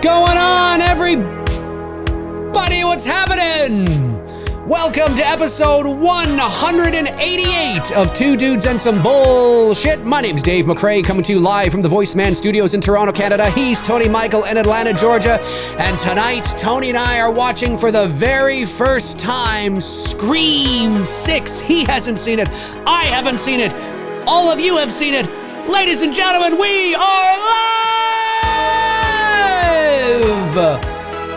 going on, everybody? What's happening? Welcome to episode 188 of Two Dudes and Some Bullshit. My name's Dave McCrae, coming to you live from the Voice Man Studios in Toronto, Canada. He's Tony Michael in Atlanta, Georgia. And tonight, Tony and I are watching for the very first time Scream 6. He hasn't seen it. I haven't seen it. All of you have seen it. Ladies and gentlemen, we are live!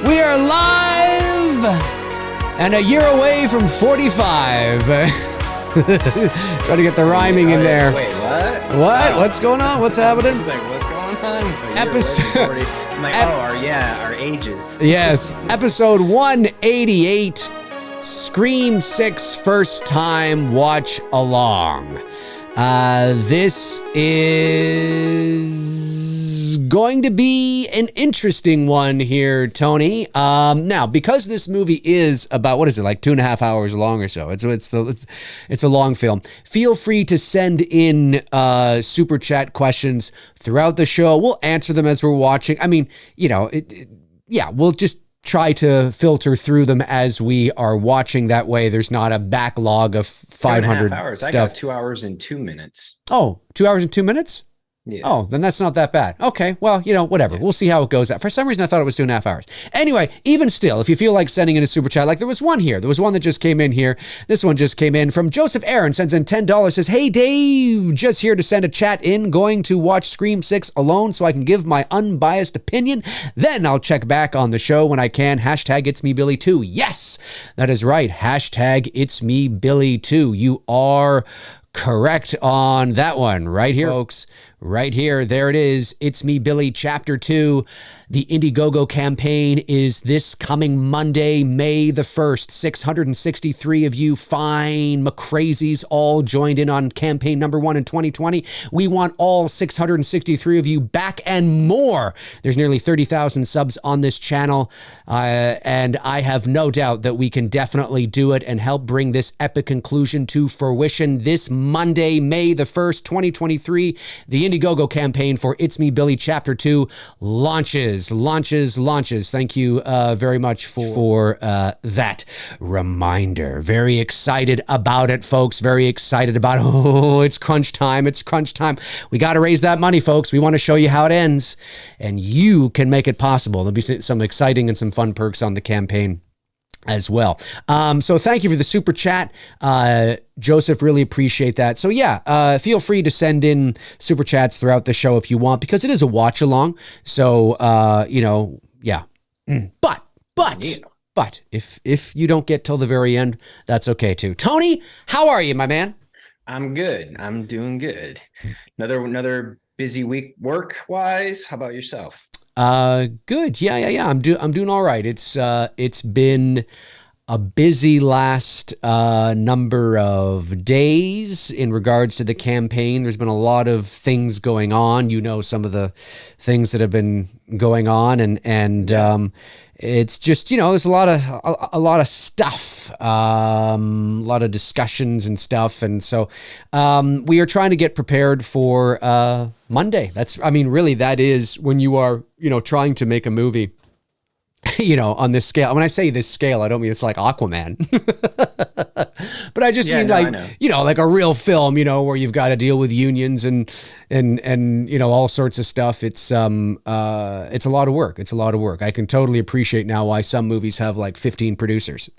We are live and a year away from 45. Trying to get the rhyming in there. Wait, what? What? What's going on? What's happening? Like, what's going on? Episode. I'm like, our ages. Yes, episode 188, Scream 6 First Time Watch Along. This is going to be an interesting one here, Tony. Now, because this movie is about, what is it, like 2.5 hours long or so? It's a long film. Feel free to send in super chat questions throughout the show. We'll answer them as we're watching. I mean, you know, we'll just try to filter through them as we are watching. That way there's not a backlog of 500 hours. stuff. I got 2 hours and 2 minutes. Oh, 2 hours and 2 minutes? Yeah. Oh, then that's not that bad. Okay, well, you know, whatever. Yeah. We'll see how it goes. For some reason, I thought it was 2.5 hours. Anyway, even still, if you feel like sending in a super chat, like there was one here. There was one that just came in here. This one just came in from Joseph Aaron, sends in $10, says, "Hey, Dave, just here to send a chat in. Going to watch Scream 6 alone so I can give my unbiased opinion. Then I'll check back on the show when I can. Hashtag It's Me Billy too." Yes, that is right. Hashtag It's Me Billy too. You are correct on that one. Right here, folks. Right here. There it is. It's Me Billy Chapter 2. The Indiegogo campaign is this coming Monday, May the 1st. 663 of you fine McCrazies all joined in on campaign number 1 in 2020. We want all 663 of you back and more. There's nearly 30,000 subs on this channel, and I have no doubt that we can definitely do it and help bring this epic conclusion to fruition this Monday, May the 1st, 2023. The Indiegogo campaign for It's Me Billy Chapter 2 launches. Thank you very much for that reminder. Very excited about it, folks. Very excited about it. Oh, it's crunch time. It's crunch time. We got to raise that money, folks. We want to show you how it ends, and you can make it possible. There'll be some exciting and some fun perks on the campaign as well. So thank you for the super chat. Joseph, really appreciate that. So yeah, feel free to send in super chats throughout the show if you want, because it is a watch along. So, you know, yeah. But if you don't get till the very end, that's okay too. Tony, how are you, my man? I'm good. I'm doing good. Another busy week work wise. How about yourself? Good. Yeah. I'm doing all right. It's been a busy last number of days in regards to the campaign. There's been a lot of things going on. You know, some of the things that have been going on, and it's just, you know, there's a lot of stuff, a lot of discussions and stuff, and so we are trying to get prepared for Monday. Really, that is when you are, you know, trying to make a movie. You know, on this scale. When I say this scale, I don't mean it's like Aquaman, but I just mean you know, like a real film, you know, where you've got to deal with unions and you know, all sorts of stuff. It's a lot of work. It's a lot of work. I can totally appreciate now why some movies have like 15 producers.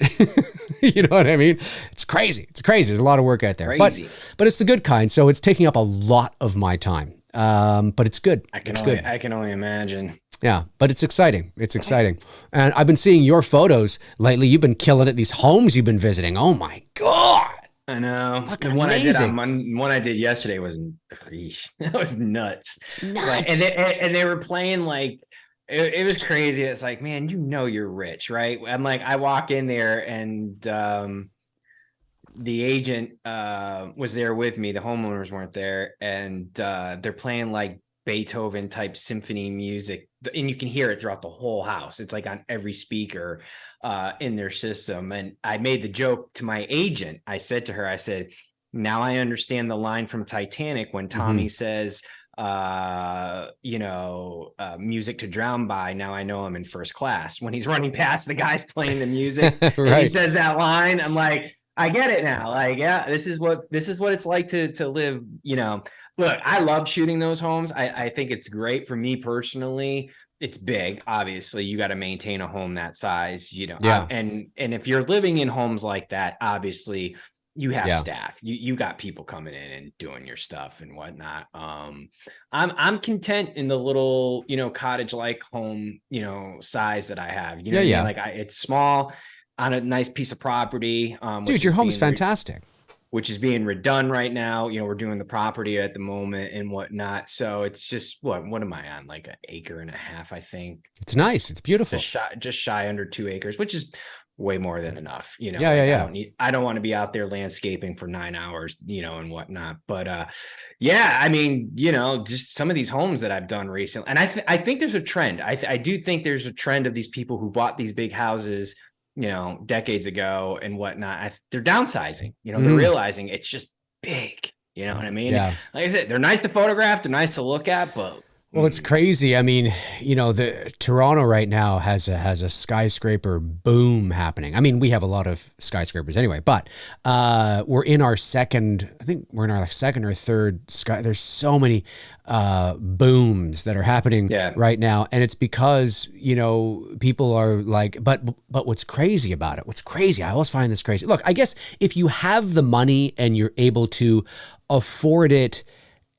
You know what I mean? It's crazy. There's a lot of work out there, but it's the good kind. So it's taking up a lot of my time. But it's good. I can only imagine. Yeah, but it's exciting. And I've been seeing your photos lately. You've been killing it. These homes you've been visiting. Oh my God. I know. The one I did yesterday was, that was nuts. It's nuts. Like, and they were playing like, it was crazy. It's like, man, you know, you're rich, right? I'm like, I walk in there and the agent was there with me. The homeowners weren't there, and they're playing like Beethoven type symphony music, and you can hear it throughout the whole house. It's like on every speaker in their system. And I made the joke to my agent. I said to her, I said, now I understand the line from Titanic when Tommy says, music to drown by. Now I know I'm in first class. When he's running past the guys playing the music and he Right. says that line, I'm like, I get it now. Like, yeah, this is what it's like to live, Look, I love shooting those homes. I think it's great for me personally. It's big. Obviously, you got to maintain a home that size, Yeah. and if you're living in homes like that, obviously you have Yeah. staff. You got people coming in and doing your stuff and whatnot. I'm content in the little, cottage like home, size that I have. You know Yeah. what I mean? Yeah. Like it's small on a nice piece of property, Dude, your home's fantastic. which is being redone right now. We're doing the property at the moment and whatnot. So it's just what am I on? Like 1.5 acres, I think. It's nice. It's beautiful. Just shy under 2 acres, which is way more than enough. Yeah. Yeah. Yeah. I don't want to be out there landscaping for 9 hours, and whatnot. But yeah, I mean, just some of these homes that I've done recently, and I think there's a trend. I do think there's a trend of these people who bought these big houses, decades ago and whatnot. They're downsizing. They're realizing it's just big. You know what I mean? Yeah. Like I said, they're nice to photograph, they're nice to look at, but Well, it's crazy. I mean, the Toronto right now has a skyscraper boom happening. I mean, we have a lot of skyscrapers anyway, but we're in our second or third sky. There's so many booms that are happening right now, and it's because people are like, but what's crazy about it? What's crazy? I always find this crazy. Look, I guess if you have the money and you're able to afford it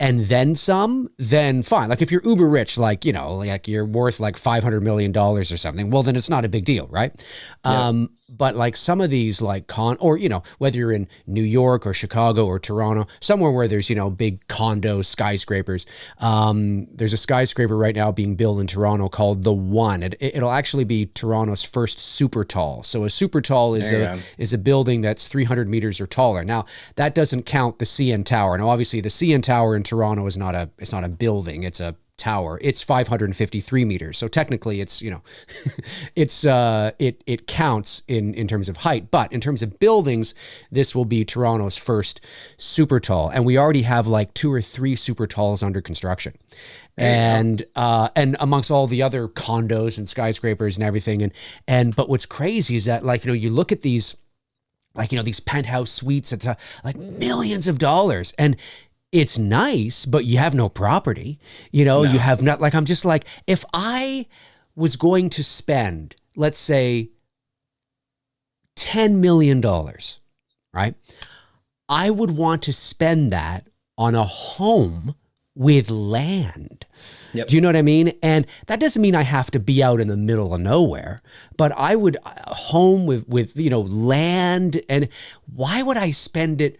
and then some, then fine. Like if you're uber rich, like you're worth like $500 million or something, well, then it's not a big deal, right? Yeah. But like some of these like whether you're in New York or Chicago or Toronto, somewhere where there's, big condos, skyscrapers. There's a skyscraper right now being built in Toronto called The One. It'll actually be Toronto's first super tall. So a super tall is a building that's 300 meters or taller. Now that doesn't count the CN Tower. Now obviously the CN Tower in Toronto is not a building. It's a tower. It's 553 meters. So technically it's, it counts in terms of height, but in terms of buildings, this will be Toronto's first super tall. And we already have like 2 or 3 super talls under construction. And amongst all the other condos and skyscrapers and everything. But what's crazy is that you look at these, these penthouse suites, it's like millions of dollars, and it's nice, but you have no property, no. You have not, I'm just like, if I was going to spend, let's say $10 million, right? I would want to spend that on a home with land. Yep. Do you know what I mean? And that doesn't mean I have to be out in the middle of nowhere, but I would home with land. And why would I spend it?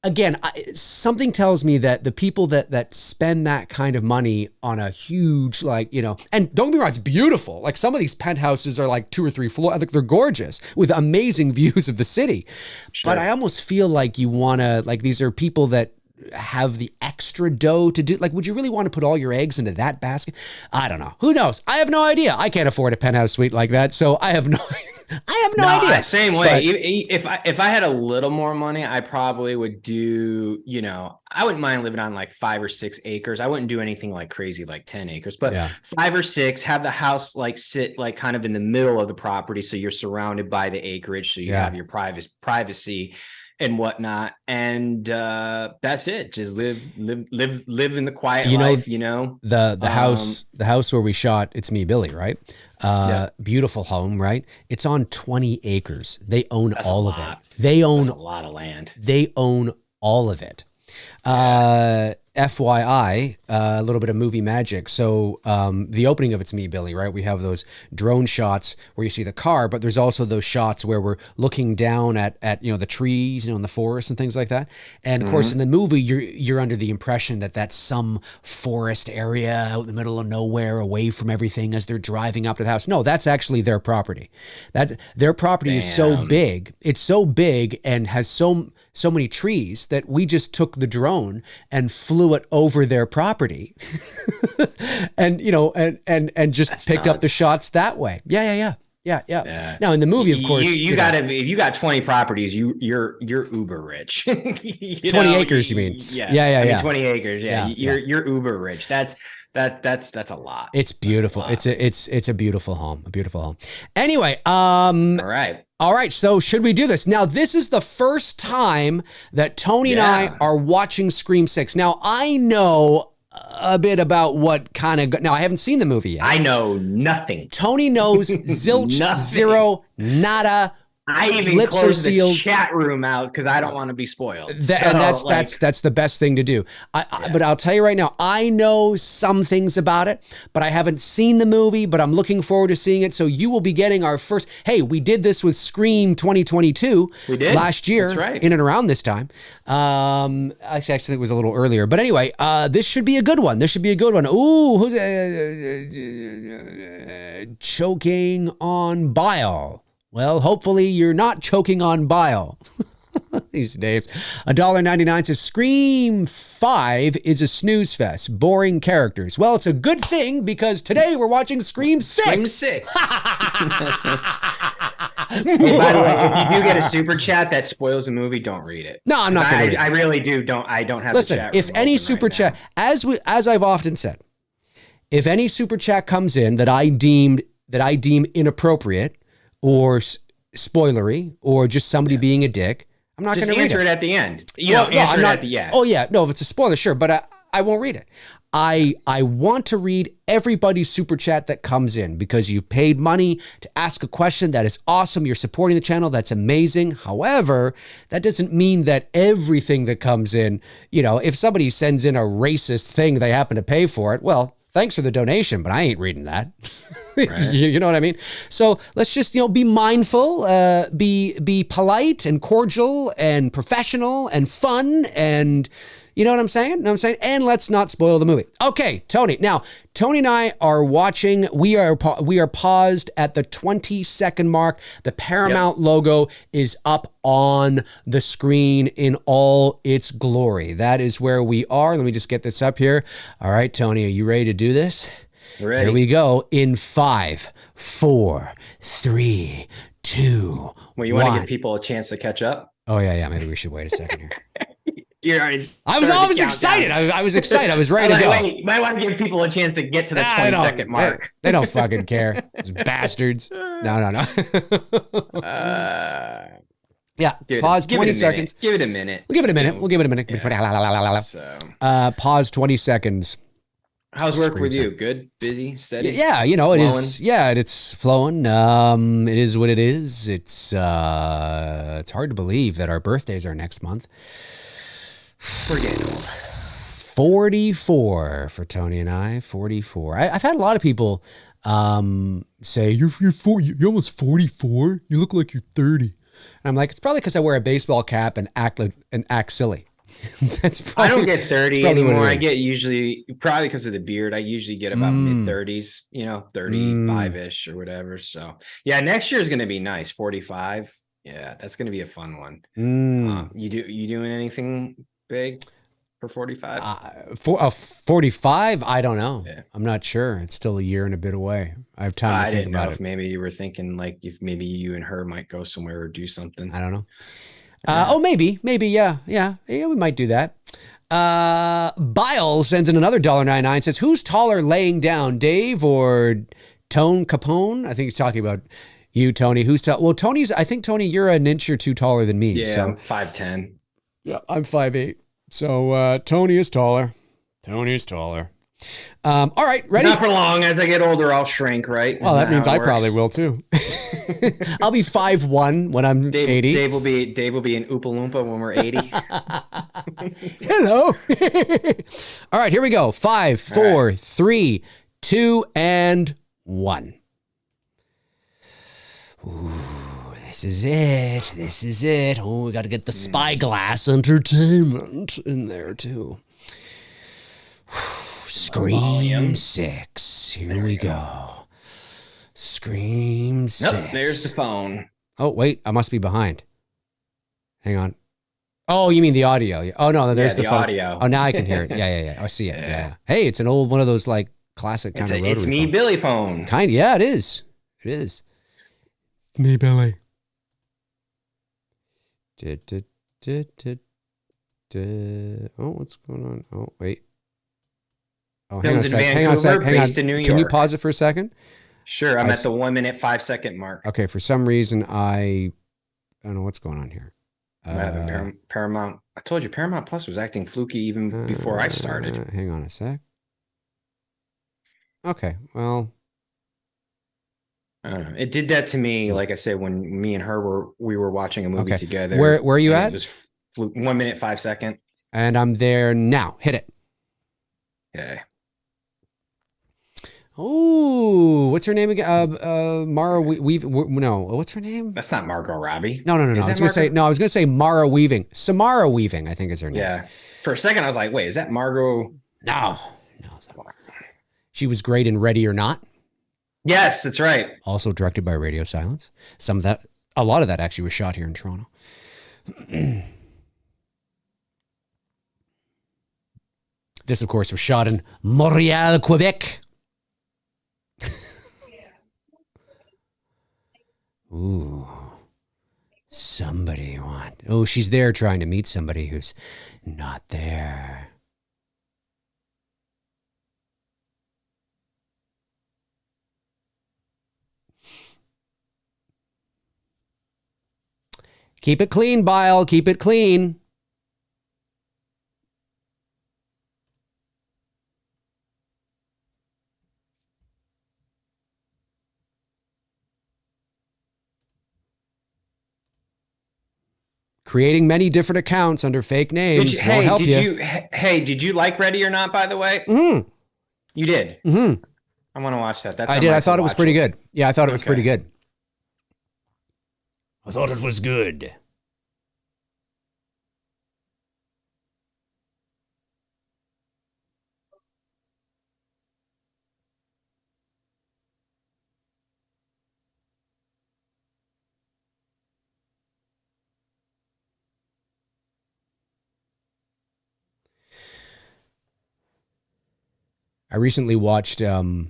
Again, something tells me that the people that spend that kind of money on a huge, and don't get me wrong, it's beautiful. Like some of these penthouses are like 2 or 3 floors. I think they're gorgeous with amazing views of the city. Sure. But I almost feel like you want to, these are people that have the extra dough to do, would you really want to put all your eggs into that basket? I don't know. Who knows? I have no idea. I can't afford a penthouse suite like that. So I have no idea. Same way. If I had a little more money, I probably would do, I wouldn't mind living on like 5 or 6 acres. I wouldn't do anything like crazy, like 10 acres, but 5 or 6, have the house sit kind of in the middle of the property. So you're surrounded by the acreage. So you have your privacy and whatnot. And that's it. Just live in the quiet life, The house where we shot It's Me, Billy, right? Beautiful home, right? It's on 20 acres. They own all of it. That's a lot of land. They own all of it. FYI, a little bit of movie magic. So the opening of It's Me, Billy, right? We have those drone shots where you see the car, but there's also those shots where we're looking down at the trees, in the forest and things like that. And of course, in the movie, you're under the impression that that's some forest area out in the middle of nowhere, away from everything, as they're driving up to the house. No, that's actually their property. Their property is so big. It's so big and has so many trees that we just took the drone and flew it over their property and just picked up the shots that way. Yeah. Yeah, yeah. Now in the movie, of course, you got to. If you got 20 properties, you're uber rich. 20 acres, you mean? Yeah. I mean, 20 acres. Yeah, yeah. you're uber rich. That's a lot. It's beautiful. It's a beautiful home. A beautiful home. Anyway, All right, so should we do this? Now, this is the first time that Tony and I are watching Scream 6. Now, I know a bit about what kind of... Now, I haven't seen the movie yet. I know nothing. Tony knows zilch, zero, nada. I even closed the chat room out because I don't want to be spoiled. And that's the best thing to do. But I'll tell you right now, I know some things about it, but I haven't seen the movie, but I'm looking forward to seeing it. So you will be getting our first... Hey, we did this with Scream 2022 last year. That's right. In and around this time. Actually, I think it was a little earlier. But anyway, this should be a good one. Ooh, who's choking on bile. Well, hopefully you're not choking on bile. These names. $1.99 says Scream 5 is a snooze fest. Boring characters. Well, it's a good thing because today we're watching Scream 6. Scream 6. Hey, by the way, if you do get a super chat that spoils the movie, don't read it. No, I'm not going to read it. I really do. I don't have Listen, the chat if any super chat, as I've often said, if any super chat comes in that I deem inappropriate or spoilery or just somebody being a dick, I'm not going to read it. Just answer it at the end. Answer it at the end. Oh yeah, no, if it's a spoiler, sure, but I won't read it. I want to read everybody's super chat that comes in because you paid money to ask a question. That is awesome. You're supporting the channel. That's amazing. However, that doesn't mean that everything that comes in, if somebody sends in a racist thing, they happen to pay for it. Well, thanks for the donation, but I ain't reading that. Right. You know what I mean? So let's just, be mindful, be polite and cordial and professional and fun and, you know what I'm saying? And let's not spoil the movie. Okay, Tony. Now, Tony and I are watching. We are paused at the 20-second mark. The Paramount logo is up on the screen in all its glory. That is where we are. Let me just get this up here. All right, Tony, are you ready to do this? Ready. Here we go. In 5, 4, 3, 2, Well, you 1. want to give people a chance to catch up? Oh, yeah. Maybe we should wait a second here. I was excited. I was excited. I was ready to go. Wait, you might want to give people a chance to get to the 20-second mark. They don't fucking care. Those bastards. No. Yeah, pause 20 seconds. Give it a minute. We'll give it a minute. Yeah. Pause 20 seconds. How's work with you? Good? Busy? Steady? Yeah, it is. Yeah, it's flowing. It is what it is. It's hard to believe that our birthdays are next month. We're getting old. 44 for Tony and I. 44. I've had a lot of people say, you're almost 44? You look like you're 30. And I'm like, it's probably because I wear a baseball cap and act silly. That's probably, I don't get 30 anymore. I get usually, probably because of the beard, I usually get about mid-30s, 35-ish or whatever. So, yeah, next year is going to be nice. 45. Yeah, that's going to be a fun one. You doing anything big for 45? For 45, I don't know. Yeah. I'm not sure. It's still a year and a bit away. I have time to think about it. I didn't know if maybe you were thinking like if maybe you and her might go somewhere or do something. I don't know. Maybe, yeah, we might do that. Bile sends in another $1.99, says, who's taller laying down, Dave or Tone Capone? I think he's talking about you, Tony. Who's tall? Well, I think, Tony, you're an inch or two taller than me. Yeah, so. I'm 5'10". Yeah, I'm 5'8". So Tony is taller. All right, ready? Not for long. As I get older, I'll shrink, right? Well, that means I probably will too. I'll be 5'1" when I'm 80. Dave will be an Oompa Loompa when we're 80. Hello. All right, here we go. 5, 4, 3, 2, and 1. Ooh, this is it. Oh, we got to get the Spyglass Entertainment in there too. Scream 6. Here we go. Scream 6. Nope, there's the phone. Oh, wait. I must be behind. Hang on. Oh, you mean the audio? Oh, no, there's the phone. Audio. Oh, now I can hear it. Yeah. I see it. Yeah. Hey, it's an old one of those like classic kind of rotary It's me, phone. Billy phone. Yeah, it is. Me, Billy. Oh, what's going on? Oh, wait. Oh, hang on a Filmed in sec. Hang on a sec. Vancouver, Hang on. based in New Can you York. pause it for a second? Sure, I'm at the 1 minute 5 second mark. Okay, for some reason I don't know what's going on here. Paramount. I told you Paramount Plus was acting fluky even before I started. Hang on a sec. Okay, well, I don't know. It did that to me, like I said, when me and her were watching a movie together. Where are you at? It was 1 minute 5 second. And I'm there now. Hit it. Okay. Oh, what's her name again? Mara Weaving. No, what's her name? That's not Margot Robbie. No. I was gonna say Mara Weaving. Samara Weaving, I think is her name. Yeah. For a second, I was like, wait, is that Margot? No. She was great in Ready or Not. Yes, that's right. Also directed by Radio Silence. A lot of that actually was shot here in Toronto. This, of course, was shot in Montreal, Quebec. Ooh. Somebody want. Oh, she's there trying to meet somebody who's not there. Keep it clean, Bile. Keep it clean. Creating many different accounts under fake names won't help you. Did you like Ready or Not, by the way? Mm-hmm. You did? Mm-hmm. I want to watch that. I did. I thought it was pretty good. Yeah, I thought it was pretty good. I thought it was good. I recently watched a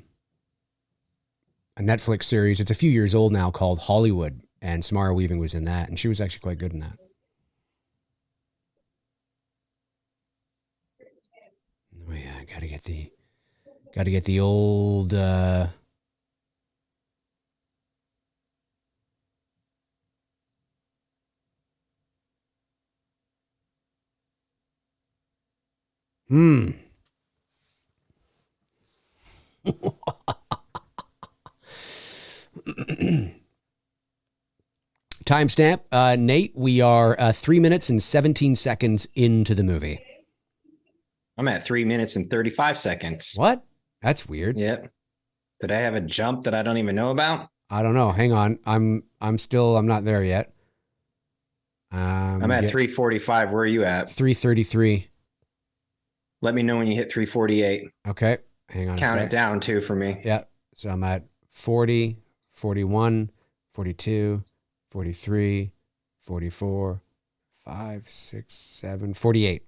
Netflix series. It's a few years old now, called Hollywood, and Samara Weaving was in that, and she was actually quite good in that. Oh yeah, gotta get the old Timestamp, Nate, we are 3 minutes and 17 seconds into the movie. I'm at 3 minutes and 35 seconds. What? That's weird. Yep. Did I have a jump that I don't even know about? I don't know. Hang on. I'm not there yet. I'm at 345. Where are you at? 333. Let me know when you hit 348. Okay. Hang on. Count it down too for me. Yeah. So I'm at 40, 41, 42, 43, 44, 5, 6, 7, 48.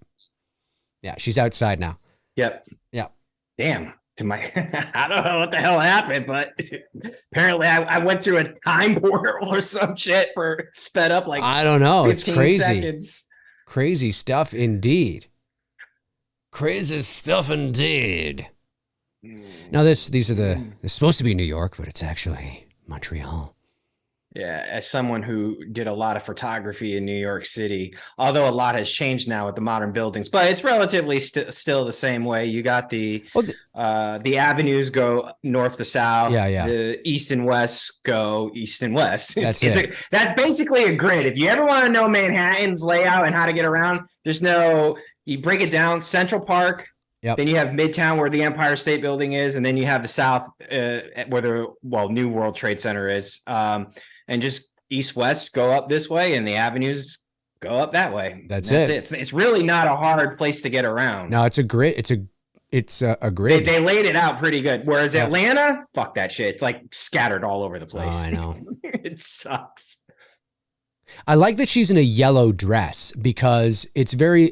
Yeah, she's outside now. Yep. Yeah. Damn. I don't know what the hell happened, but apparently I went through a time portal or some shit for sped up like I don't know. It's crazy. Seconds. Crazy stuff indeed. Crazy stuff indeed. Now it's supposed to be New York, but it's actually Montreal. Yeah, as someone who did a lot of photography in New York City, although a lot has changed now with the modern buildings, but it's relatively still the same way. You got the avenues go north to south. Yeah. The east and west go east and west. That's that's basically a grid. If you ever want to know Manhattan's layout and how to get around, you break it down, Central Park. Yep. Then you have Midtown where the Empire State Building is, and then you have the South where the New World Trade Center is. And just east-west go up this way, and the avenues go up that way. That's it. It's really not a hard place to get around. No, it's a grid. It's a grid. They laid it out pretty good. Whereas Atlanta, fuck that shit. It's like scattered all over the place. Oh, I know. It sucks. I like that she's in a yellow dress because it's very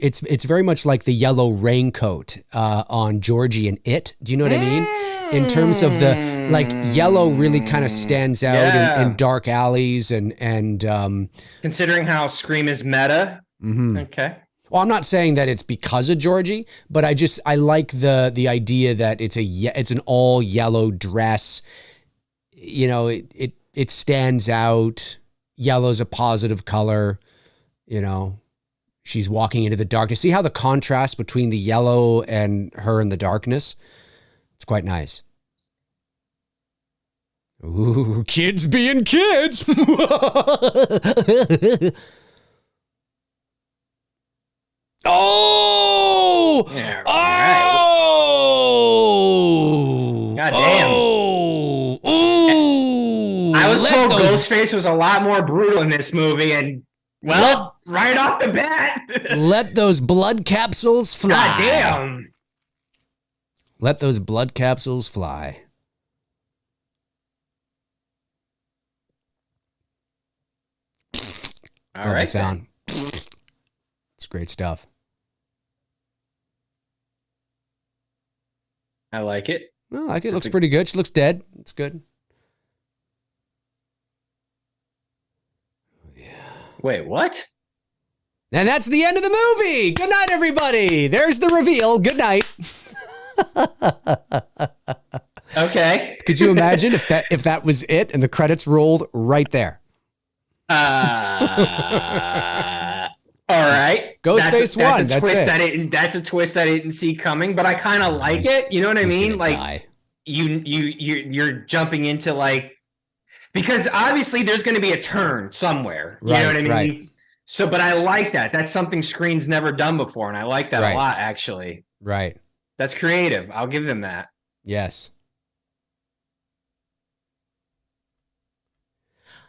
much like the yellow raincoat on Georgie and It. Do you know what I mean? In terms of the like yellow really kind of stands out in dark alleys and considering how Scream is meta. Okay. Well, I'm not saying that it's because of Georgie, but I like the idea that it's an all yellow dress. You know, it stands out. Yellow's a positive color. You know, she's walking into the darkness. See how the contrast between the yellow and her in the darkness? It's quite nice. Ooh, kids being kids. Oh! Yeah, right. Oh! God damn. Oh! Ooh! I was told Ghostface was a lot more brutal in this movie, and right off the bat. Let those blood capsules fly. God damn. Let those blood capsules fly. All right. Sound. It's great stuff. I like it. I like it. Looks pretty good. She looks dead. It's good. Yeah. Wait, what? And that's the end of the movie. Good night, everybody. There's the reveal. Good night. Okay. Could you imagine if that was it and the credits rolled right there? All right. Ghostface won. That's it. That's a twist I didn't see coming, but I kind of like it. You know what I mean? Like you're jumping into like, because obviously there's going to be a turn somewhere. You know what I mean? Right. So, but I like that. That's something Screen's never done before, and I like that a lot, actually. Right. That's creative. I'll give them that. Yes.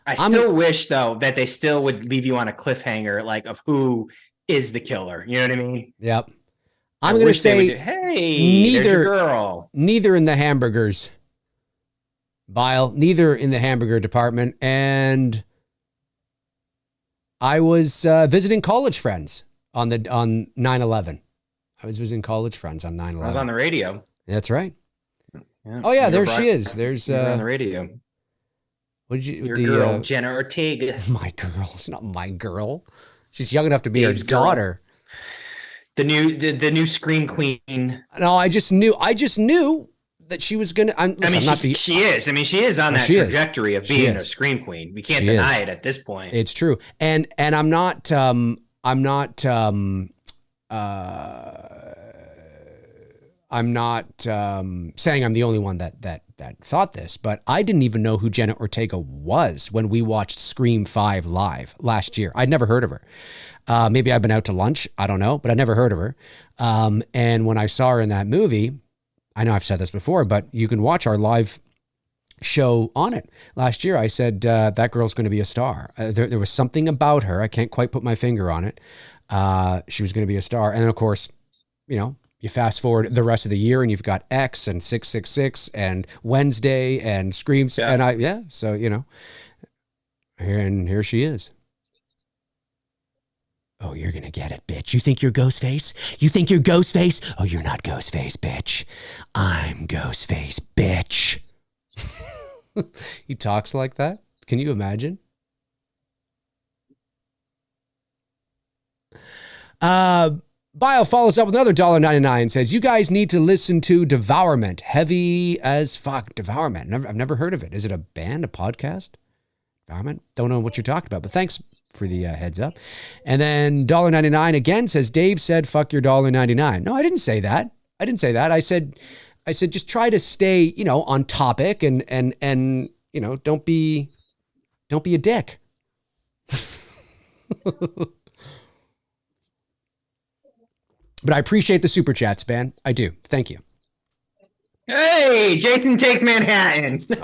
I still wish, though, that they still would leave you on a cliffhanger, like, of who is the killer. You know what I mean? Yep. I'm going to say, hey, there's your girl. Neither in the hamburgers, Bile, neither in the hamburger department. And I was visiting college friends on 9/11. I was visiting college friends on 9/11. I was on the radio. That's right. Yeah. Oh, yeah, there she is. There's on the radio. What did you? Your girl, Jenna Ortega. My girl. It's not my girl. She's young enough to be Dave's her daughter. Girl. The new Scream Queen. No, I just knew that she was gonna. She is. I mean, she is on that trajectory of being a Scream Queen. We can't deny it at this point. It's true, and I'm not saying I'm the only one that thought this, but I didn't even know who Jenna Ortega was when we watched Scream 5 live last year. I'd never heard of her. Maybe I've been out to lunch. I don't know, but I never heard of her. And when I saw her in that movie, I know I've said this before, but you can watch our live show on it. Last year, I said, that girl's going to be a star. There was something about her. I can't quite put my finger on it. She was going to be a star. And then, of course, you know, you fast forward the rest of the year and you've got X and 666 and Wednesday and Screams. Yeah. So, you know, here she is. Oh, you're going to get it, bitch. You think you're Ghostface? You think you're Ghostface? Oh, you're not Ghostface, bitch. I'm Ghostface, bitch. He talks like that. Can you imagine? Bile follows up with another $1.99 and says, you guys need to listen to Devourment. Heavy as fuck. Devourment. I've never heard of it. Is it a band, a podcast? Devourment? Don't know what you're talking about, but thanks for the heads up. And then $1.99 again says, Dave said, fuck your $1.99. No, I didn't say that. I said, just try to stay, you know, on topic and, you know, don't be a dick. But I appreciate the super chats, man. I do. Thank you. Hey, Jason Takes Manhattan. Hey, did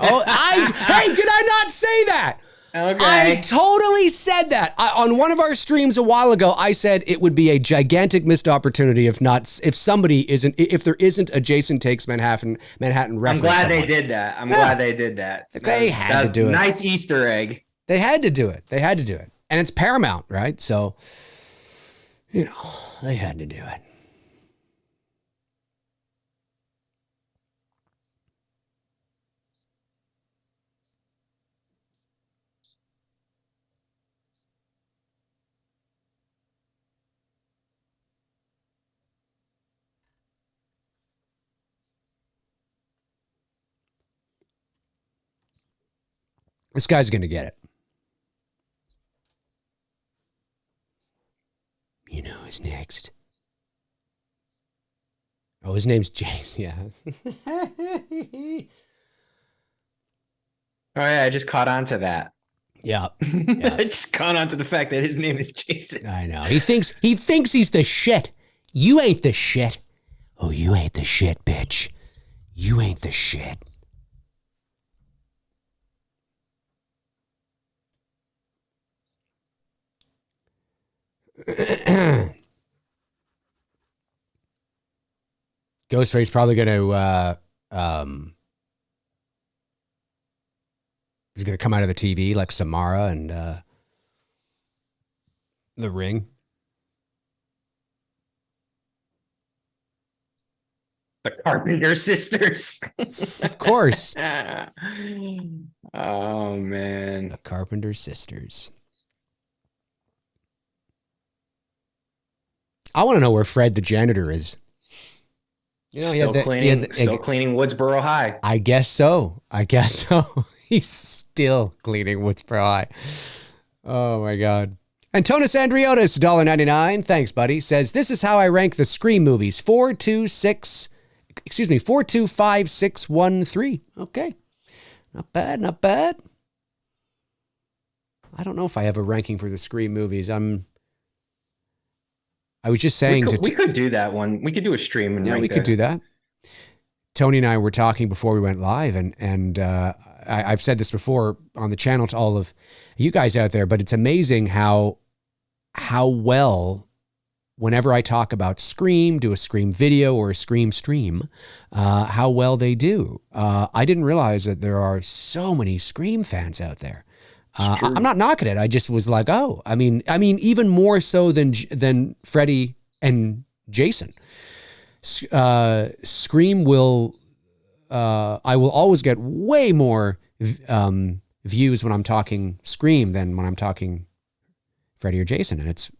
I not say that? Okay. I totally said that. On one of our streams a while ago, I said it would be a gigantic missed opportunity if there isn't a Jason Takes Manhattan reference. I'm glad they did that. They had to do it. Nice Easter egg. They had to do it. And it's Paramount, right? So, you know, they had to do it. This guy's going to get it. You know who's next. Oh, his name's Jason. Yeah. Oh yeah, I just caught on to that. Yeah. I just caught on to the fact that his name is Jason. I know. He thinks he's the shit. You ain't the shit. Oh, you ain't the shit, bitch. You ain't the shit. Ghostface probably going to he's going to come out of the TV like Samara and The Ring. The Carpenter sisters. Of course. Oh man. The Carpenter sisters. I want to know where Fred the janitor is. You know, still cleaning Woodsboro High. I guess so. He's still cleaning Woodsboro High. Oh my God. Antonis Andriotis, $1.99. Thanks, buddy. Says, this is how I rank the Scream movies. 4, 2, 5, 6, 1, 3. Okay. Not bad, not bad. I don't know if I have a ranking for the Scream movies. I was just saying we could do that one. We could do a stream and we could do that. Tony and I were talking before we went live, and I've said this before on the channel to all of you guys out there, but it's amazing how well, whenever I talk about Scream, do a Scream video or a Scream stream, how well they do. I didn't realize that there are so many Scream fans out there. I'm not knocking it. I just was like, oh, I mean, even more so than Freddy and Jason. Scream will, I will always get way more views when I'm talking Scream than when I'm talking Freddy or Jason, and it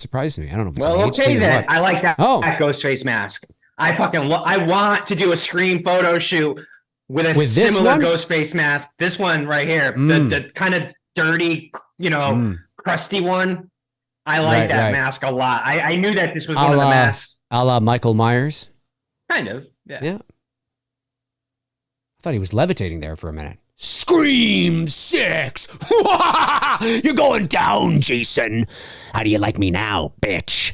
surprises me. I don't know if it's an age thing or what. I like that Ghostface mask. I want to do a Scream photo shoot with a similar Ghostface mask. This one right here, the kind of dirty, crusty one. I like that mask a lot. I knew that this was one of the masks. A la Michael Myers. Kind of, yeah. I thought he was levitating there for a minute. Scream 6! You're going down, Jason. How do you like me now, bitch?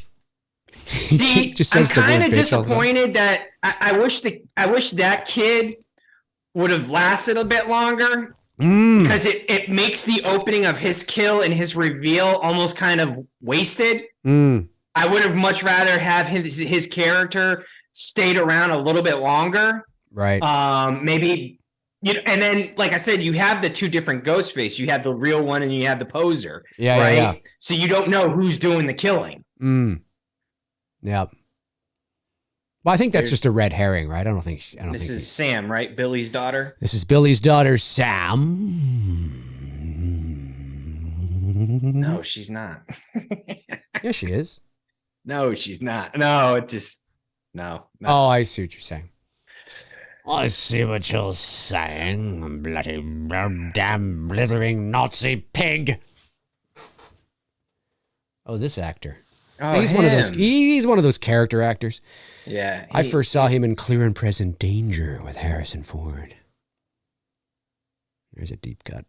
See, I'm kind of disappointed that I wish that kid would have lasted a bit longer because it makes the opening of his kill and his reveal almost kind of wasted. I would have much rather have his character stayed around a little bit longer. Right. Maybe, and then, like I said, you have the two different Ghostface. You have the real one and you have the poser. Yeah. Right. Yeah. So you don't know who's doing the killing. Yeah. Well, I think that's just a red herring, right? This is Sam, right? Billy's daughter. This is Billy's daughter, Sam. No, she's not. Yeah, she is. No, she's not. No, it just no. Oh, I see what you're saying. I see what you're saying, bloody damn blithering Nazi pig. Oh, this actor. Oh, he's one of those. He's one of those character actors. Yeah. I first saw him in Clear and Present Danger with Harrison Ford. There's a deep cut.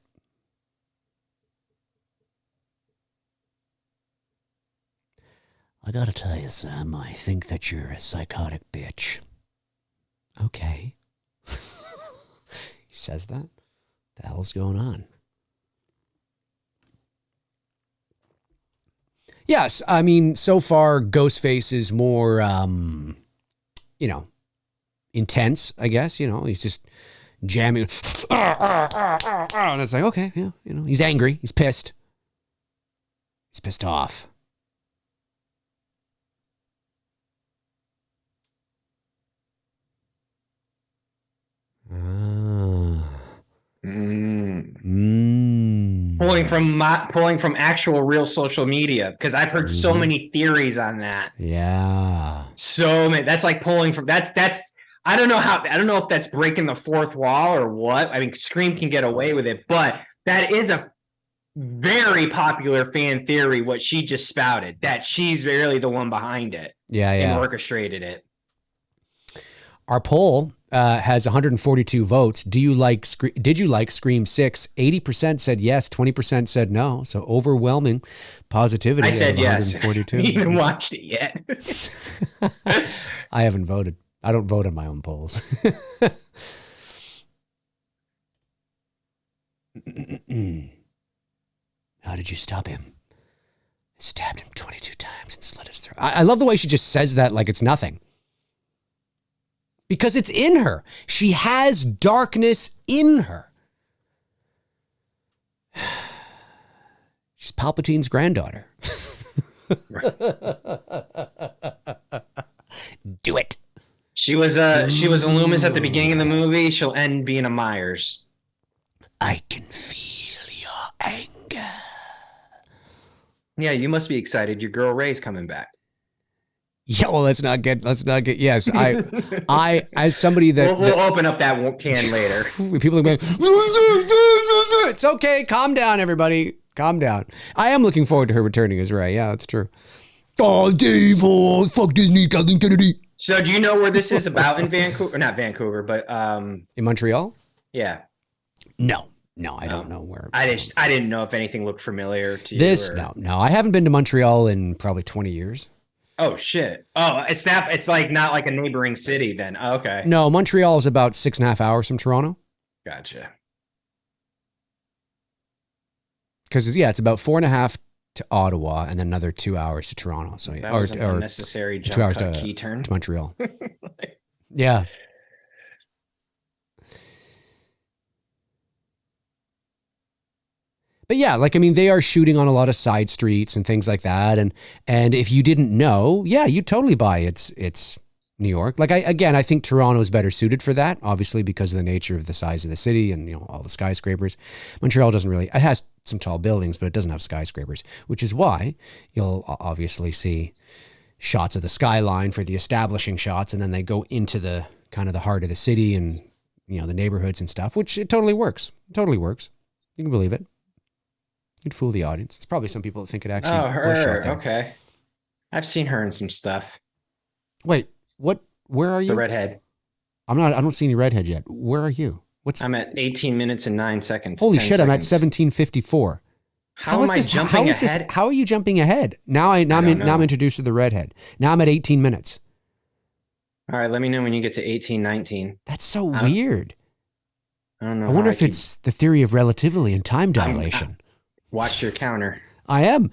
I gotta tell you, Sam, I think that you're a psychotic bitch. Okay. He says that? The hell's going on? Yes, I mean, so far, Ghostface is more, intense, I guess. He's just jamming. And it's like, okay, yeah, he's angry. He's pissed. He's pissed off. Pulling from actual real social media, because I've heard so many theories on that. Yeah. So many. That's like pulling from that's I don't know if that's breaking the fourth wall or what. I mean, Scream can get away with it, but that is a very popular fan theory, what she just spouted, that she's really the one behind it. Yeah. And orchestrated it. Our poll has 142 votes. Did you like Scream 6? 80% said yes, 20% said no. So overwhelming positivity. I said yes. 142. I haven't even watched it yet. I haven't voted. I don't vote on my own polls. How did you stop him? I stabbed him 22 times and slit his throat. I love the way she just says that like it's nothing. Because it's in her. She has darkness in her. She's Palpatine's granddaughter. Do it. She was a Loomis at the beginning of the movie. She'll end being a Myers. I can feel your anger. Yeah, you must be excited. Your girl Ray's coming back. Yeah, well, let's not get. Yes, I, as somebody that we'll open up that can later. People are going, it's okay. Calm down, everybody. Calm down. I am looking forward to her returning as Ray. Yeah, that's true. Oh, Dave, fuck Disney, Kathleen Kennedy. So, do you know where this is about in Vancouver? Or not Vancouver, but in Montreal? Yeah. No, I don't know where. I didn't know if anything looked familiar to you. No. I haven't been to Montreal in probably 20 years. Oh shit! Oh, it's like not like a neighboring city then. Oh, okay. No, Montreal is about 6.5 hours from Toronto. Gotcha. Because it's about 4.5 to Ottawa and then another 2 hours to Toronto. So that was an unnecessary jump 2 hours cut key turn to Montreal. Yeah. But yeah, like, I mean, they are shooting on a lot of side streets and things like that. And if you didn't know, yeah, you totally buy it's New York. Like, I think Toronto is better suited for that, obviously, because of the nature of the size of the city and, you know, all the skyscrapers. Montreal doesn't really, it has some tall buildings, but it doesn't have skyscrapers, which is why you'll obviously see shots of the skyline for the establishing shots. And then they go into the kind of the heart of the city and, you know, the neighborhoods and stuff, which it totally works. It totally works. You can believe it. You'd fool the audience. It's probably some people that think it actually. Oh, her. Okay. I've seen her in some stuff. Wait, what? Where are you? The redhead. I don't see any redhead yet. Where are you? I'm at 18 minutes and 9 seconds. Holy shit! I'm at 17:54. How am I jumping ahead? How are you jumping ahead? Now I'm introduced to the redhead. Now I'm at 18 minutes. All right, let me know when you get to 18:19. That's so weird. I don't know. I wonder if it's the theory of relativity and time dilation. Watch your counter. I am.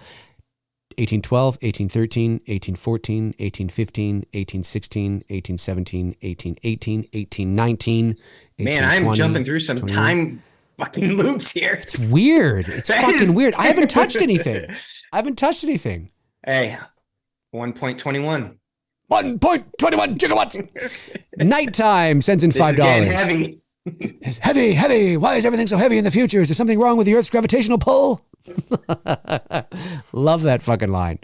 1812, 1813, 1814, 1815, 1816, 1817, 1818, 1819. Man, I'm jumping through some 21. Time fucking loops here. It's weird. It's fucking weird. I haven't touched anything. Hey, 1.21. 1.21 gigawatts. Nighttime sends in $5. Heavy. It's heavy. Why is everything so heavy in the future? Is there something wrong with the Earth's gravitational pull? Love that fucking line.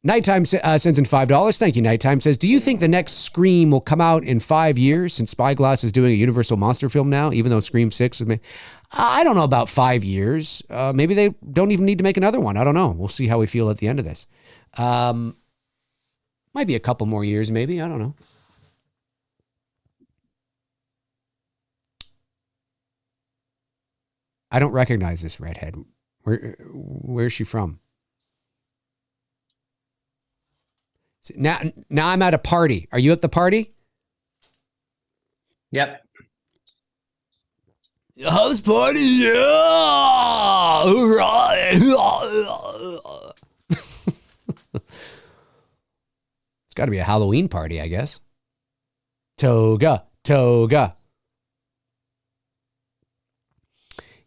Nighttime sends in $5. Thank you, Nighttime. Says, do you think the next Scream will come out in 5 years since Spyglass is doing a Universal monster film now, even though Scream 6 was made? I don't know about 5 years. Maybe they don't even need to make another one. I don't know. We'll see how we feel at the end of this. Might be a couple more years, maybe. I don't know. I don't recognize this redhead. Where's she from? Now I'm at a party. Are you at the party? Yep. House party, yeah! It's got to be a Halloween party, I guess. Toga.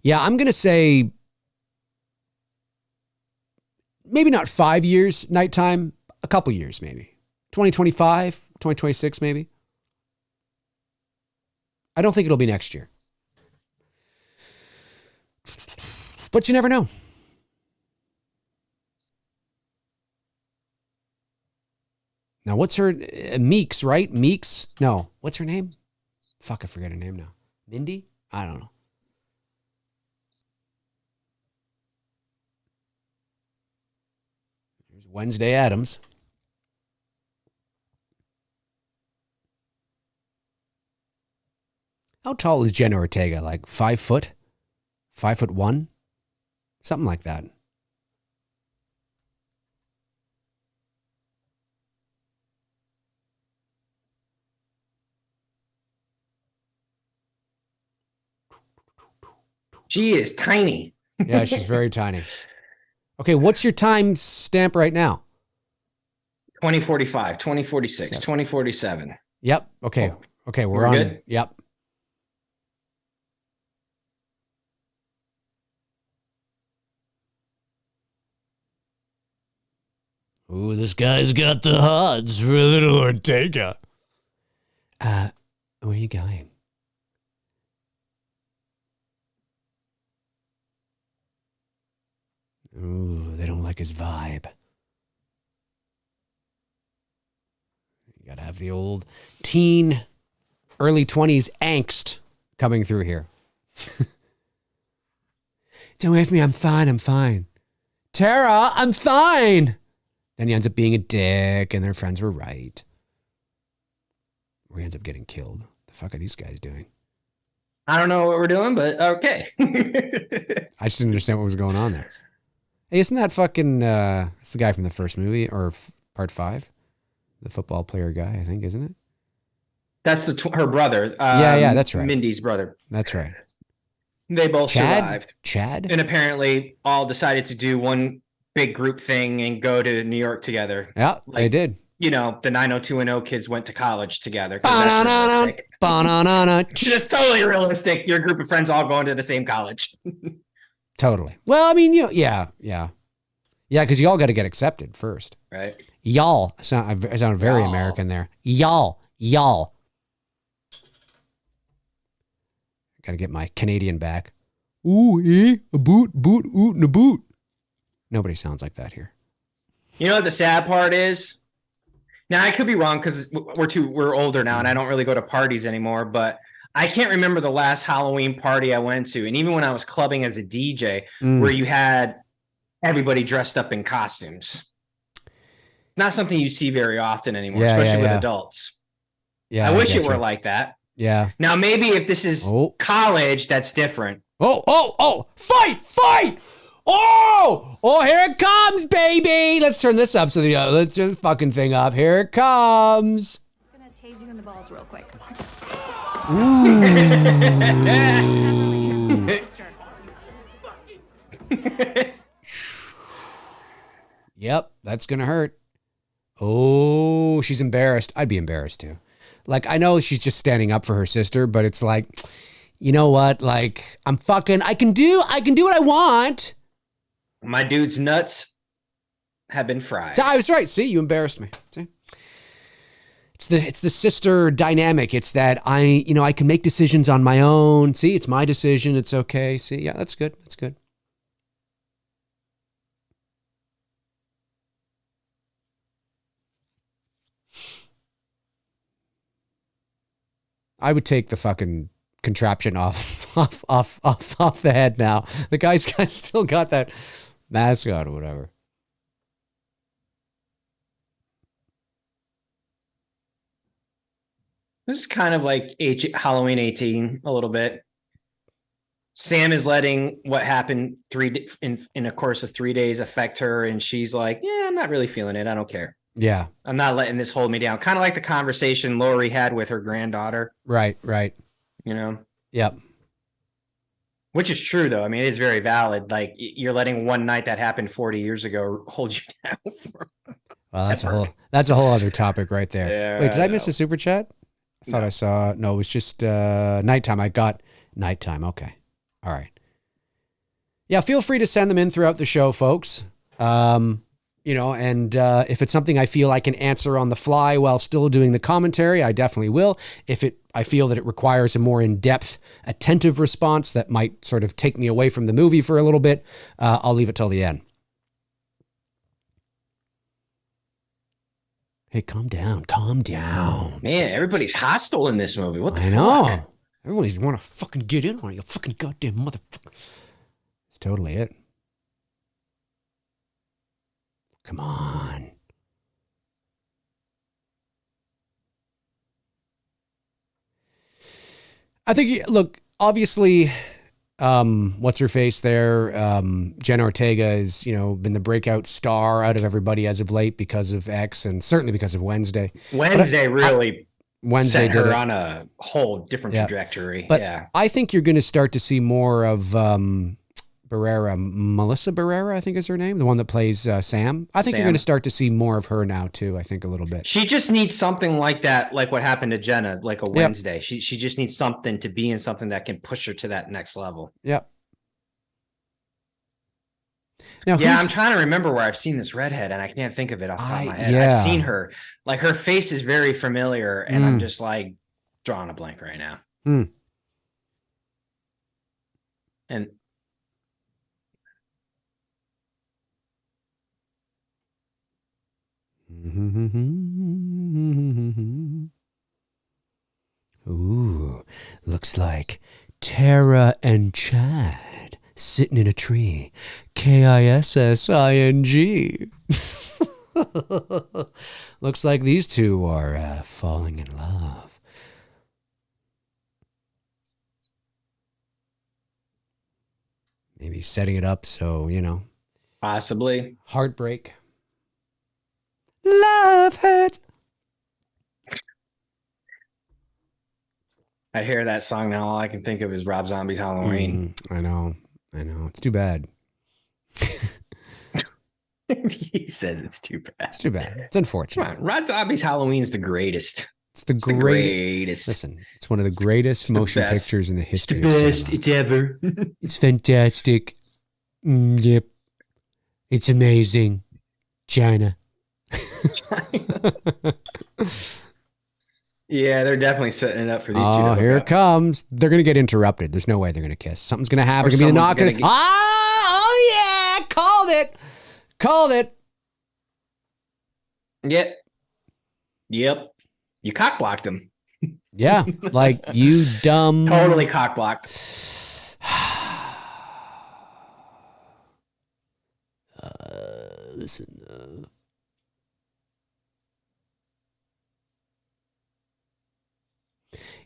Yeah, I'm going to say maybe not 5 years nighttime, a couple years maybe. 2025, 2026 maybe. I don't think it'll be next year. But you never know. Now, what's her... Meeks, right? Meeks? No. What's her name? Fuck, I forget her name now. Mindy? I don't know. Here's Wednesday Addams. How tall is Jenna Ortega? Like 5 foot? 5'1"? Something like that. She is tiny. Yeah, she's very tiny. Okay, what's your time stamp right now? 2045, 2046, 2047. Yep. Okay. Oh, okay, we're on. good? Yep. Ooh, this guy's got the hots for a little Ortega. Where are you going? Ooh, they don't like his vibe. You gotta have the old teen, early 20s angst coming through here. Don't wait for me, I'm fine, I'm fine. Tara, I'm fine. Then he ends up being a dick and their friends were right. Or he ends up getting killed. The fuck are these guys doing? I don't know what we're doing, but okay. I just didn't understand what was going on there. Hey, isn't that fucking, that's the guy from the first movie, or part 5? The football player guy, I think, isn't it? That's her brother. Yeah, that's right. Mindy's brother. That's right. They both survived. Chad? And apparently all decided to do one big group thing and go to New York together. Yeah, they did. You know, the 90210 kids went to college together. That's realistic. It's totally realistic. Your group of friends all going to the same college. Totally. Well, I mean, yeah, because y'all got to get accepted first. Right. Y'all. I sound very Y'all. American there. Y'all. Got to get my Canadian back. Ooh, a boot, oot, and a boot. Nobody sounds like that here. You know what the sad part is? Now I could be wrong because we're older now and I don't really go to parties anymore, but I can't remember the last Halloween party I went to. And even when I was clubbing as a DJ, where you had everybody dressed up in costumes. It's not something you see very often anymore, especially with adults. Yeah, I wish it were like that. Yeah. Now, maybe if this is college, that's different. Oh, fight. Oh, here it comes, baby. Let's turn this up let's turn this fucking thing up. Here it comes. Just gonna tase you in the balls real quick. Yep, that's gonna hurt. Oh, she's embarrassed. I'd be embarrassed too. Like, I know she's just standing up for her sister, but it's like, you know what? Like, I can do what I want. My dude's nuts have been fried. I was right. See, you embarrassed me. See? It's the sister dynamic. It's that I can make decisions on my own. See, it's my decision. It's okay. See, yeah, that's good. That's good. I would take the fucking contraption off the head now. The guy's still got that mascot or whatever. This is kind of like Halloween 18 a little bit. Sam is letting what happened in a course of 3 days affect her, and she's like, "Yeah, I'm not really feeling it. I don't care. Yeah, I'm not letting this hold me down." Kind of like the conversation Lori had with her granddaughter. Right. You know. Yep. Which is true, though. I mean, it is very valid. Like, you're letting one night that happened 40 years ago hold you down. Well, that's a whole other topic right there. Yeah, wait, did I miss a super chat? I thought I saw. No, it was just nighttime. I got nighttime. Okay. All right. Yeah, feel free to send them in throughout the show, folks. and if it's something I feel I can answer on the fly while still doing the commentary, I definitely will. If I feel that it requires a more in-depth, attentive response that might sort of take me away from the movie for a little bit, I'll leave it till the end. Hey, calm down. Man, everybody's hostile in this movie. What the fuck? I know. Everybody's want to fucking get in on it, you fucking goddamn motherfucker. That's totally it. Come on. I think, look, obviously, what's her face there? Jenna Ortega has, been the breakout star out of everybody as of late because of X and certainly because of Wednesday. Wednesday really Wednesday set did her it. on a whole different trajectory. But yeah. I think you're going to start to see more of Melissa Barrera, I think is her name, the one that plays Sam. I think you're going to start to see more of her now too. I think a little bit. She just needs something like that, like what happened to Jenna, like a Wednesday. She just needs something to be in something that can push her to that next level. Yep. Now, I'm trying to remember where I've seen this redhead, and I can't think of it off the top of my head. Yeah. I've seen her, like her face is very familiar, and I'm just like drawing a blank right now. And ooh, looks like Tara and Chad sitting in a tree. KISSING. Looks like these two are falling in love. Maybe setting it up so, possibly. Heartbreak. Love hurts. I hear that song now. All I can think of is Rob Zombie's Halloween. I know. It's too bad. He says it's too bad. It's too bad. It's unfortunate. Come on, Rob Zombie's Halloween's the greatest. It's the greatest. Listen, it's one of the greatest motion pictures in the history of cinema. It's ever. It's fantastic. Yep. It's amazing. China. Yeah, they're definitely setting it up for these two. Oh, here it comes. They're going to get interrupted. There's no way they're going to kiss. Something's going to happen. It's going to be not going to. Oh, yeah. Called it. Yep. You cock blocked him. Yeah. Like, you dumb. Totally cock blocked. Listen.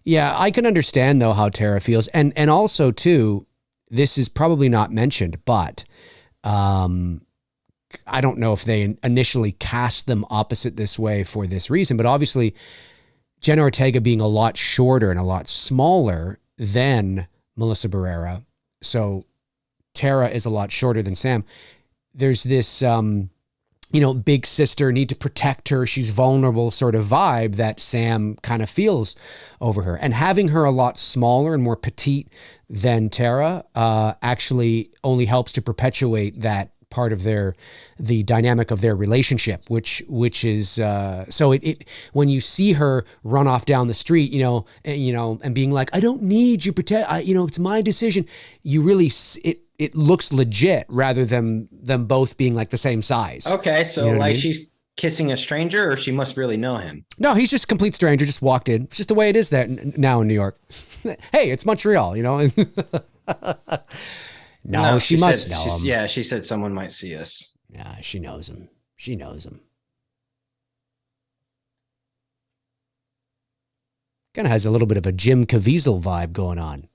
Yeah, I can understand, though, how Tara feels. And also, too, this is probably not mentioned, but I don't know if they initially cast them opposite this way for this reason. But obviously, Jenna Ortega being a lot shorter and a lot smaller than Melissa Barrera. So Tara is a lot shorter than Sam. There's this, big sister, need to protect her. She's vulnerable sort of vibe that Sam kind of feels over her. And having her a lot smaller and more petite than Tara actually only helps to perpetuate that part of the dynamic of their relationship, which is so it when you see her run off down the street, and being like, I don't need you protect, it's my decision. You really it looks legit rather than them both being like the same size. Okay, so You know what I mean? she's kissing a stranger, or she must really know him. No, he's just a complete stranger. Just walked in. It's just the way it is there now in New York. Hey, it's Montreal, No, she must know him. Yeah, she said someone might see us. Yeah, she knows him. Kind of has a little bit of a Jim Caviezel vibe going on.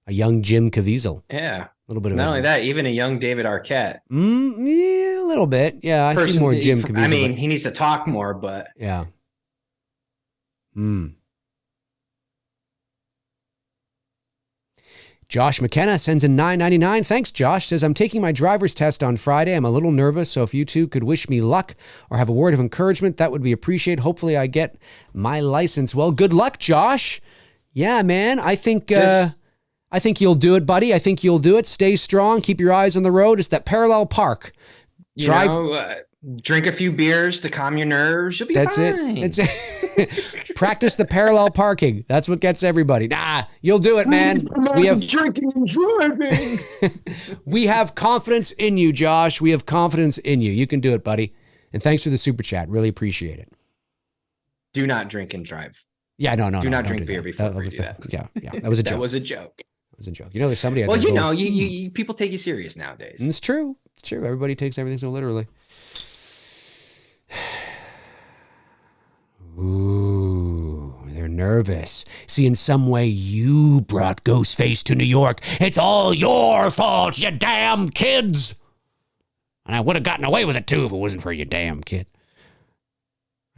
A young Jim Caviezel. Yeah. A little bit of Not only that, even a young David Arquette. Yeah, a little bit. Yeah, I see more Jim Caviezel. I mean, he needs to talk more, but yeah. Josh McKenna sends in $9.99. Thanks, Josh. Says, I'm taking my driver's test on Friday. I'm a little nervous, so if you two could wish me luck or have a word of encouragement, that would be appreciated. Hopefully I get my license. Well, good luck, Josh. Yeah, man. I think you'll do it, buddy. I think you'll do it. Stay strong. Keep your eyes on the road. It's that parallel park. Drink a few beers to calm your nerves. You'll be That's fine. it. That's it. Practice the parallel parking. That's what gets everybody. Nah, you'll do it, man. We have drinking and driving. we have confidence in you, Josh. We have confidence in you. You can do it, buddy. And thanks for the super chat. Really appreciate it. Do not drink and drive. Yeah, no. Do not don't drink do beer that. before That we was do the- that. Yeah. That was a joke. That was a joke. It was a joke. You know, there's somebody out Well, there you going, know, you people take you serious nowadays. It's true. It's true. Everybody takes everything so literally. Ooh, they're nervous. See, in some way, you brought Ghostface to New York. It's all your fault, you damn kids. And I would have gotten away with it, too, if it wasn't for you damn kid.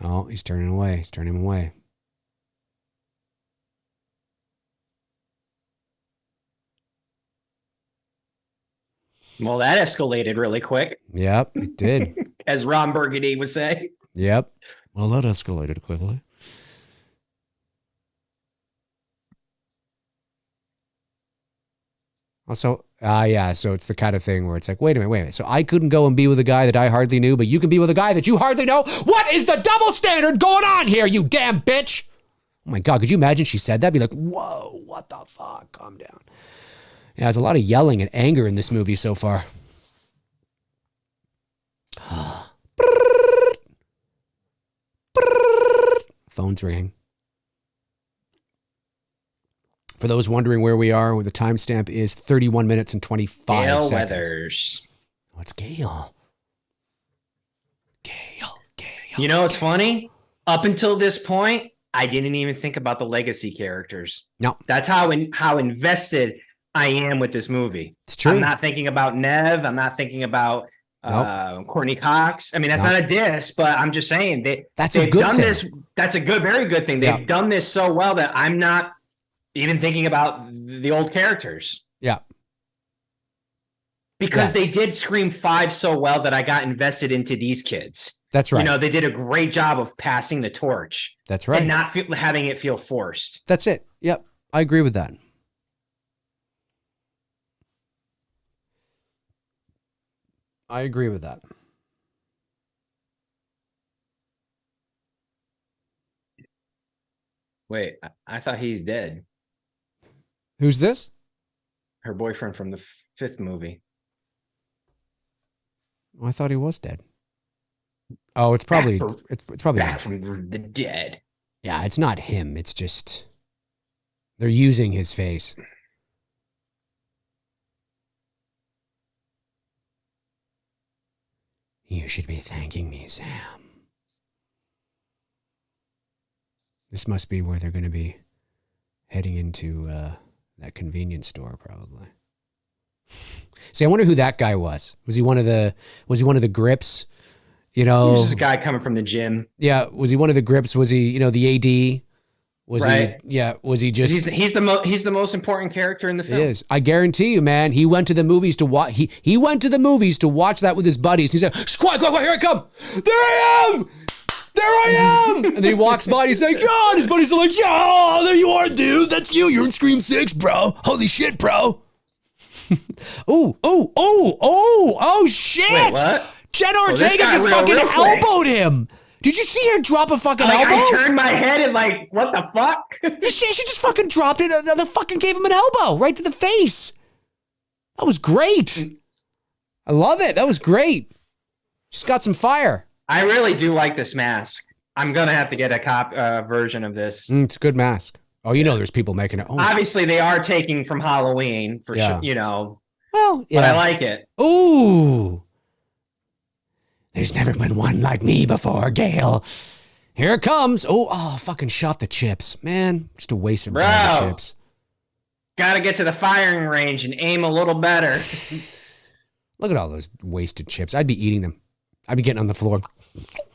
Oh, he's turning away. He's turning him away. Well, that escalated really quick, Yep, it did. as Ron Burgundy would say. Yep. Well, that escalated quickly. Also, so it's the kind of thing where it's like, wait a minute. So I couldn't go and be with a guy that I hardly knew, but you can be with a guy that you hardly know? What is the double standard going on here, you damn bitch? Oh my God, could you imagine she said that? Be like, whoa, what the fuck? Calm down. Yeah, there's a lot of yelling and anger in this movie so far. Phone's ringing. For those wondering where we are, where the timestamp is 31 minutes and 25 Gail seconds. Weathers. What's Gail? Gail. You know, it's funny. Up until this point, I didn't even think about the legacy characters. No, That's how invested I am with this movie. it's true. I'm not thinking about Nev. I'm not thinking about Courtney Cox. I mean, that's not a diss, but I'm just saying That's a they've good done thing. this. That's a very good thing. They've done this so well that I'm not even thinking about the old characters. Yeah. Because they did Scream 5 so well that I got invested into these kids. That's right. You know, they did a great job of passing the torch. That's right. And not having it feel forced. That's it. Yep. I agree with that. I agree with that. Wait, I thought he's dead. Who's this? Her boyfriend from the fifth movie. Oh, I thought he was dead. Oh, it's probably it's probably Back not. from the dead. Yeah, it's not him. It's just they're using his face. You should be thanking me, Sam. This must be where they're going to be heading into that convenience store, probably. See, I wonder who that guy was. Was he one of the grips? You know, He was just a guy coming from the gym. yeah. Was he one of the grips? Was he, you know, the AD? Was Right. he? Yeah. Was he just? He's the most important character in the He film. is. I guarantee you, man. He went to the movies to watch. He went to the movies to watch that with his buddies. He said, "Quiet, here I come! There I am! There I am!" And then he walks by. And he's like, "Yeah!" And his buddies are like, "Yeah, there you are, dude. That's you. You're in Scream 6, bro. Holy shit, bro." Oh, shit! Wait, what? Jenna this Ortega got just real fucking quick. elbowed him. Did you see her drop a fucking Like, elbow? I turned my head and like, what the fuck? She just fucking dropped it. They fucking gave him an elbow right to the face. That was great. I love it. That was great. Just got some fire. I really do like this mask. I'm gonna have to get a version of this. It's a good mask. Oh, you know, there's people making it. Oh, Obviously, they are taking from Halloween for Yeah. sure, you know, well, yeah. but I like it. Ooh. There's never been one like me before, Gail. Here it comes. Oh, fucking shot the chips. Man, just a waste of bag of Bro. chips. Got to get to the firing range and aim a little better. Look at all those wasted chips. I'd be eating them. I'd be getting on the floor.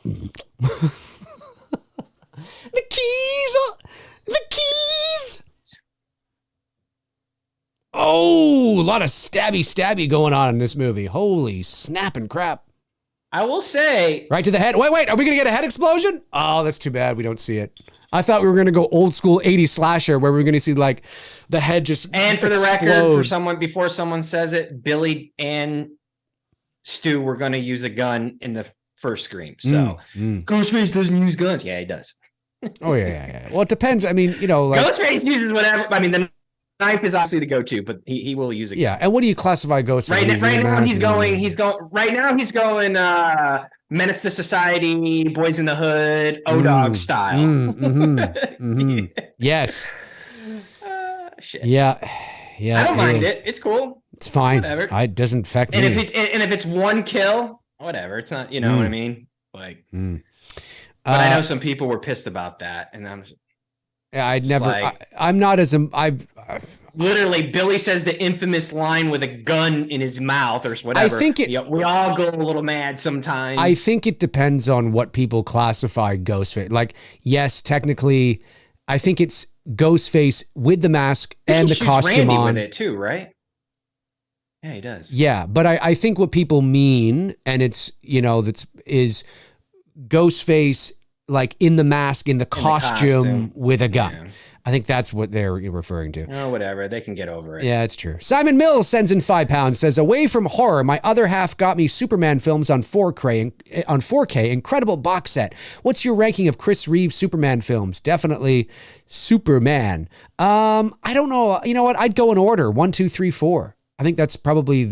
The keys. The keys. Oh, a lot of stabby going on in this movie. Holy snapping crap. I will say, Right to the head. Wait. Are we going to get a head explosion? Oh, that's too bad. We don't see it. I thought we were going to go old school 80s slasher where we were going to see like the head just and for the record, explode. for someone before someone says it, Billy and Stu were going to use a gun in the first Scream. So Ghostface doesn't use guns. Yeah, he does. Oh yeah. Well, it depends. I mean, like Ghostface uses whatever. I mean, the knife is obviously the go-to, but he will use it. Yeah, and what do you classify Ghostface? Right now he's going Menace to Society, Boys in the Hood, O-Dog style. Yes. Shit. Yeah. I don't mind it. It's cool. It's fine. Whatever. It doesn't affect me. And if it's one kill, whatever. It's not. You know what I mean? Like. But I know some people were pissed about that, and I'm not as literally Billy says the infamous line with a gun in his mouth or whatever. I think we all go a little mad sometimes. I think it depends on what people classify Ghostface. Like, yes, technically, I think it's Ghostface with the mask and the costume Randy on with it too, right? Yeah, he does. Yeah, but I think what people mean, and it's is Ghostface like in the mask, in the costume with a gun. Yeah. I think that's what they're referring to. Oh, whatever. They can get over it. Yeah, it's true. Simon Mills sends in £5, says, away from horror, my other half got me Superman films on 4K, incredible box set. What's your ranking of Chris Reeves Superman films? Definitely Superman. I don't know. You know what? I'd go in order. 1, 2, 3, 4. I think that's probably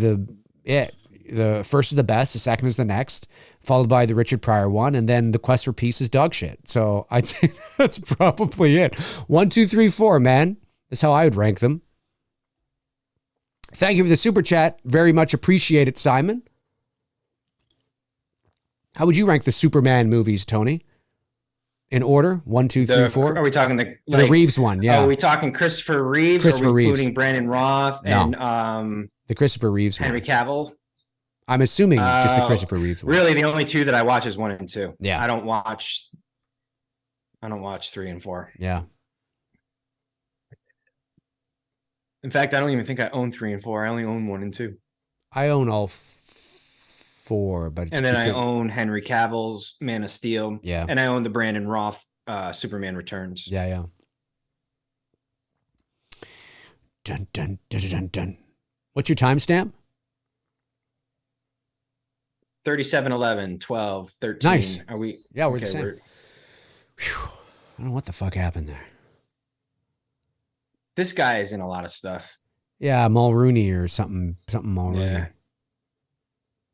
it. The first is the best, the second is the next, followed by the Richard Pryor one, and then The Quest for Peace is dog shit. So I'd say that's probably it. 1, 2, 3, 4, man. That's how I would rank them. Thank you for the super chat. Very much appreciate it, Simon. How would you rank the Superman movies, Tony? In order? 1, 2, 3, 4? Are we talking the Reeves one? Yeah. Are we talking Christopher Reeves? Or are we including Brandon Roth and the Christopher Reeves Henry one. Cavill? I'm assuming just the Christopher Reeves one. Really, the only two that I watch is 1 and 2. Yeah. I don't watch 3 and 4. Yeah. In fact, I don't even think I own 3 and 4. I only own 1 and 2. I own all 4, but and then I own Henry Cavill's Man of Steel. Yeah. And I own the Brandon Roth Superman Returns. Yeah. Dun dun dun dun dun. What's your timestamp? 37, 11, 12, 13. Nice. Are we? Yeah, we're the same. I don't know what the fuck happened there. This guy is in a lot of stuff. Yeah, Mulrooney or something Mulrooney. Yeah.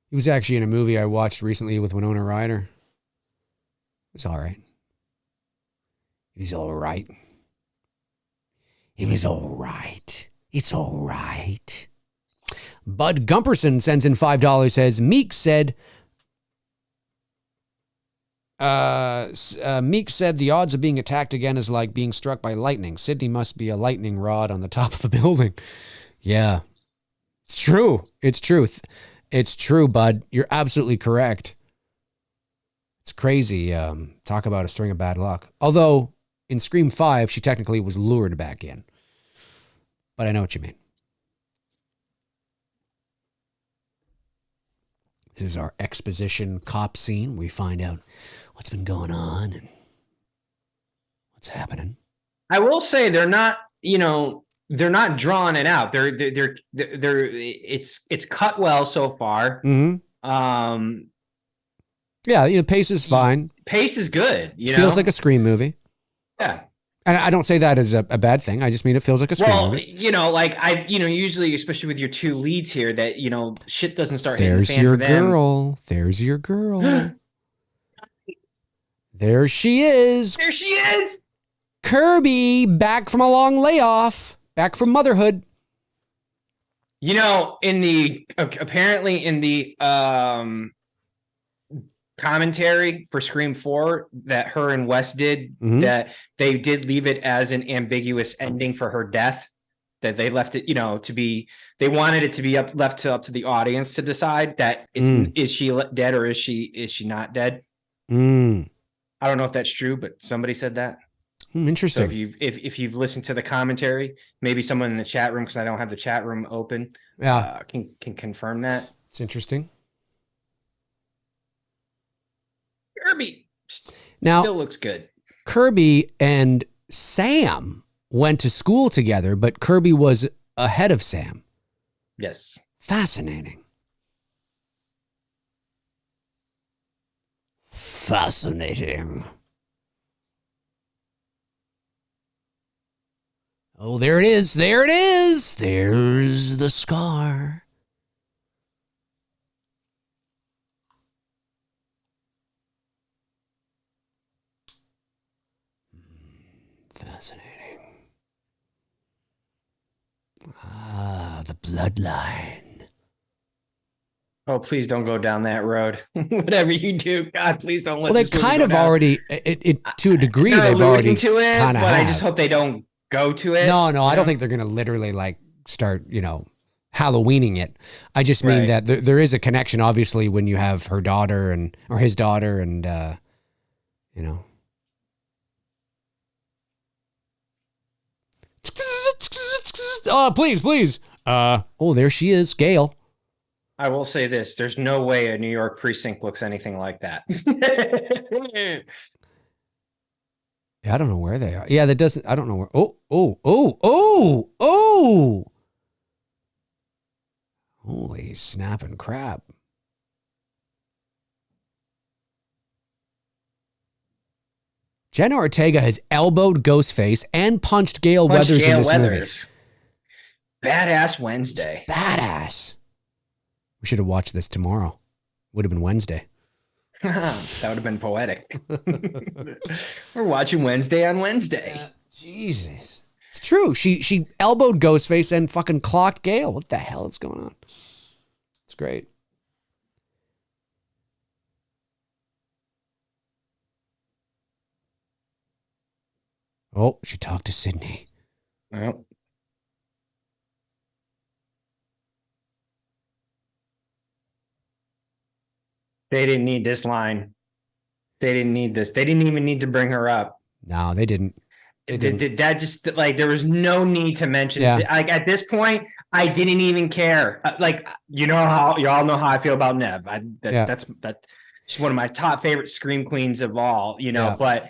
He was actually in a movie I watched recently with Winona Ryder. It was all right. He was all right. It was all right. It's all right. Bud Gumperson sends in $5, says, Meek said the odds of being attacked again is like being struck by lightning. Sydney must be a lightning rod on the top of the building. Yeah. It's true. It's truth. It's true, Bud. You're absolutely correct. It's crazy. Talk about a string of bad luck. Although in Scream 5, she technically was lured back in. But I know what you mean. This is our exposition cop scene. We find out what's been going on and what's happening. I will say they're not drawing it out. It's cut well so far. Mm-hmm. Yeah, pace is fine. Pace is good. Feels like a Scream movie. Yeah. And I don't say that as a bad thing. I just mean it feels like a Scream movie. Usually, especially with your two leads here, that, shit doesn't start hitting the There's fan your for them. girl. There's your girl. There she is. There she is. Kirby, back from a long layoff. Back from motherhood. Apparently in the commentary for Scream 4 that her and Wes did, that they did leave it as an ambiguous ending for her death, that they left it, to be, they wanted it to be left up to the audience to decide that is she dead or is she not dead? I don't know if that's true, but somebody said that. Interesting. So if you've listened to the commentary, maybe someone in the chat room, because I don't have the chat room open, can confirm that. It's interesting. Kirby now still looks good. Kirby and Sam went to school together, but Kirby was ahead of Sam. Yes. Fascinating. Fascinating. Oh, there it is. There it is. There's the scar. Fascinating. Ah, the bloodline. Oh, please don't go down that road. Whatever you do, God, please don't let. Well, they this movie kind go of down. already, it to a degree, They're they've alluding already to it, kind of but have. I just hope they don't go to it. No, I you don't know? think they're going to literally like start, Halloweening it. I just mean Right. that there is a connection, obviously, when you have her daughter or his daughter and, Oh, please. Oh, there she is, Gail. I will say this: there's no way a New York precinct looks anything like that. Yeah, I don't know where they are. Yeah, that doesn't, I don't know where. Oh. Holy snapping crap. Jenna Ortega has elbowed Ghostface and punched Gail Punch Weathers in Gale this Weathers. Badass Wednesday. movie. Badass. We should have watched this tomorrow. Would have been Wednesday. That would have been poetic. We're watching Wednesday on Wednesday. Jesus. It's true. She elbowed Ghostface and fucking clocked Gail. What the hell is going on? It's great. Oh, she talked to Sydney. Well, they didn't need this line. They didn't need this. They didn't even need to bring her up. No, they didn't. That just like there was no need to mention. Yeah. Like at this point, I didn't even care. Like you all know how I feel about Nev. That's she's one of my top favorite scream queens of all. Yeah. But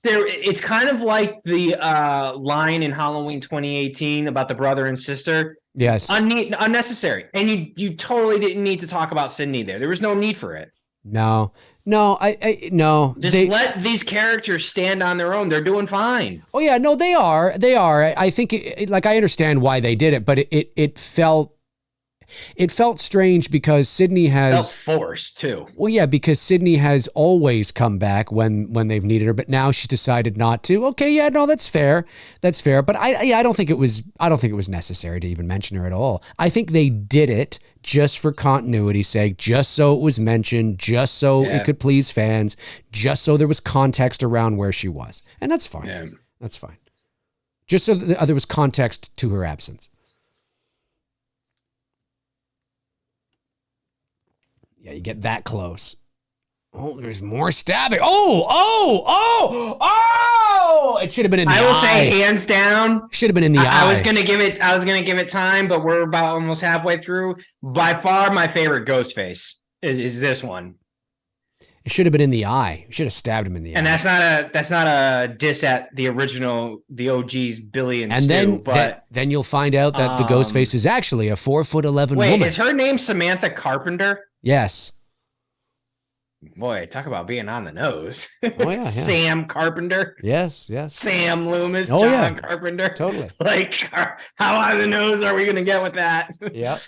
it's kind of like the line in Halloween 2018 about the brother and sister. Yes. Unnecessary, and you totally didn't need to talk about Sydney there. There was no need for it. No. No. Just let these characters stand on their own. They're doing fine. Oh yeah, no, they are. I think, I understand why they did it, but it felt strange because Sydney has Felt forced too. Well, yeah, because Sydney has always come back when they've needed her, but now she's decided not to. Okay, yeah, no, that's fair. But I don't think it was necessary to even mention her at all. I think they did it just for continuity's sake, just so it was mentioned, just so it could please fans, just so there was context around where she was. And that's fine. Yeah. That's fine. Just so there was context to her absence. Yeah, you get that close. Oh, there's more stabbing. Oh! It should have been in the eye. I will say, hands down, Should have been in the eye. I was gonna give it time, but we're about almost halfway through. By far, my favorite Ghostface is this one, It should have been in the eye. You should have stabbed him in the eye. and that's not a diss at the original, the OG's Billy and Stu. then, But then you'll find out that the Ghostface is actually a 4'11" wait, woman. is her name Samantha Carpenter? Yes. Boy, talk about being on the nose. Oh, yeah. Sam Carpenter. Yes. Sam Loomis, Oh, John yeah. Carpenter. Totally. Like, how on the nose are we going to get with that? Yep.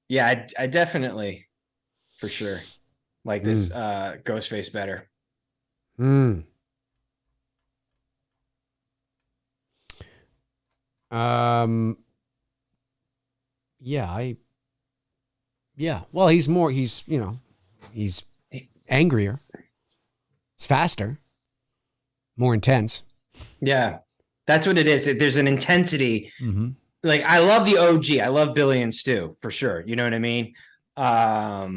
Yeah, I definitely, for sure, like this Ghostface better. Hmm. Yeah. Well, he's angrier. It's faster. More intense. Yeah, that's what it is. There's an intensity. Mm-hmm. Like, I love the OG. I love Billy and Stu for sure. You know what I mean? Well,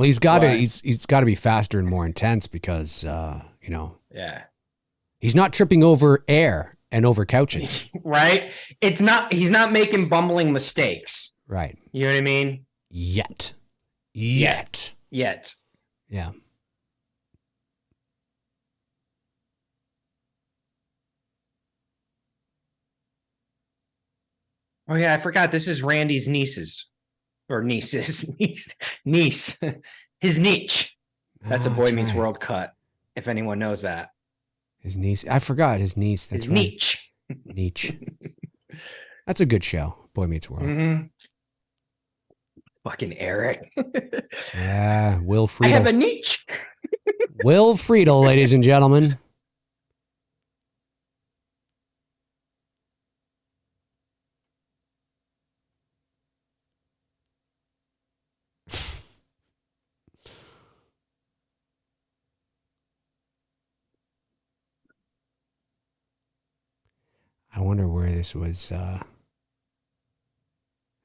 he's got to be faster and more intense because Yeah. he's not tripping over air and over couches. Right? He's not making bumbling mistakes. Right. You know what I mean? Yet. Yet. Yeah. Oh yeah, I forgot. This is Randy's niece's or niece's niece. His niche. That's a Boy Meets World cut. If anyone knows that. His niece. I forgot his niece. That's his right. niche. Niche. That's a good show. Boy Meets World. Mm-hmm. Fucking Eric. Yeah, Will Friedle. I have a niche. Will Friedle, ladies and gentlemen. I wonder where this was.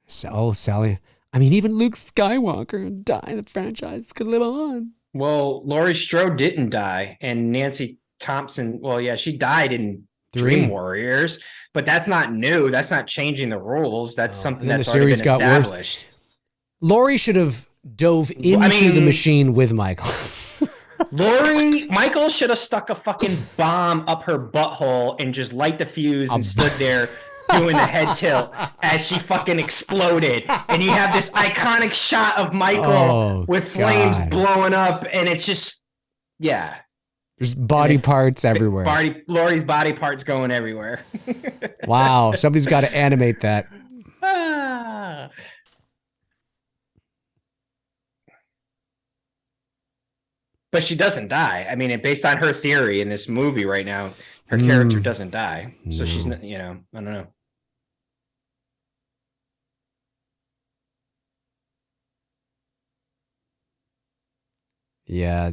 Sally. I mean, even Luke Skywalker died. The franchise could live on. Well, Laurie Strode didn't die, and Nancy Thompson. Well, yeah, she died in 3. Dream Warriors, but that's not new. That's not changing the rules. That's something and then that's the series already been got established. Laurie should have dove into the machine with Michael. Michael should have stuck a fucking bomb up her butthole and just light the fuse and stood there doing the head tilt as she fucking exploded. And you have this iconic shot of Michael with flames blowing up, and it's just, yeah. There's body parts everywhere. Laurie's body parts going everywhere. Wow, somebody's got to animate that. But she doesn't die. I mean, based on her theory in this movie right now, her character doesn't die. So she's not, I don't know. Yeah.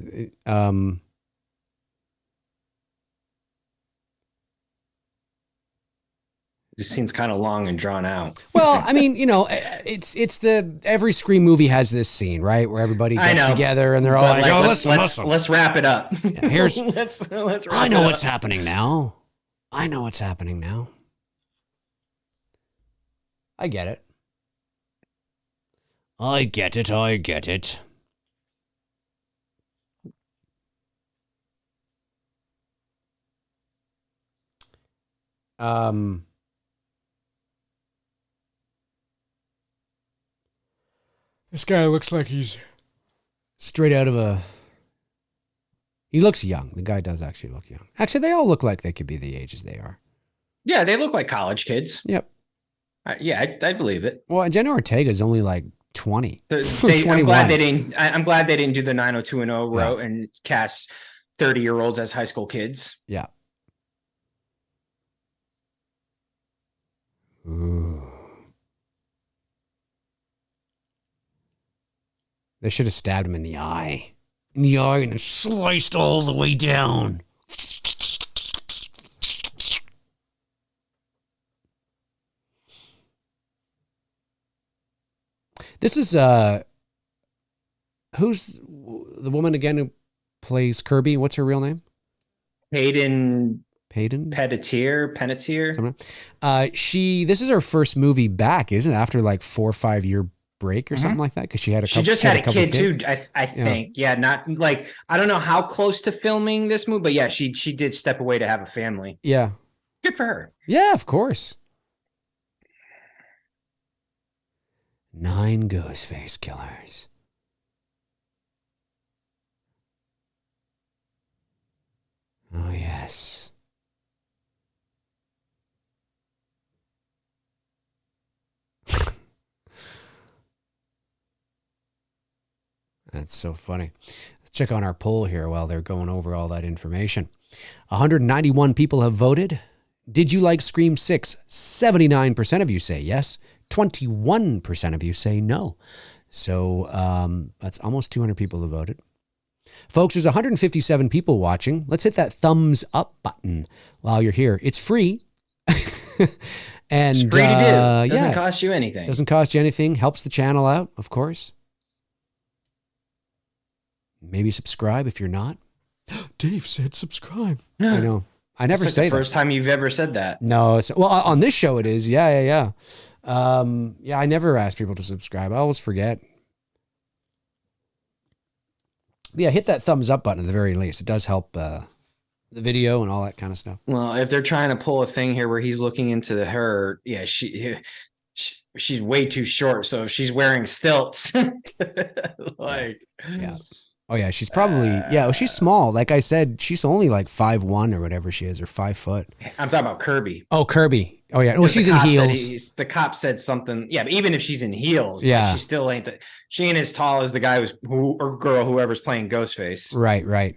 This scene's kind of long and drawn out. Well, I mean, it's every Scream movie has this scene, right, where everybody gets together and they're all like, "Oh, let's wrap it up." Yeah, here's let's wrap I know what's happening now. I know what's happening now. I get it. I get it. I get it. This guy looks like he's straight out of a... He looks young. The guy does actually look young. Actually, they all look like they could be the ages they are. Yeah, they look like college kids. Yep. Yeah, I believe it. Well, Jenna Ortega's only like 20. I'm glad they didn't do the 90210 route and cast 30-year-olds as high school kids. Yeah. Ooh. They should have stabbed him in the eye. In the eye and sliced all the way down. This is who's the woman again who plays Kirby? What's her real name? Peyton Panettiere. Panettiere. This is her first movie back, isn't it? After like 4 or 5 year break or something like that, because she had a couple, she just had a kid too. I think. Yeah, not like I don't know how close to filming this movie, but yeah, she did step away to have a family. Yeah, good for her. Yeah, of course. 9 Ghostface killers. Oh yes. That's so funny. Let's check on our poll here while they're going over all that information. 191 people have voted. Did you like Scream 6? 79% of you say yes. 21% of you say no. So that's almost 200 people have voted. Folks, there's 157 people watching. Let's hit that thumbs up button while you're here. It's free. And it's free to do. Doesn't cost you anything. Doesn't cost you anything. Helps the channel out, of course. Maybe subscribe if you're not. Dave said subscribe. No. I know. I never like say the first time you've ever said that. No. Well, on this show it is. Yeah. I never ask people to subscribe. I always forget. Yeah, hit that thumbs up button at the very least. It does help the video and all that kind of stuff. Well, if they're trying to pull a thing here where he's looking into her, yeah, she's way too short, so she's wearing stilts. Like, Yeah. Oh yeah, she's probably she's small. Like I said, she's only like 5'1" or whatever she is, or 5 foot. I'm talking about Kirby. Oh, Kirby. Oh yeah. Well, she's in heels. The cop said something. Yeah, but even if she's in heels, yeah, like, she still ain't. She ain't as tall as the guy or girl, whoever's playing Ghostface. Right, right.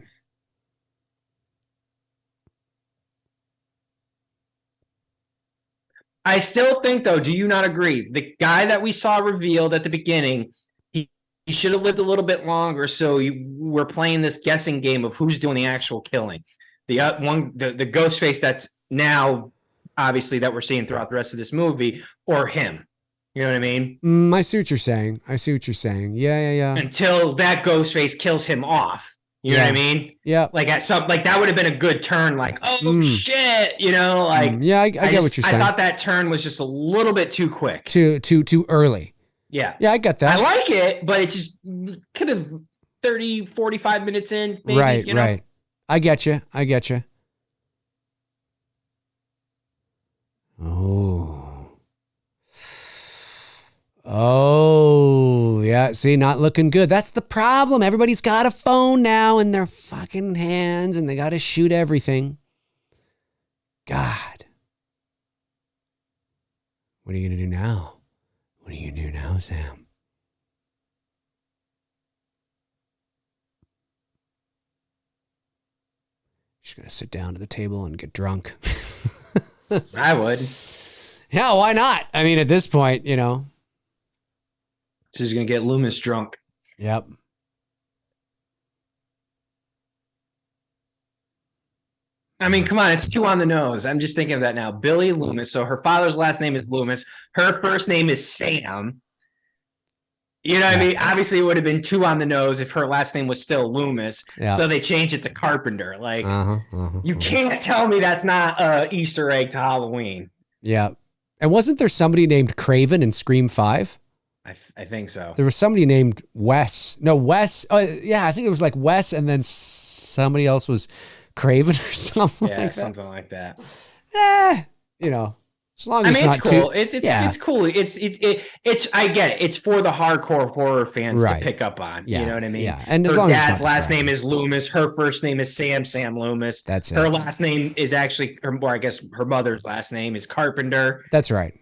I still think, though, do you not agree? The guy that we saw revealed at the beginning, he should have lived a little bit longer. So we're playing this guessing game of who's doing the actual killing. The Ghostface that's now obviously that we're seeing throughout the rest of this movie, or him. You know what I mean? I see what you're saying. Yeah. Until that Ghostface kills him off. You know what I mean? Yeah. Like that would have been a good turn. Like, oh shit, you know, like. Yeah, I get what you're saying. I thought that turn was just a little bit too quick. Too early. Yeah. Yeah, I get that. I like it, but it just could have 30, 45 minutes in. Maybe, right, you know? right. I get you. Oh, yeah. See, not looking good. That's the problem. Everybody's got a phone now in their fucking hands, and they got to shoot everything. God. What are you going to do now? What are you going to do now, Sam? She's going to sit down to the table and get drunk. I would. Yeah, why not? I mean, at this point, you know. She's going to get Loomis drunk. Yep. I mean, come on, it's too on the nose. I'm just thinking of that now. Billy Loomis. So her father's last name is Loomis. Her first name is Sam. You know what I mean? Obviously, it would have been too on the nose if her last name was still Loomis. Yeah. So they changed it to Carpenter. Like, you can't tell me that's not an Easter egg to Halloween. Yeah. And wasn't there somebody named Craven in Scream 5? I think so. There was somebody named Wes. No, Wes. Yeah, I think it was like Wes, and then somebody else was Craven or something. Yeah, like something like that. You know, as long as it's not cool. too. It's cool. It's. I get it. It's for the hardcore horror fans to pick up on. Yeah, you know what I mean? Yeah, and her as long dad's as last name is Loomis. Her first name is Sam Loomis. That's it. Her last name is actually, or I guess her mother's last name is Carpenter. That's right.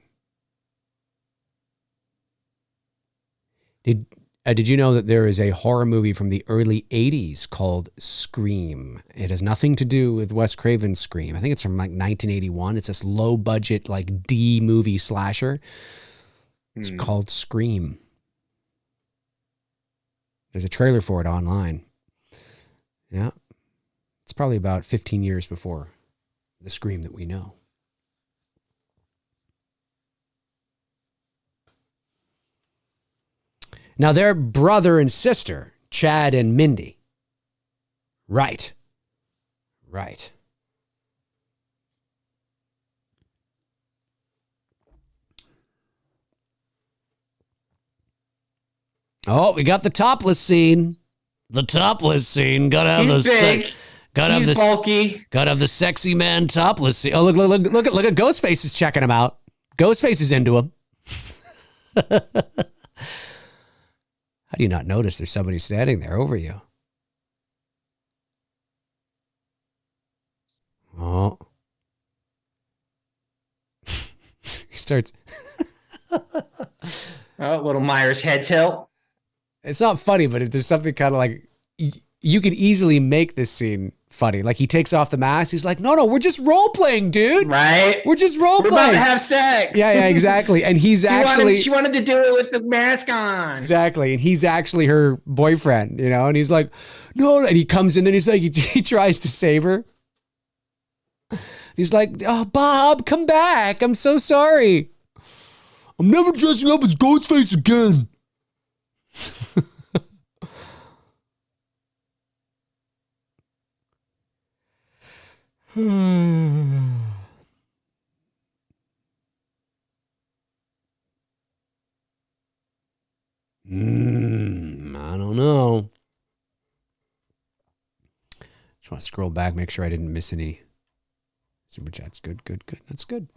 Did you know that there is a horror movie from the early 80s called Scream? It has nothing to do with Wes Craven's Scream. I think it's from like 1981. It's this low budget like D movie slasher. It's called Scream. There's a trailer for it online. Yeah. It's probably about 15 years before the Scream that we know. Now, they're brother and sister, Chad and Mindy. Right. Oh, we got the topless scene. Gotta have He's big. He's bulky. Gotta have the sexy man topless scene. Oh, look at Ghostface is checking him out. Ghostface is into him. How do you not notice there's somebody standing there over you? Oh. He starts. Little Myers head tilt. It's not funny, but there's something kind of like, you could easily make this scene funny. Like he takes off the mask. He's like, no, we're just role playing, dude. Right. We're just role playing. We're about to have sex. Yeah, exactly. And he's she wanted to do it with the mask on. Exactly. And he's actually her boyfriend, you know, and he's like, no. And he comes in and he's like, he tries to save her. He's like, oh, Bob, come back. I'm so sorry. I'm never dressing up as Ghostface again. I don't know. Just want to scroll back, make sure I didn't miss any super chats. Good. That's good.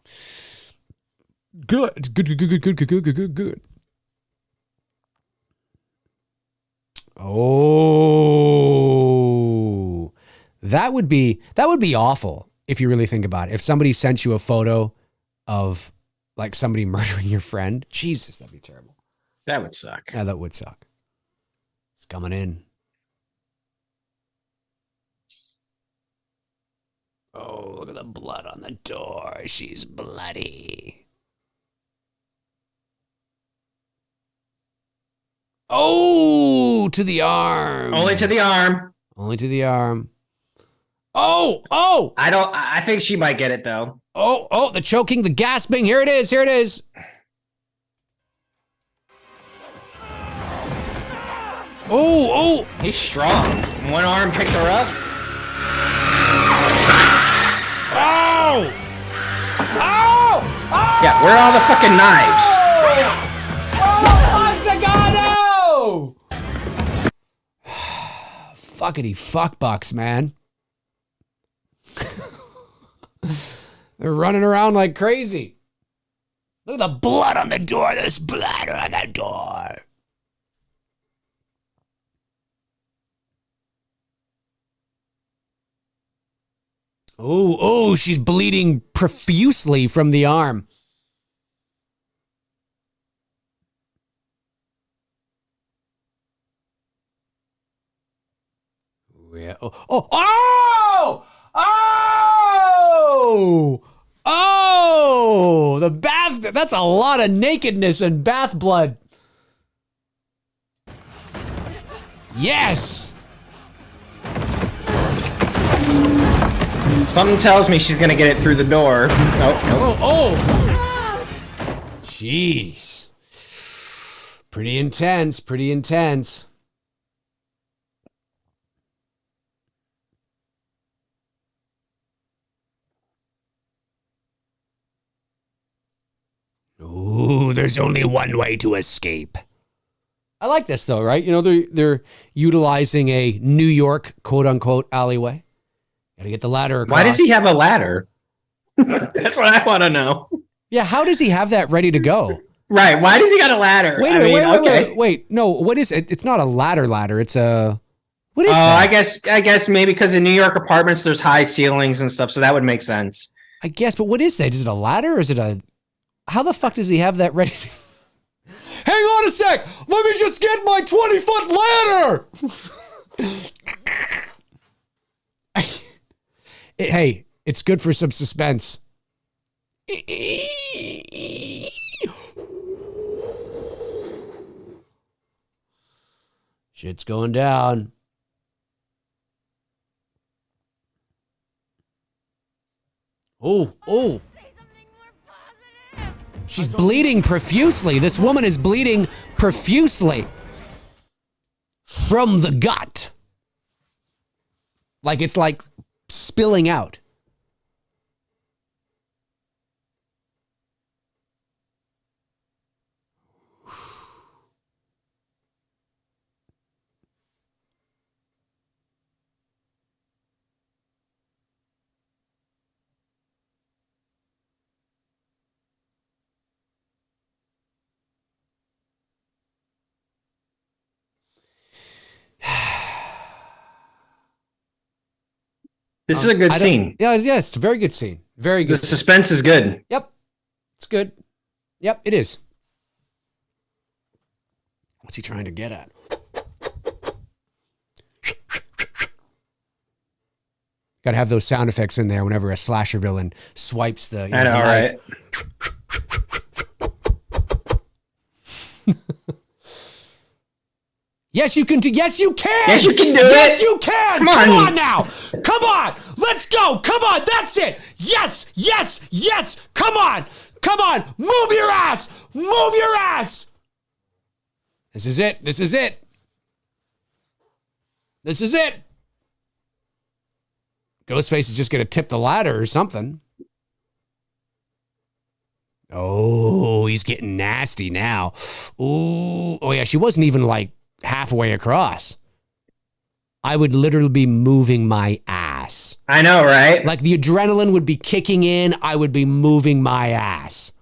Good. Good. Oh, that would be awful if you really think about it. If somebody sent you a photo of like somebody murdering your friend, Jesus, that'd be terrible. That would suck. Yeah, that would suck. It's coming in. Oh, look at the blood on the door. She's bloody. Oh, to the arm. Only to the arm. Only to the arm. Oh. I think she might get it though. Oh, the choking, the gasping. Here it is. Oh. He's strong. One arm picked her up. Oh. Yeah, where are all the fucking knives? Oh, fuckity fuckbucks, man. They're running around like crazy. Look at the blood on the door. There's blood on the door. Oh, she's bleeding profusely from the arm. Yeah. Oh! The bath. That's a lot of nakedness and bath blood. Yes. Something tells me she's gonna get it through the door. Oh. Jeez. Pretty intense. Ooh, there's only one way to escape. I like this though, right? You know, they're utilizing a New York quote unquote alleyway. Gotta get the ladder across. Why does he have a ladder? That's what I want to know. Yeah, how does he have that ready to go? Right, why does he got a ladder? Wait. No, what is it? It's not a ladder. It's a... What is that? I guess maybe because in New York apartments there's high ceilings and stuff, so that would make sense. I guess, but what is that? Is it a ladder or is it a... How the fuck does he have that ready to... Hang on a sec! Let me just get my 20-foot ladder! Hey, it's good for some suspense. Shit's going down. Oh. She's bleeding profusely. This woman is bleeding profusely from the gut. Like it's like spilling out. This is a good scene. Yeah, it's a very good scene. Very good. The suspense is good. Yep. It's good. Yep, it is. What's he trying to get at? Gotta have those sound effects in there whenever a slasher villain swipes the... I know, right? Yes, you can do. Yes, you can. Yes, you can do Yes, it. you can. Come on now. Come on. Let's go. Come on. That's it. Yes. Come on. Move your ass. This is it. Ghostface is just going to tip the ladder or something. Oh, he's getting nasty now. Ooh. Oh, yeah. She wasn't even like halfway across. I would literally be moving my ass. I know, right? Like the adrenaline would be kicking in. I would be moving my ass.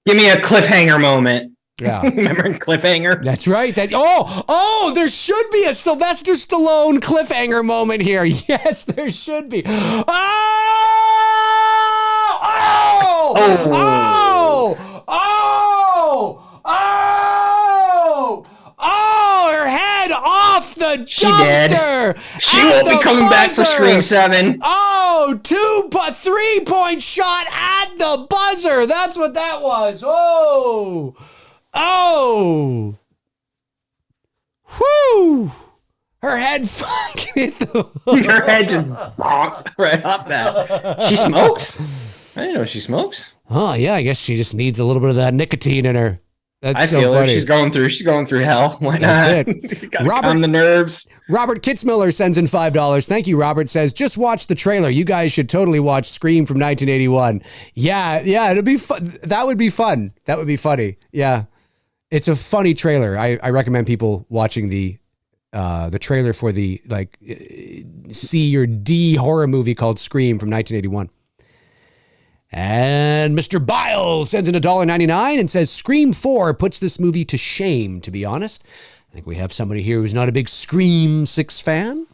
Give me a cliffhanger moment. Yeah. Remember cliffhanger? That's right. There should be a Sylvester Stallone cliffhanger moment here. Yes, there should be. Oh! Oh! Oh! Oh! Oh! Oh! Her head off the dumpster. She won't be coming back for Scream 7. Oh, 3-point shot at the buzzer. That's what that was. Oh. Oh! Whoo! Her head fucking hit the... Her head just bonked right off that. She smokes? I didn't know she smokes. Oh, yeah, I guess she just needs a little bit of that nicotine in her. That's I so feel funny. her. She's going through hell. Why not? That's it. Gotta calm the nerves. Robert Kitzmiller sends in $5. Thank you, Robert. Says, just watch the trailer. You guys should totally watch Scream from 1981. Yeah, it'll be fun. That would be fun. That would be funny. Yeah. It's a funny trailer. I recommend people watching the trailer for the C or D horror movie called Scream from 1981. And Mr. Biles sends in $1.99 and says Scream 4 puts this movie to shame, to be honest. I think we have somebody here who's not a big Scream 6 fan.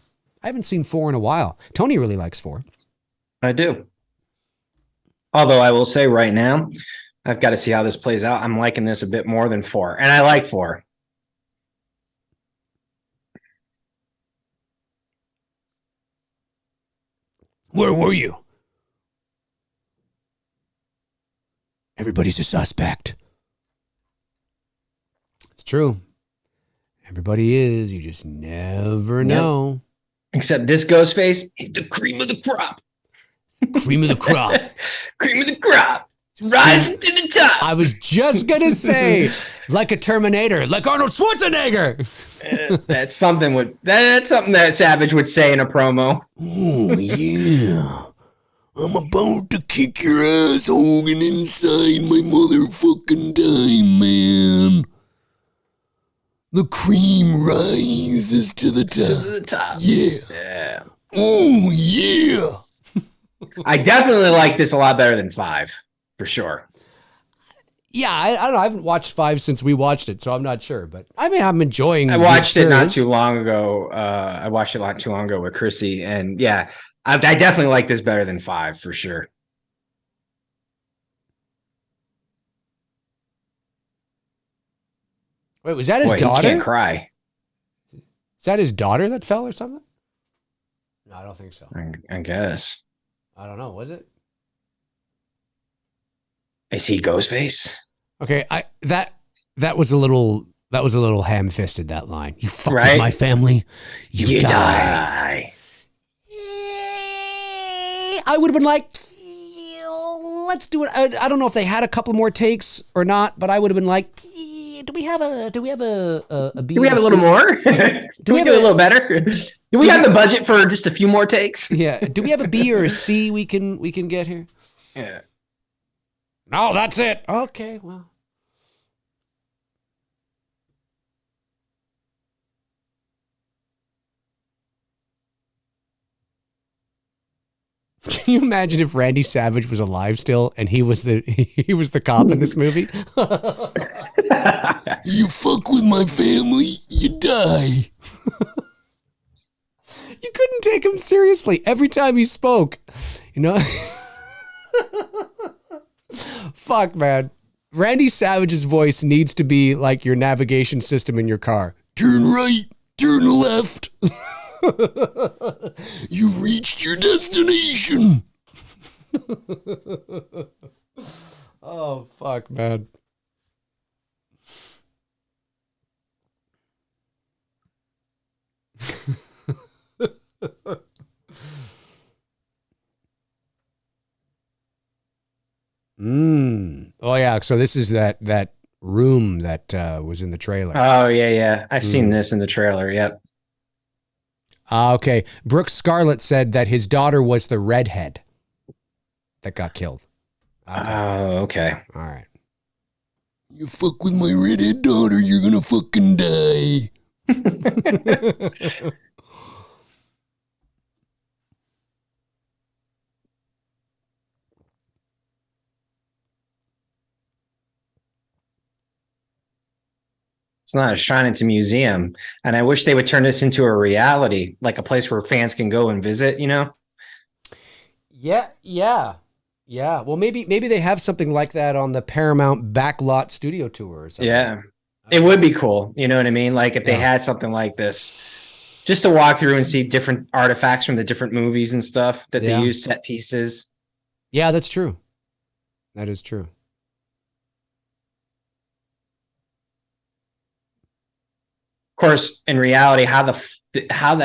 I haven't seen 4 in a while. Tony really likes 4. I do. Although I will say right now, I've got to see how this plays out. I'm liking this a bit more than 4. And I like 4. Where were you? Everybody's a suspect. It's true. Everybody is. You just never know. Except this Ghostface, he's the cream of the crop. Cream of the crop. Cream of the crop. Rising to the top. I was just going to say, like a Terminator, like Arnold Schwarzenegger. That's something that Savage would say in a promo. Oh, yeah. I'm about to kick your ass, Hogan, inside my motherfucking time, man. The cream rises to the top. To the top. Yeah. Oh, yeah. I definitely like this a lot better than 5, for sure. Yeah, I don't know. I haven't watched 5 since we watched it, so I'm not sure. But I mean, I'm enjoying. I watched it not too long ago. I watched it not too long ago with Chrissy, and yeah, I definitely like this better than 5 for sure. Wait, was that his Boy, daughter? He can't cry. Is that his daughter that fell or something? No, I don't think so. I guess. I don't know. Was it? Is he Ghostface? Okay, that was a little ham-fisted, that line. You fuck with Right? my family, you die. I would have been like, let's do it. I don't know if they had a couple more takes or not, but I would have been like, do we have a B? Do we have a little more? do we do a little better? Do we have the budget for just a few more takes? Yeah. Do we have a B or a C we can get here? Yeah. No, that's it. Okay, well. Can you imagine if Randy Savage was alive still and he was the cop in this movie? You fuck with my family, you die. You couldn't take him seriously every time he spoke. You know? Fuck, man. Randy Savage's voice needs to be like your navigation system in your car. Turn right, turn left. You reached your destination. Oh, fuck, man. Oh, yeah. So this is that room that was in the trailer. Oh, yeah. I've seen this in the trailer. Yep. Okay. Brooke Scarlett said that his daughter was the redhead that got killed. Oh, okay. All right. You fuck with my redhead daughter, you're gonna fucking die. not a shrine, it's a museum. And I wish they would turn this into a reality, like a place where fans can go and visit, you know? Yeah. Well, maybe they have something like that on the Paramount Backlot Studio Tour or something. Yeah. It would be cool. You know what I mean? Like if they had something like this, just to walk through and see different artifacts from the different movies and stuff that they use, set pieces. Yeah, that's true. That is true. Of course, in reality, how the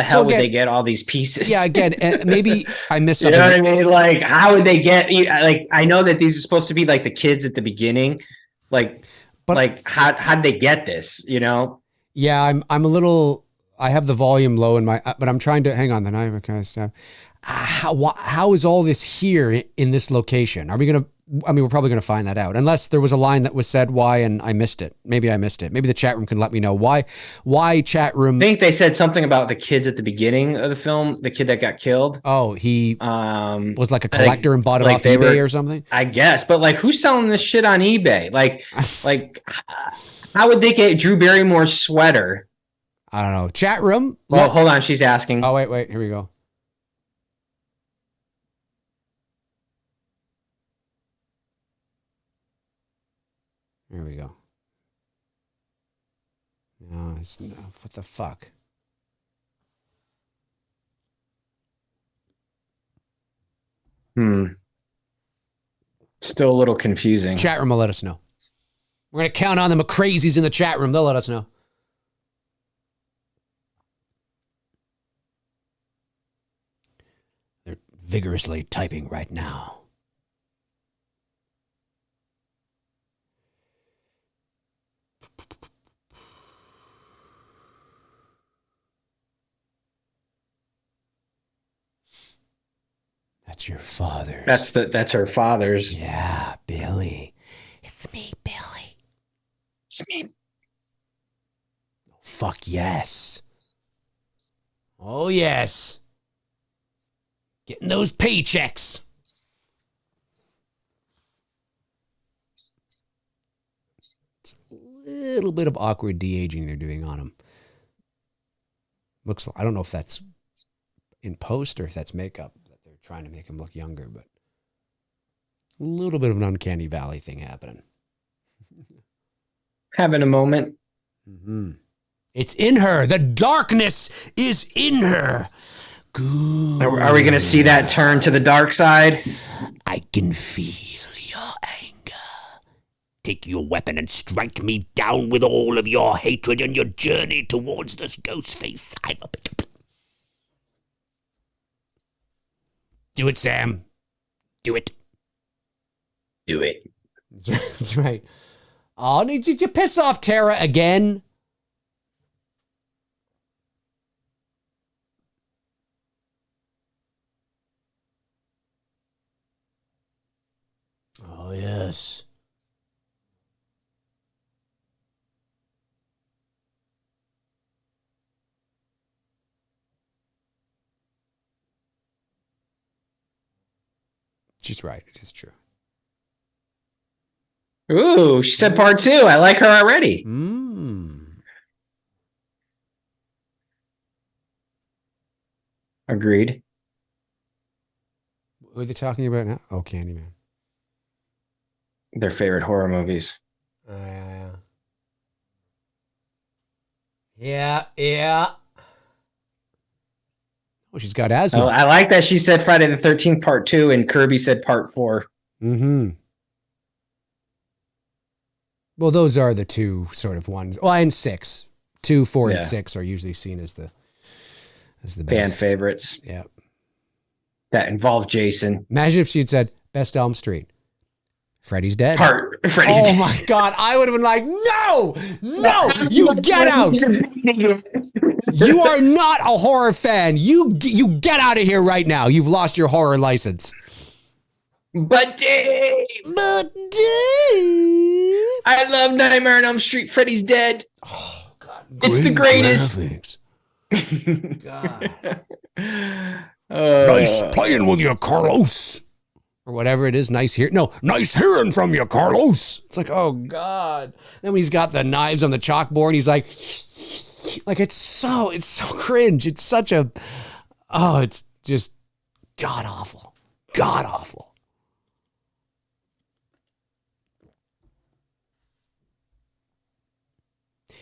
hell would they get all these pieces? Yeah, again, maybe I missed something. You know what I mean? Like, how would they get? Like, I know that these are supposed to be like the kids at the beginning, but how'd they get this? You know? Yeah, I'm a little. I have the volume low in my, but I'm trying to hang on. The knife kind of stuff. How is all this here in this location? Are we gonna? I mean, we're probably going to find that out, unless there was a line that was said why, and I missed it. Maybe I missed it. Maybe the chat room can let me know why. Chat room? I think they said something about the kids at the beginning of the film. The kid that got killed. Oh, he was like a collector and bought it off eBay or something. I guess, but like, who's selling this shit on eBay? Like how would they get Drew Barrymore's sweater? I don't know. Chat room. Well, hold on. She's asking. Oh wait. Here we go. Here we go. No, what the fuck? Still a little confusing. Chat room will let us know. We're going to count on the McCrazies in the chat room. They'll let us know. They're vigorously typing right now. That's your father's. That's her father's. Yeah, Billy. It's me, Billy. It's me. Fuck yes. Oh yes. Getting those paychecks. It's a little bit of awkward de-aging they're doing on him. Looks like, I don't know if that's in post or if that's makeup. Trying to make him look younger, but a little bit of an uncanny valley thing happening. Having a moment. Mm-hmm. It's in her. The darkness is in her. Good. Are we going to see that turn to the dark side? I can feel your anger. Take your weapon and strike me down with all of your hatred on your journey towards this ghost face. I'm a bit. Do it, Sam. Do it. Do it. That's right. Oh, did you piss off Tara again? Oh, yes. She's right. It is true. Ooh, she said part 2. I like her already. Agreed. What are they talking about now? Oh, Candyman. Their favorite horror movies. Yeah. Oh, she's got asthma. I like that she said Friday the 13th part 2 and Kirby said part 4. Mm-hmm. Well, those are the two sort of ones. Oh, and 6. 2, 4, and 6 are usually seen as the best. Fan favorites. Yeah. That involve Jason. Imagine if she'd said Best Elm Street. Freddy's dead. Freddy's dead. dead. My God. I would have been like, no, you get out. You are not a horror fan. You get out of here right now. You've lost your horror license. But Dave. I love Nightmare on Elm Street. Freddy's dead. Oh, God. It's the greatest. God. Nice playing with you, Carlos. or whatever it is. Nice hearing from you, Carlos. It's like, oh God. Then when he's got the knives on the chalkboard, he's like it's so cringe. It's such a, it's just god awful. God awful.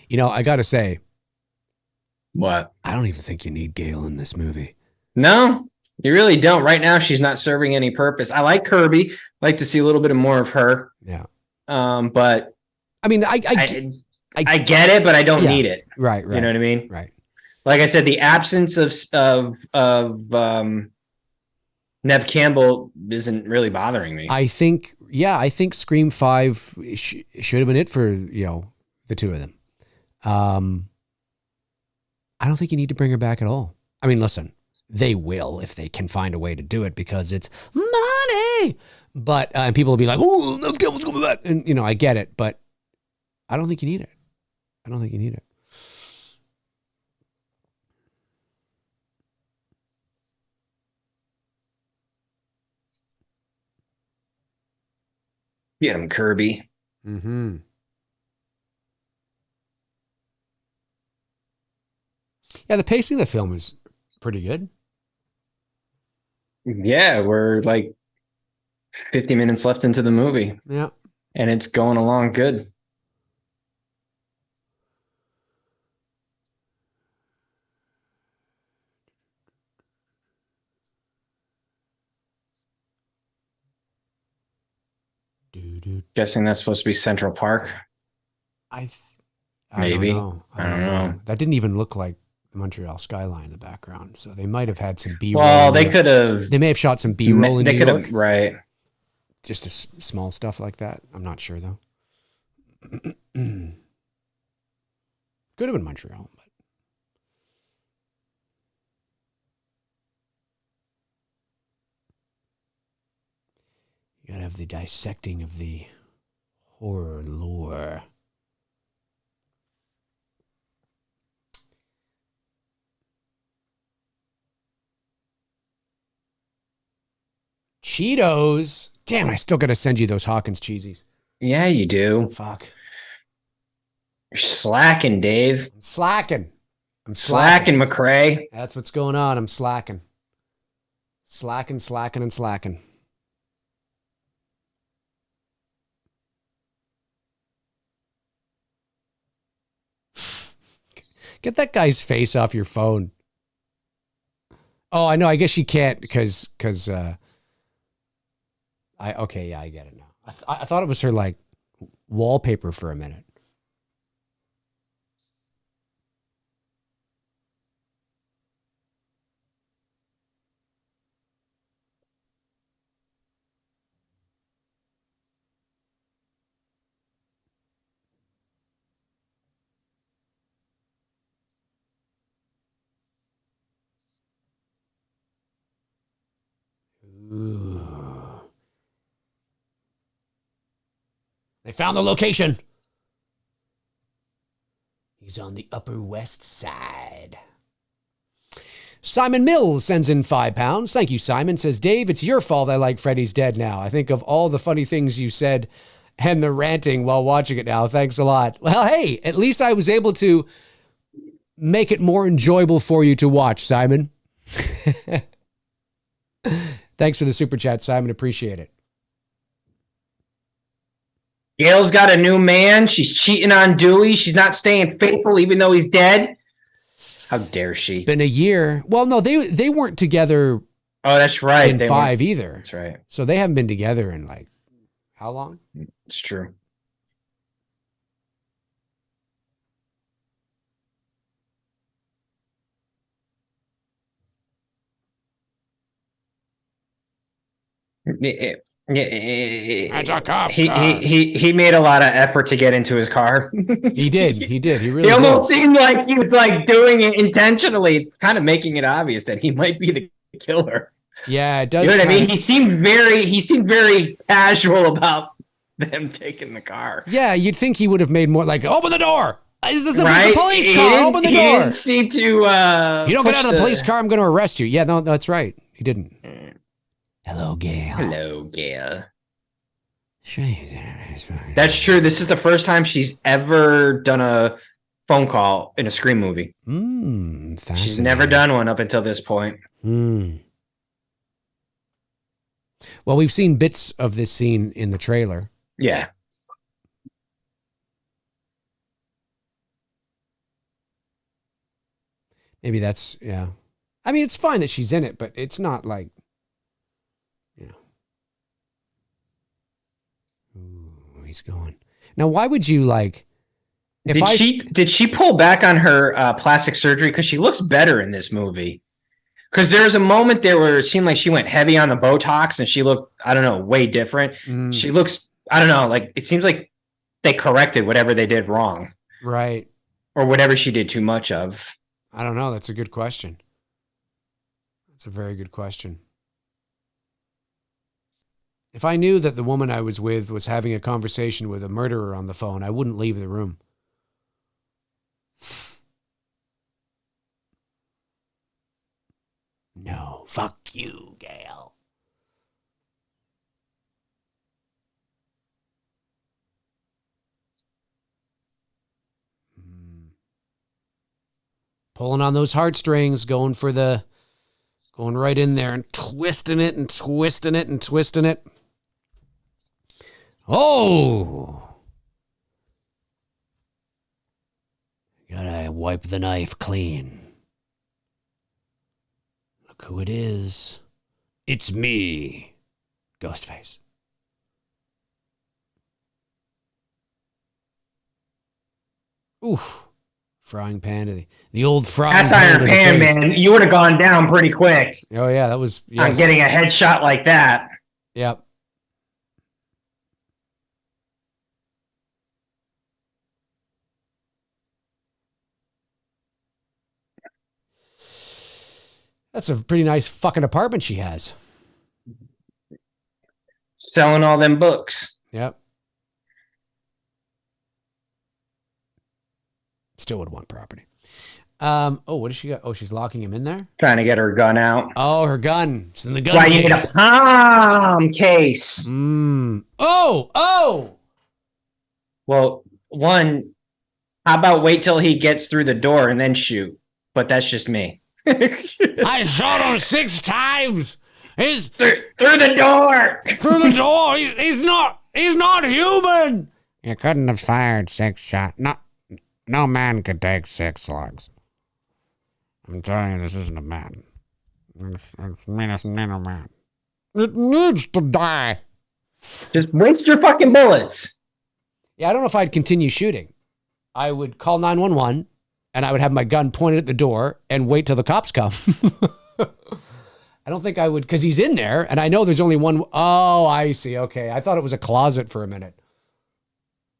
You know, I got to say, What? I don't even think you need Gail in this movie. No, you really don't. Right now, she's not serving any purpose. I like Kirby. I like to see a little bit more of her. Yeah. But I mean, I get it, but I don't need it. Right. You know what I mean? Right. Like I said, the absence of Nev Campbell isn't really bothering me. I think Scream 5 should have been it for, the two of them. I don't think you need to bring her back at all. I mean, listen, they will if they can find a way to do it because it's money. But and people will be like, "Oh, Nev Campbell's coming back," and I get it, but I don't think you need it. I don't think you need it. Get him, Kirby. Mm-hmm. Yeah, the pacing of the film is pretty good. Yeah, we're like 50 minutes left into the movie. Yeah. And it's going along good. Guessing that's supposed to be Central Park. Maybe. I don't know. That didn't even look like the Montreal skyline in the background. So they might have had some B-roll. Well, they could have. They may have shot some B-roll in New York. Right. Just small stuff like that. I'm not sure, though. Could have been Montreal. But. You gotta have the dissecting of the horror lore. Cheetos. Damn, I still got to send you those Hawkins cheesies. Yeah, you do. Fuck. You're slacking, Dave. I'm slacking. McCrae. That's what's going on. I'm slacking. Slacking. Get that guy's face off your phone. Oh, I know. I guess you can't because I get it now. I thought it was her like wallpaper for a minute. Ooh. They found the location. He's on the Upper West Side. Simon Mills sends in £5. Thank you, Simon. Says, Dave, it's your fault I like Freddy's Dead now. I think of all the funny things you said and the ranting while watching it now. Thanks a lot. Well, hey, at least I was able to make it more enjoyable for you to watch, Simon. Thanks for the super chat, Simon. Appreciate it. Gail's got a new man. She's cheating on Dewey. She's not staying faithful even though he's dead. How dare she? It's been a year. Well, no, they weren't together. Oh, that's right. In 5 either. That's right. So they haven't been together in like how long? It's true. That's a cop. He made a lot of effort to get into his car. He did. He really He almost seemed like he was like doing it intentionally, kind of making it obvious that he might be the killer. Yeah, it does. You know what I mean? He seemed very casual about them taking the car. Yeah, you'd think he would have made more like, open the door. Is this Right? a police car? Open the door. He didn't seem to you don't get out of the police car, I'm going to arrest you. Yeah, no, that's right. He didn't. Hello, Gail. Hello, Gail. That's That's true. This is the first time she's ever done a phone call in a Scream movie. She's never done one up until this point. Well, we've seen bits of this scene in the trailer. Yeah. Maybe that's, yeah. I mean, it's fine that she's in it, but it's not like, you know. Ooh, he's going. Now, why would you like... Did she pull back on her plastic surgery? Because she looks better in this movie. Because there's a moment there where it seemed like she went heavy on the Botox and she looked, I don't know, way different. She looks, I don't know, like it seems like they corrected whatever they did wrong. Right. Or whatever she did too much of. I don't know. That's a good question. That's a very good question. If I knew that the woman I was with was having a conversation with a murderer on the phone, I wouldn't leave the room. No, fuck you, Gail. Pulling on those heartstrings, going right in there and twisting it and twisting it and twisting it. Oh! Gotta wipe the knife clean. Look who it is. It's me, Ghostface. Oof. Frying pan to the old frying Cast pan. iron pan, man. You would have gone down pretty quick. Oh, yeah, that was... Yes. On getting a headshot like that. Yep. That's a pretty nice fucking apartment she has. Selling all them books. Yep. Still would want property. What does she got? Oh, she's locking him in there? Trying to get her gun out. Oh, her gun. It's in the gun Why case. you need a palm case? Oh! Well, one, how about wait till he gets through the door and then shoot? But that's just me. I shot him 6 times. He's through the door. Through the door. He's not human. You couldn't have fired 6 shots. No man could take 6 slugs. I'm telling you, this isn't a man. It's not a man. It needs to die. Just waste your fucking bullets. Yeah, I don't know if I'd continue shooting. I would call 911 and I would have my gun pointed at the door and wait till the cops come. I don't think I would, because he's in there and I know there's only one. Oh, I see. Okay. I thought it was a closet for a minute.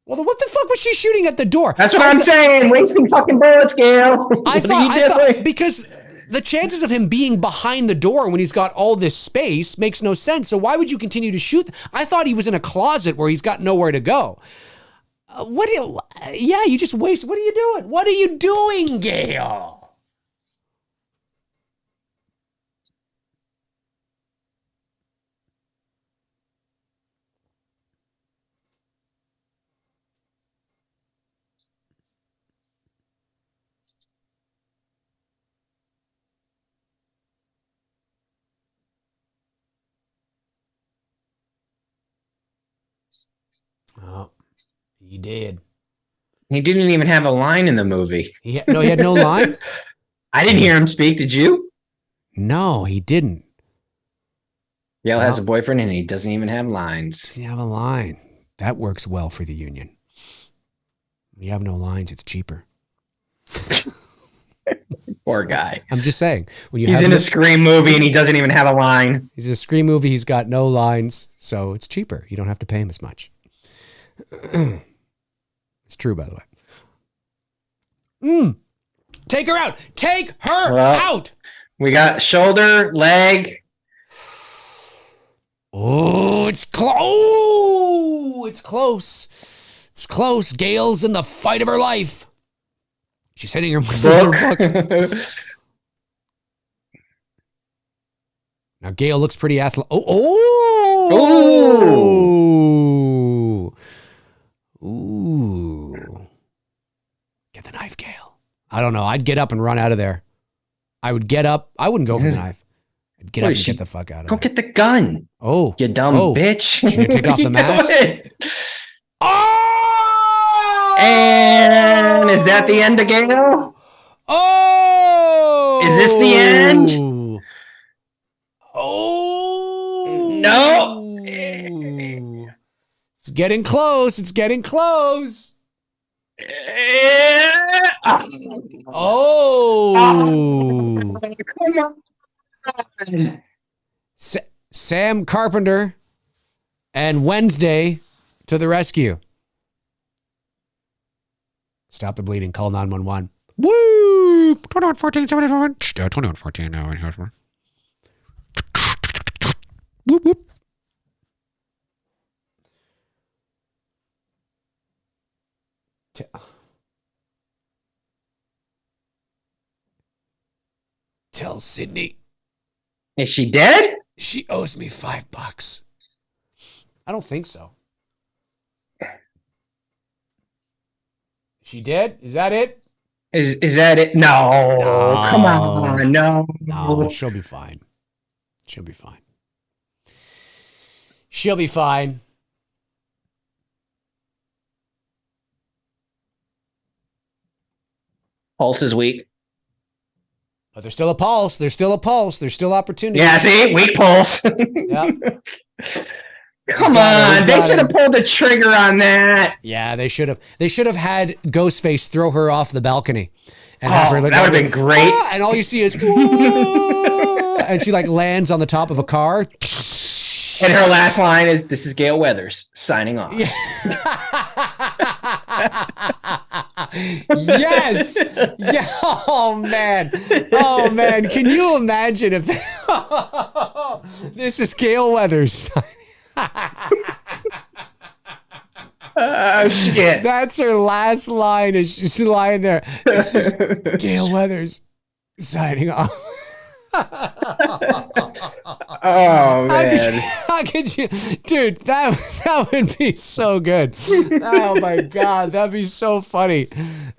Well, then what the fuck was she shooting at the door? That's what I'm saying. Wasting fucking bullets, Gail. I thought because the chances of him being behind the door when he's got all this space makes no sense. So why would you continue to shoot? I thought he was in a closet where he's got nowhere to go. You just waste. What are you doing? What are you doing, Gail? Oh, he did. He didn't even have a line in the movie. He had no line? I didn't hear him speak. Did you? No, he didn't. Gail has a boyfriend and he doesn't even have lines. Does he have a line? That works well for the union. When you have no lines, it's cheaper. Poor guy. I'm just saying. When he's in a Scream movie and he doesn't even have a line. He's in a Scream movie. He's got no lines, so it's cheaper. You don't have to pay him as much. It's true, by the way. Take her out. Take her out. We got shoulder, leg. Oh, it's close. Oh, it's close. It's close. Gail's in the fight of her life. She's hitting her with her book. Now Gail looks pretty athletic. Ooh. Get the knife, Gail. I don't know. I'd get up and run out of there. I would get up. I wouldn't go for the knife. I'd get up and get the fuck out of there. Go get the gun. Oh. You dumb bitch. She gonna take off the mask? Oh! And is that the end of Gail? Oh! Is this the end? Oh! No! It's getting close. It's getting close. Oh! Come on. Sam Carpenter and Wednesday to the rescue. Stop the bleeding. Call 911. Woo! 2114 71. 2114 now. Whoop, whoop. Tell Sydney. Is she dead? She owes me $5. I don't think so. She dead? Is that it? Is that it? No. Come on. No. No, she'll be fine. She'll be fine. She'll be fine. Pulse is weak. But there's still a pulse. There's still a pulse. There's still opportunity. Yeah, see? Weak pulse. Yep. Come on. They should have pulled the trigger on that. Yeah, they should have. They should have had Ghostface throw her off the balcony. And have her look that would have been great. And all you see is, whoa, and she like lands on the top of a car. And her last line is, "This is Gail Weathers signing off." Yeah. Yes. Yeah. Oh man. Oh man. Can you imagine if this is Gail Weathers? Oh shit. That's her last line as she's lying there. This is Gail Weathers signing off. Oh man. How could you, dude, that would be so good. Oh my God, that'd be so funny.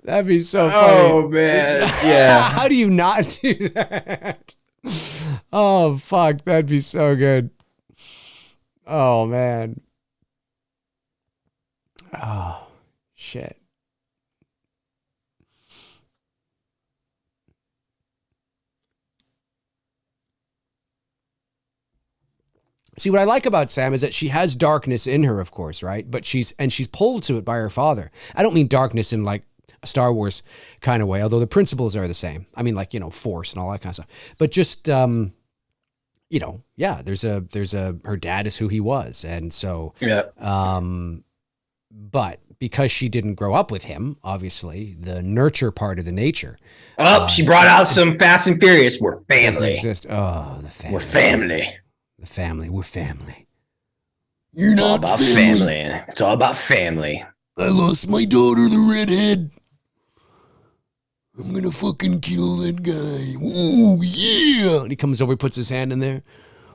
That'd be so funny. Oh man. Yeah. How do you not do that? Oh fuck, that'd be so good. Oh man. Oh shit. See, what I like about Sam is that she has darkness in her, of course, right? But she's pulled to it by her father. I don't mean darkness in like a Star Wars kind of way, although the principles are the same. I mean, like, you know, force and all that kind of stuff. But just, you know, yeah, there's a, her dad is who he was. And so, Yeah. But because she didn't grow up with him, obviously, the nurture part of the nature. Oh, she brought out some Fast and Furious. We're Doesn't family. exist. Oh, the family. We're family. The family. We're family. You're It's all not about family. family. It's all about family. I lost my daughter, the redhead. I'm gonna fucking kill that guy. Ooh, yeah. And he comes over, he puts his hand in there.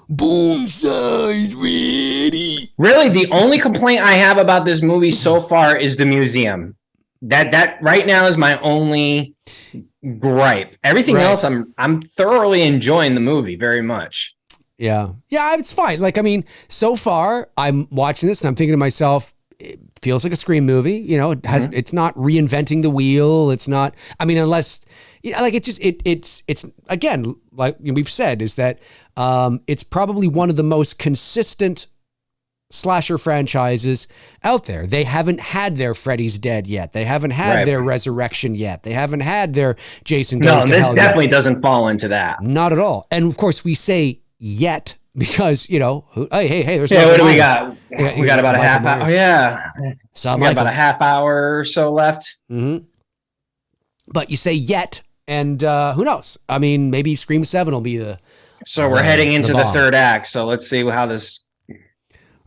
Bone size, ready. Really, the only complaint I have about this movie so far is the museum. That right now is my only gripe. Everything Right. else, I'm thoroughly enjoying the movie very much. Yeah. Yeah, it's fine. Like, I mean, so far, I'm watching this and I'm thinking to myself, it feels like a Scream movie. You know, it has, it's not reinventing the wheel. It's not, I mean, unless, you know, like it just, it's again, like we've said, is that it's probably one of the most consistent slasher franchises out there. They haven't had their Freddy's Dead yet. They haven't had Right. their Resurrection yet. They haven't had their Jason No, Goes to this Hell yet. definitely doesn't fall into that. Not at all. And of course, we say yet because, you know, hey, there's Yeah, Michael what do we Myers. got? Yeah, We got about a Michael half hour. Myers. Yeah. Saw We got about Michael. a half hour or so left. Mm-hmm. But you say yet, and who knows? I mean, maybe Scream 7 will be the. So we're heading into the bomb. third act. So let's see how this.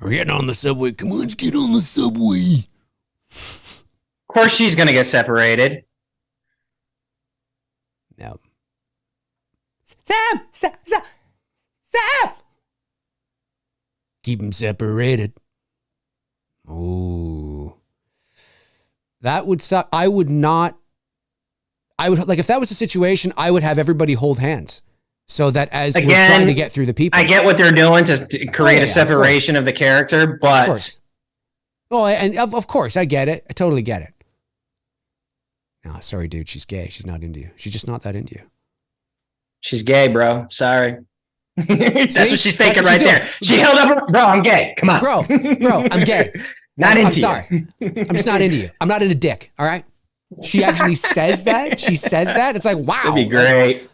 We're getting on the subway. Come on, let's get on the subway. Of course, she's going to get separated. No. Zap! Keep them separated. Ooh. That would suck. I would, like, if that was a situation, I would have everybody hold hands so that as we're trying to get through the people. I get what they're doing to create a separation of the character, but. Of course. Oh, and of course, I get it. I totally get it. No, sorry, dude. She's gay. She's not into you. She's just not that into you. She's gay, bro. Sorry. That's what she's thinking right there. She held up bro, I'm gay. Come on. Bro, I'm gay. I'm sorry. I'm just not into you. I'm not into dick. All right. She actually says that. She says that. It's like, wow. That'd be great.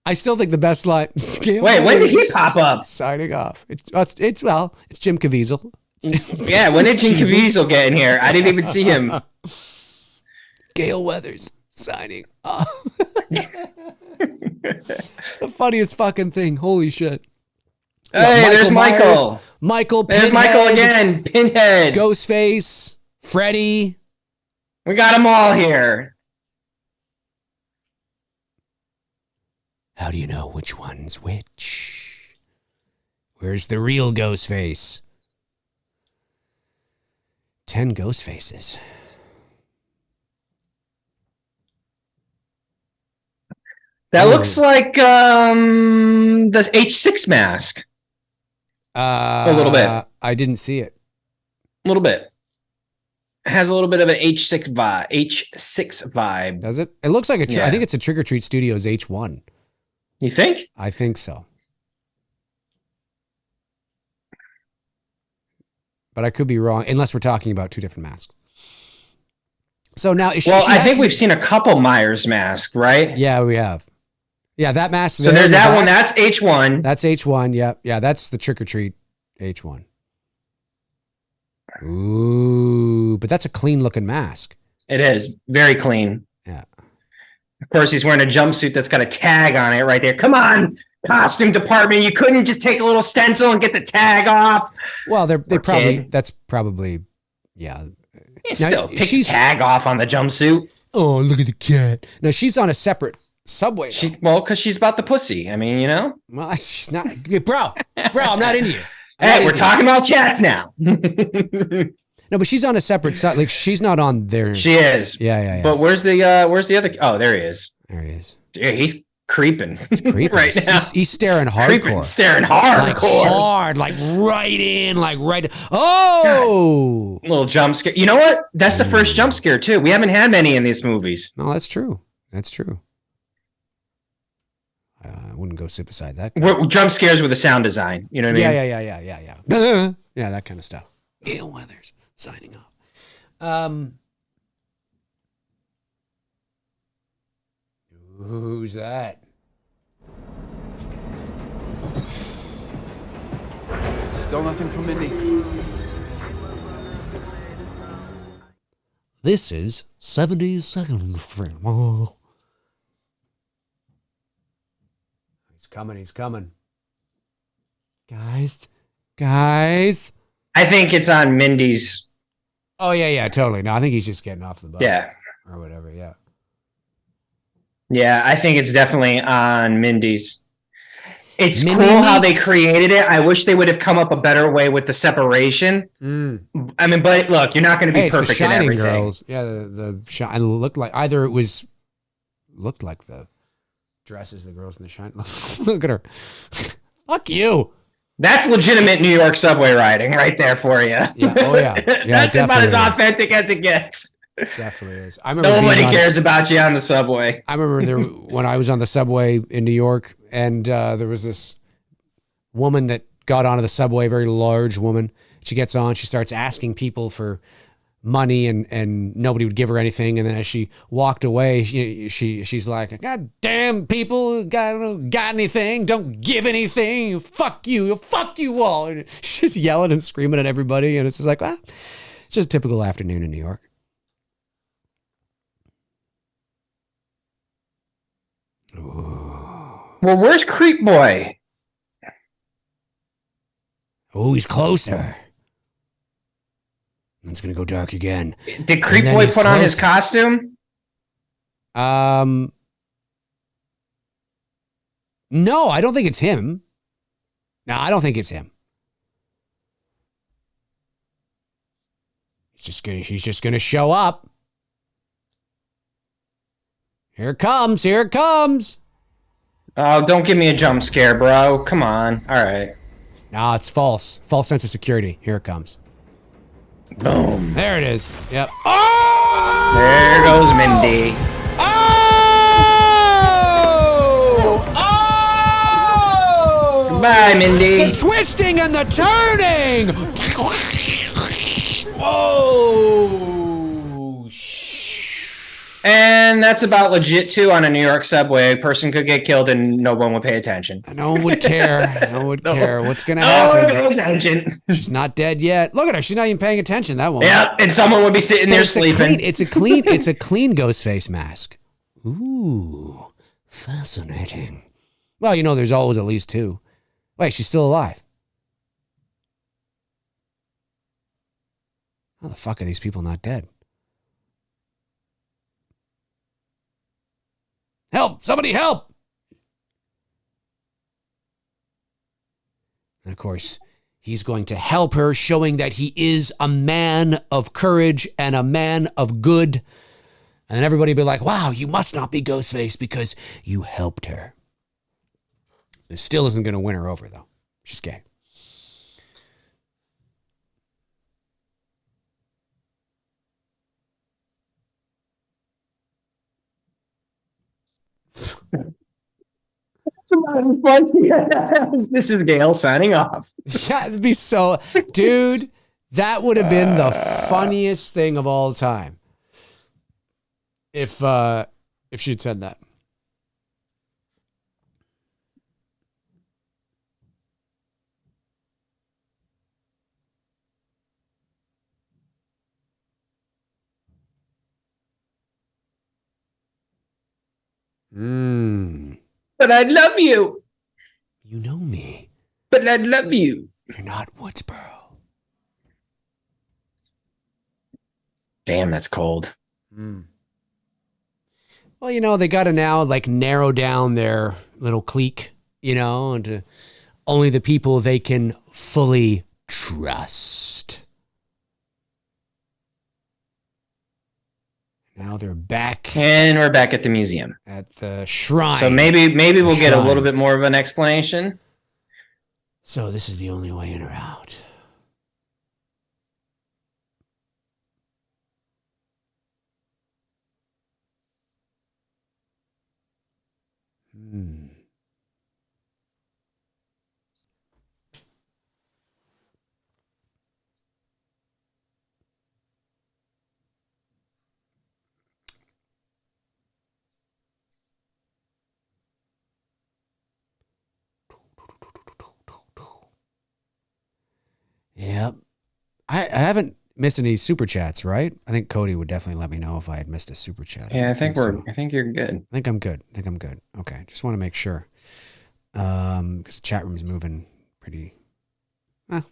I still think the best line. Wait, when did he pop up? Signing off. It's Jim Caviezel. Yeah, when did Jim Caviezel get in here? I didn't even see him. Gale Weathers signing off. The funniest fucking thing. Holy shit. Hey, there's Michael. Michael. There's Michael again. Pinhead. Ghostface. Freddy. We got them all here. How do you know which one's which? Where's the real Ghostface? 10 ghost faces. That looks like the H6 mask. A little bit. I didn't see it. A little bit. It has a little bit of an H6 vibe. Does it? It looks like Yeah. I think it's a Trick or Treat Studios H1. You think? I think so. But I could be wrong, unless we're talking about two different masks. So now, I think we've seen a couple Myers masks, right? Yeah, we have. Yeah, that mask. So there's that one. That's H1. That's H1. Yeah, that's the Trick or Treat H1. Ooh, but that's a clean looking mask. It is very clean. Yeah. Of course, he's wearing a jumpsuit that's got a tag on it right there. Come on, costume department. You couldn't just take a little stencil and get the tag off. Well, that's probably, yeah. Still, take the tag off on the jumpsuit. Oh, look at the cat. No, she's on a separate subway. Because she's about the pussy. I mean, you know? Well, she's not. Bro, I'm not into you. Hey, we're talking about cats now. No, but she's on a separate side. Like, she's not on there. She is. Yeah. But where's the other? Oh, there he is. There he is. Yeah, he's creeping. He's creeping right now. He's staring hardcore. Staring hardcore. Like hard, like right in, like right. Oh! God. Little jump scare. You know what? That's the first jump scare, too. We haven't had many in these movies. No, that's true. That's true. I wouldn't go sit beside that guy. We're jump scares with the sound design. You know what I mean? Yeah. Yeah, that kind of stuff. Gale Weathers signing off. Who's that? Still nothing from Mindy. This is 72nd Street. Oh. He's coming. Guys. I think it's on Mindy's. Oh, yeah, totally. No, I think he's just getting off the bus. Yeah. Or whatever, yeah. Yeah, I think it's definitely on Mindy's. It's Mindy cool how they Meeks. created it. I wish they would have come up a better way with the separation. I mean, but look, you're not going to be Hey, it's the perfect in Shining everything. Girls. Yeah, the looked like either it was looked like the dresses the girls in the Shining. Look at her. Fuck you. That's legitimate New York subway riding right there for you. Yeah. Oh yeah. That's about as definitely is. authentic as it gets. Definitely is. I remember Nobody being on- cares about you on the subway. I remember when I was on the subway in New York, and there was this woman that got onto the subway, a very large woman. She gets on, she starts asking people for money, and nobody would give her anything. And then as she walked away, she's like, "God damn people, got anything? Don't give anything. Fuck you all." And she's yelling and screaming at everybody, and it's just like, well, it's just a typical afternoon in New York. Well, where's Creep Boy? Oh, he's closer. It's gonna go dark again. Did Creep then Boy he's put on his closer. costume? No, I don't think it's him. No, I don't think it's him. He's just gonna show up. Here it comes. Here it comes. Oh, don't give me a jump scare, bro. Come on. All right. No, it's false. False sense of security. Here it comes. Boom. There it is. Yep. Oh! There goes Mindy. Oh! Oh! Bye, Mindy. The twisting and the turning. Whoa! And that's about legit too. On a New York subway, a person could get killed and no one would pay attention. No one would care. No one would care. What's gonna No one would happen? pay attention. She's not dead yet. Look at her. She's not even paying attention. That one. Yeah, and someone would be sitting there sleeping. It's a clean ghost face mask. Ooh, fascinating. Well, you know, there's always at least two. Wait, she's still alive. How the fuck are these people not dead? Help! Somebody help! And of course, he's going to help her, showing that he is a man of courage and a man of good. And then everybody will be like, wow, you must not be Ghostface because you helped her. This still isn't going to win her over, though. She's gay. That's about as funny as this is Gail signing off. Yeah, it'd be so... Dude, that would have been the funniest thing of all time. If she'd said that. But I love you. You know me. But I love you. You're not Woodsboro. Damn, that's cold. Well, you know, they got to now like narrow down their little clique, you know, into only the people they can fully trust. Now they're back And we're back at the museum. at the shrine. So maybe we'll get a Shrine. little bit more of an explanation. So this is the only way in or out. Yep. I haven't missed any super chats, right? I think Cody would definitely let me know if I had missed a super chat. Yeah, I think so. I think you're good. I think I'm good. Okay. Just want to make sure. Because the chat room's moving pretty, it's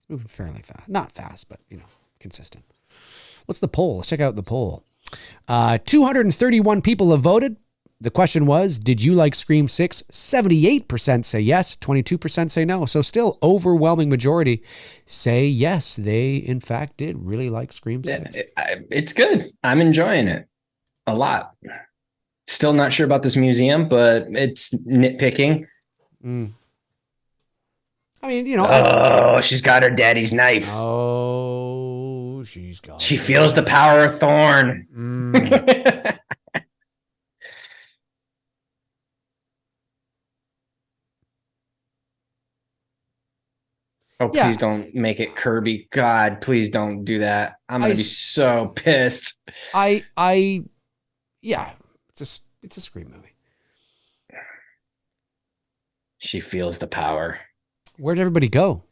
moving fairly fast. Not fast, but, you know, consistent. What's the poll? Let's check out the poll. 231 people have voted. The question was, did you like Scream 6? 78% say yes, 22% say no. So still overwhelming majority say yes. They, in fact, did really like Scream 6. It's good. I'm enjoying it a lot. Still not sure about this museum, but it's nitpicking. I mean, you know. She's got her daddy's knife. She's got She feels the power of Thorn. Oh, Yeah. please don't make it Kirby. God, please don't do that. I'm going to be so pissed. Yeah, it's a Scream movie. She feels the power. Where'd everybody go?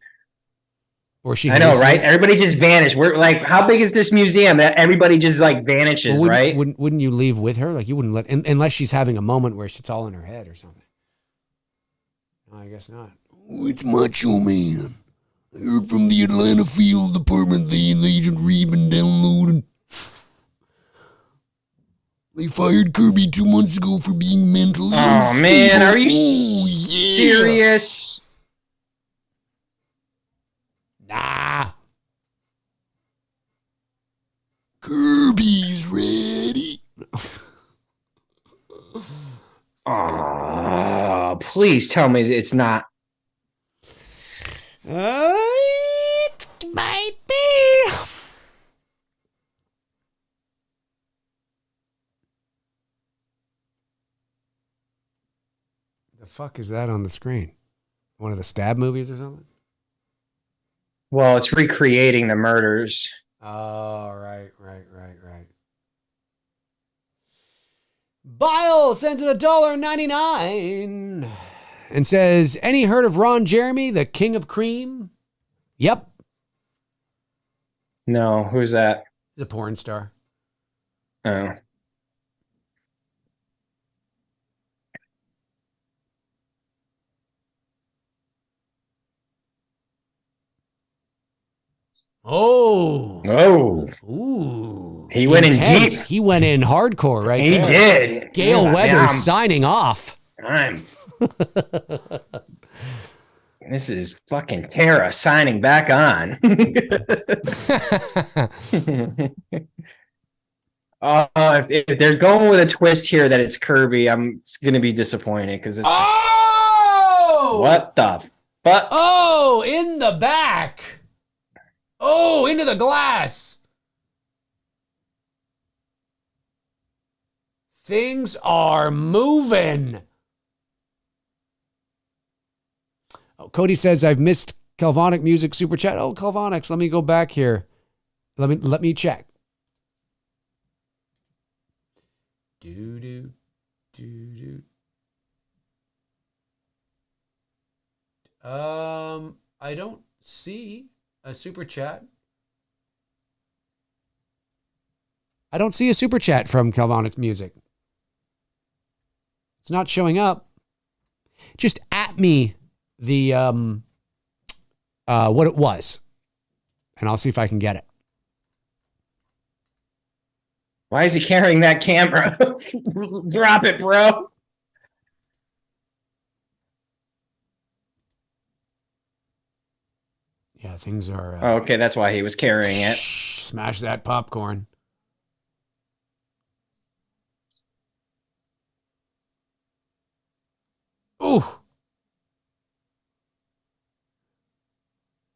Or she? I know, right? Everybody just vanished. We're like, how big is this museum that everybody just like vanishes, right? Wouldn't you leave with her? Like you wouldn't let, unless she's having a moment where it's all in her head or something. No, I guess not. Oh, it's Macho Man. I heard from the Atlanta Field Department the Agent Reed been downloading. They fired Kirby 2 months ago for being mentally unstable. Man, are you yeah. serious? Oh, please tell me that it's not. It might be. The fuck is that on the screen? One of the stab movies or something? Well, it's recreating the murders. Oh, right. Bile sends it $1.99 and says, any heard of Ron Jeremy, the king of cream? Yep. No, who's that? He's a porn star. Oh. Oh. Oh. Ooh. He went in Intense. deep. He went in hardcore right He there. did. Gail Yeah, Weathers I'm- signing off. This is fucking Tara signing back on. If they're going with a twist here that it's Kirby, I'm going to be disappointed because it's Oh! what the fuck? Oh, in the back. Oh, into the glass. Things are moving. Oh, Cody says, I've missed Calvonic Music Super Chat. Oh, Calvonics, let me go back here. Let me check. Do. I don't see a super chat. I don't see a super chat from Calvonic Music. It's not showing up. Just at me the what it was, and I'll see if I can get it. Why is he carrying that camera? Drop it, bro. Yeah, things are. Oh, okay, that's why he was carrying it. Smash that popcorn. Ooh.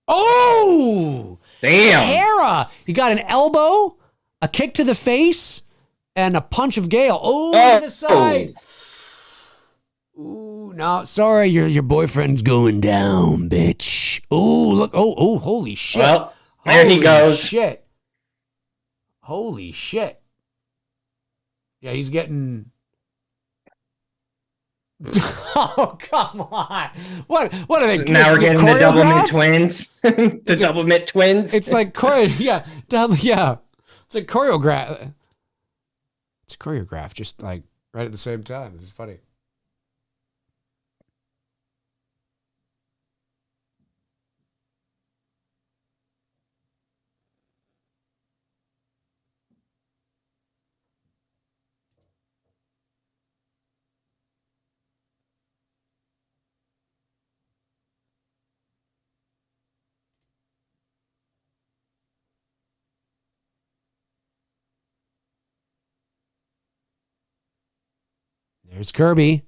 Oh! Damn. Tara! You got an elbow, a kick to the face, and a punch of Gale. Oh, to the side. Ooh, no, sorry, your boyfriend's going down, bitch. Oh, look. Oh, holy shit. Well, there he Holy goes. Shit. Holy shit. Yeah, he's getting. Oh, come on. What are they? So now we're getting the double mitt twins. The double mitt twins. It's like yeah. It's like choreograph. It's choreographed, just like right at the same time. It's funny. There's Kirby.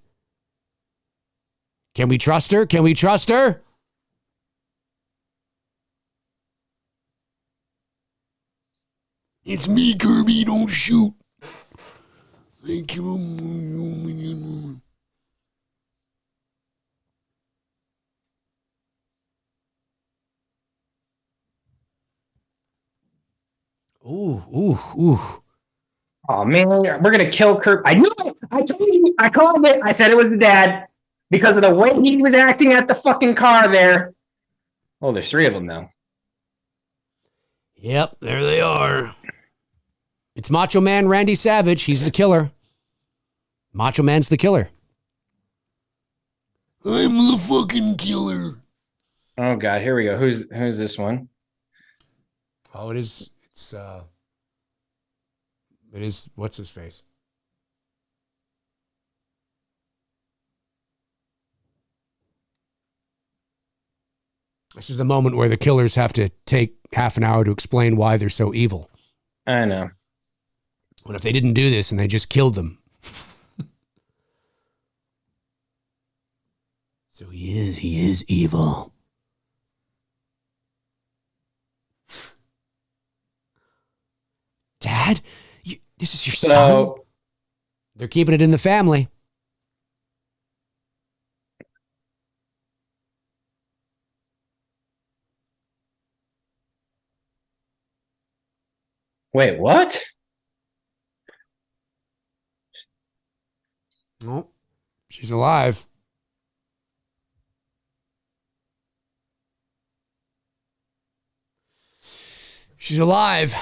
Can we trust her? Can we trust her? It's me, Kirby, don't shoot. Thank you. Ooh. Oh man, we're gonna kill Kurt. I knew it. I told you. I called it. I said it was the dad because of the way he was acting at the fucking car there. Oh, there's three of them now. Yep, there they are. It's Macho Man Randy Savage. He's the killer. Macho Man's the killer. I'm the fucking killer. Oh god, here we go. Who's this one? Oh, it is. It is. What's his face? This is the moment where the killers have to take half an hour to explain why they're so evil. I know. What if they didn't do this and they just killed them? So he is evil. Dad, this is your son? So They're keeping it in the family. wait, what? Oh, she's alive. She's alive.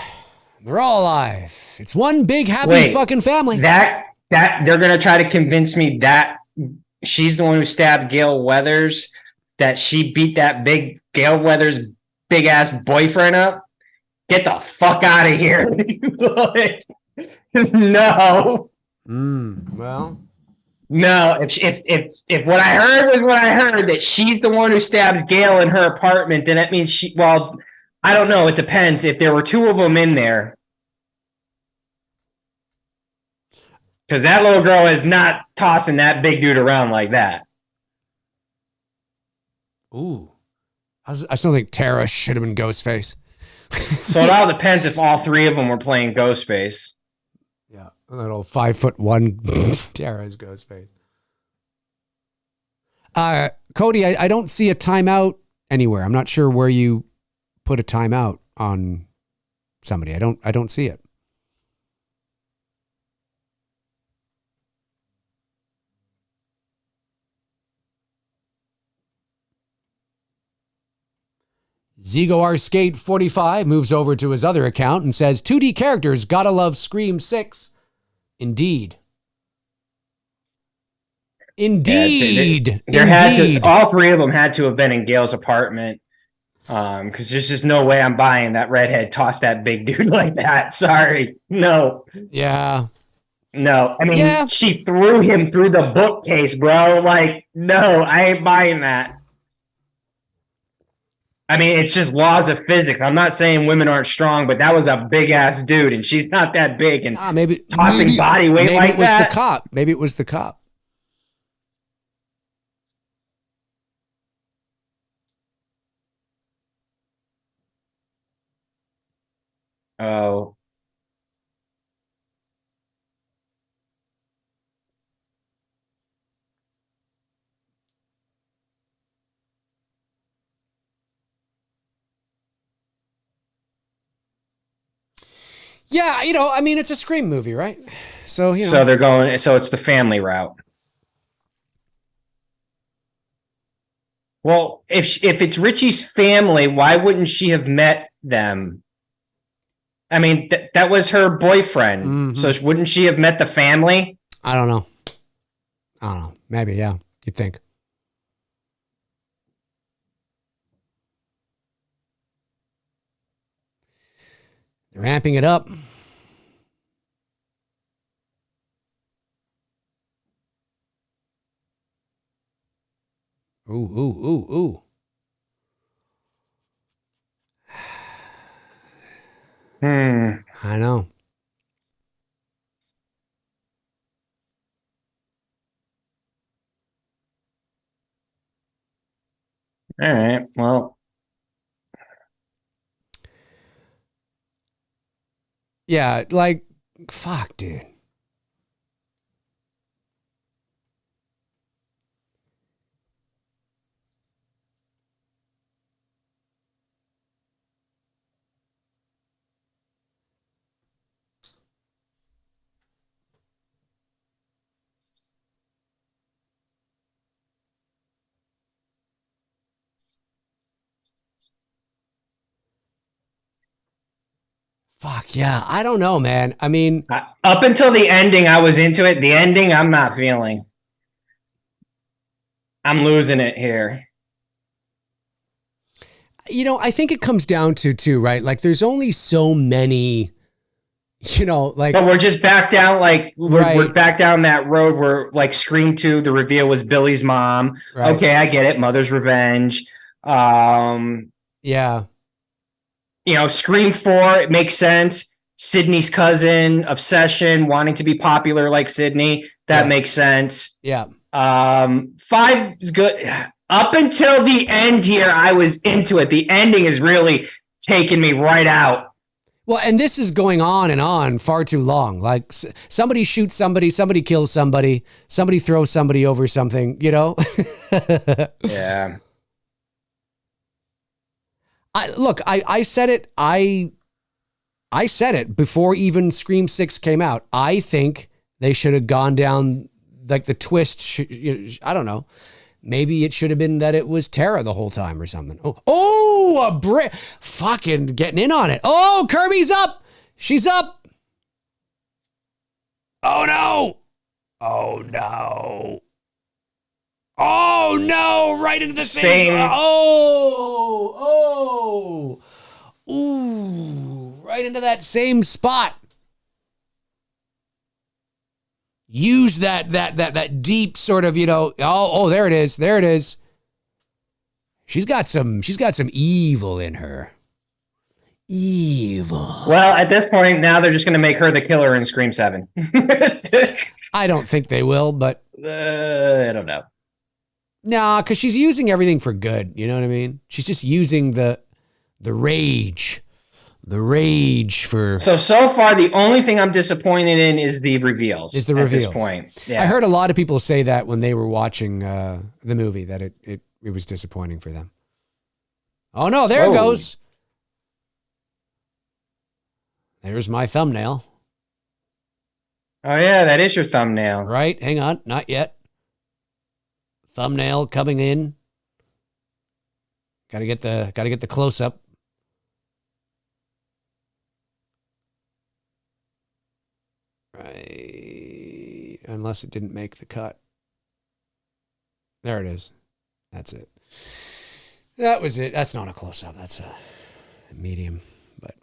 They're all alive. It's one big happy fucking family. That they're gonna try to convince me that she's the one who stabbed Gail Weathers, that she beat that big Gail Weathers big ass boyfriend up. Get the fuck out of here. No. Well, no. If what I heard was what I heard, that she's the one who stabs Gail in her apartment, then that means well, I don't know. It depends. If there were two of them in there, because that little girl is not tossing that big dude around like that. ooh. I still think Tara should have been Ghostface. So it all depends if all three of them were playing Ghostface. Yeah, a little 5'1" Tara is Ghostface. Cody, I don't see a timeout anywhere. I'm not sure where you put a timeout on somebody. I don't see it. Zigo R Skate 45 moves over to his other account and says, 2D characters, gotta love Scream 6. Indeed. Indeed. There had to, all three of them had to have been in Gail's apartment. Because there's just no way I'm buying that redhead tossed that big dude like that. Sorry. No. Yeah. No. I mean, she threw him through the bookcase, bro. Like, no, I ain't buying that. I mean, it's just laws of physics. I'm not saying women aren't strong, but that was a big ass dude, and she's not that big. And maybe tossing body weight like it was that. the cop. Maybe it was the cop. Oh. Yeah, I mean, it's a Scream movie, right? So, So they're going, so it's the family route. Well, if it's Richie's family, why wouldn't she have met them? I mean, that was her boyfriend. Mm-hmm. So wouldn't she have met the family? I don't know. Maybe, yeah. You'd think. They're amping it up. Ooh. I know. All right. Well. Yeah, like, fuck, dude. Fuck yeah. I don't know, man. I mean, up until the ending, I was into it. The ending, I'm not feeling. I'm losing it here. I think it comes down to too, right? Like there's only so many, like. But we're just back down, like we're back down that road where like Scream 2, the reveal was Billy's mom. Right. Okay, I get it. Mother's revenge. Yeah. Scream 4, it makes sense. Sydney's cousin, obsession, wanting to be popular like Sydney. That makes sense. Yeah. 5 is good. Up until the end here, I was into it. The ending is really taking me right out. Well, and this is going on and on far too long. Like somebody shoots somebody, somebody kills somebody, somebody throws somebody over something, you know? Yeah. I said it. I said it before even Scream 6 came out. I think they should have gone down like the twist. I don't know. Maybe it should have been that it was Tara the whole time or something. Oh, a brick. Fucking getting in on it. Oh, Kirby's up. She's up. Oh, no. Oh, no. Oh, no. Right into the Same. face. Oh. Ooh. Right into that same spot. Use that deep sort of, you know, there it is. There it is. She's got some evil in her. Evil. Well, at this point, now they're just going to make her the killer in Scream 7. I don't think they will, but I don't know. nah, because she's using everything for good. You know what I mean? She's just using the rage. The rage for... So far, the only thing I'm disappointed in is the reveals. Is the reveals. At this point. Yeah. I heard a lot of people say that when they were watching the movie, that it was disappointing for them. Oh, no, there it goes. There's my thumbnail. Oh, yeah, that is your thumbnail. Right? Hang on. Not yet. Thumbnail coming in. Gotta get the close-up. Right. Unless it didn't make the cut. There it is. That's it. That was it. That's not a close-up. That's a medium, but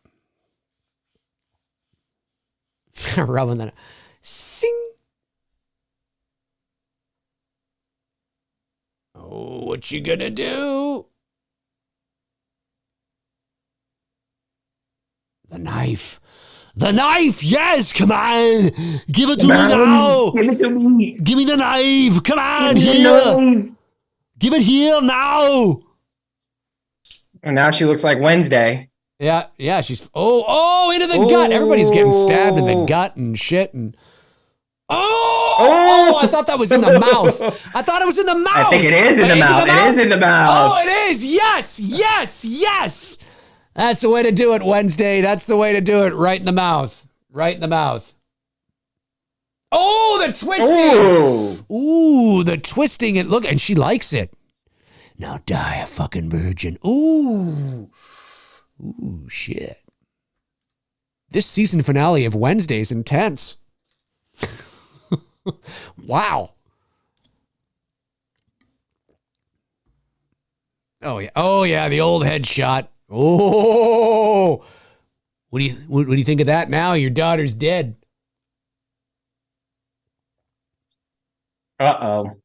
rubbing that. Sing. Oh, what you gonna do? The knife. The knife, yes, come on. Give it to me now. Give it to me. Give me the knife. Come on, Give me here. the knife. Give it here now. And now she looks like Wednesday. Yeah, she's into the gut. Everybody's getting stabbed in the gut and shit and I thought that was in the mouth. I thought it was in the mouth. I think it is in the mouth. It is in the mouth. Oh, it is. Yes. That's the way to do it, Wednesday. That's the way to do it. Right in the mouth. Right in the mouth. Oh, the twisting. Ooh, the twisting. Look, and she likes it. Now die a fucking virgin. Ooh, shit. This season finale of Wednesday is intense. Wow. Oh yeah, the old headshot. Oh, what do you think of that now? Your daughter's dead. Uh-oh.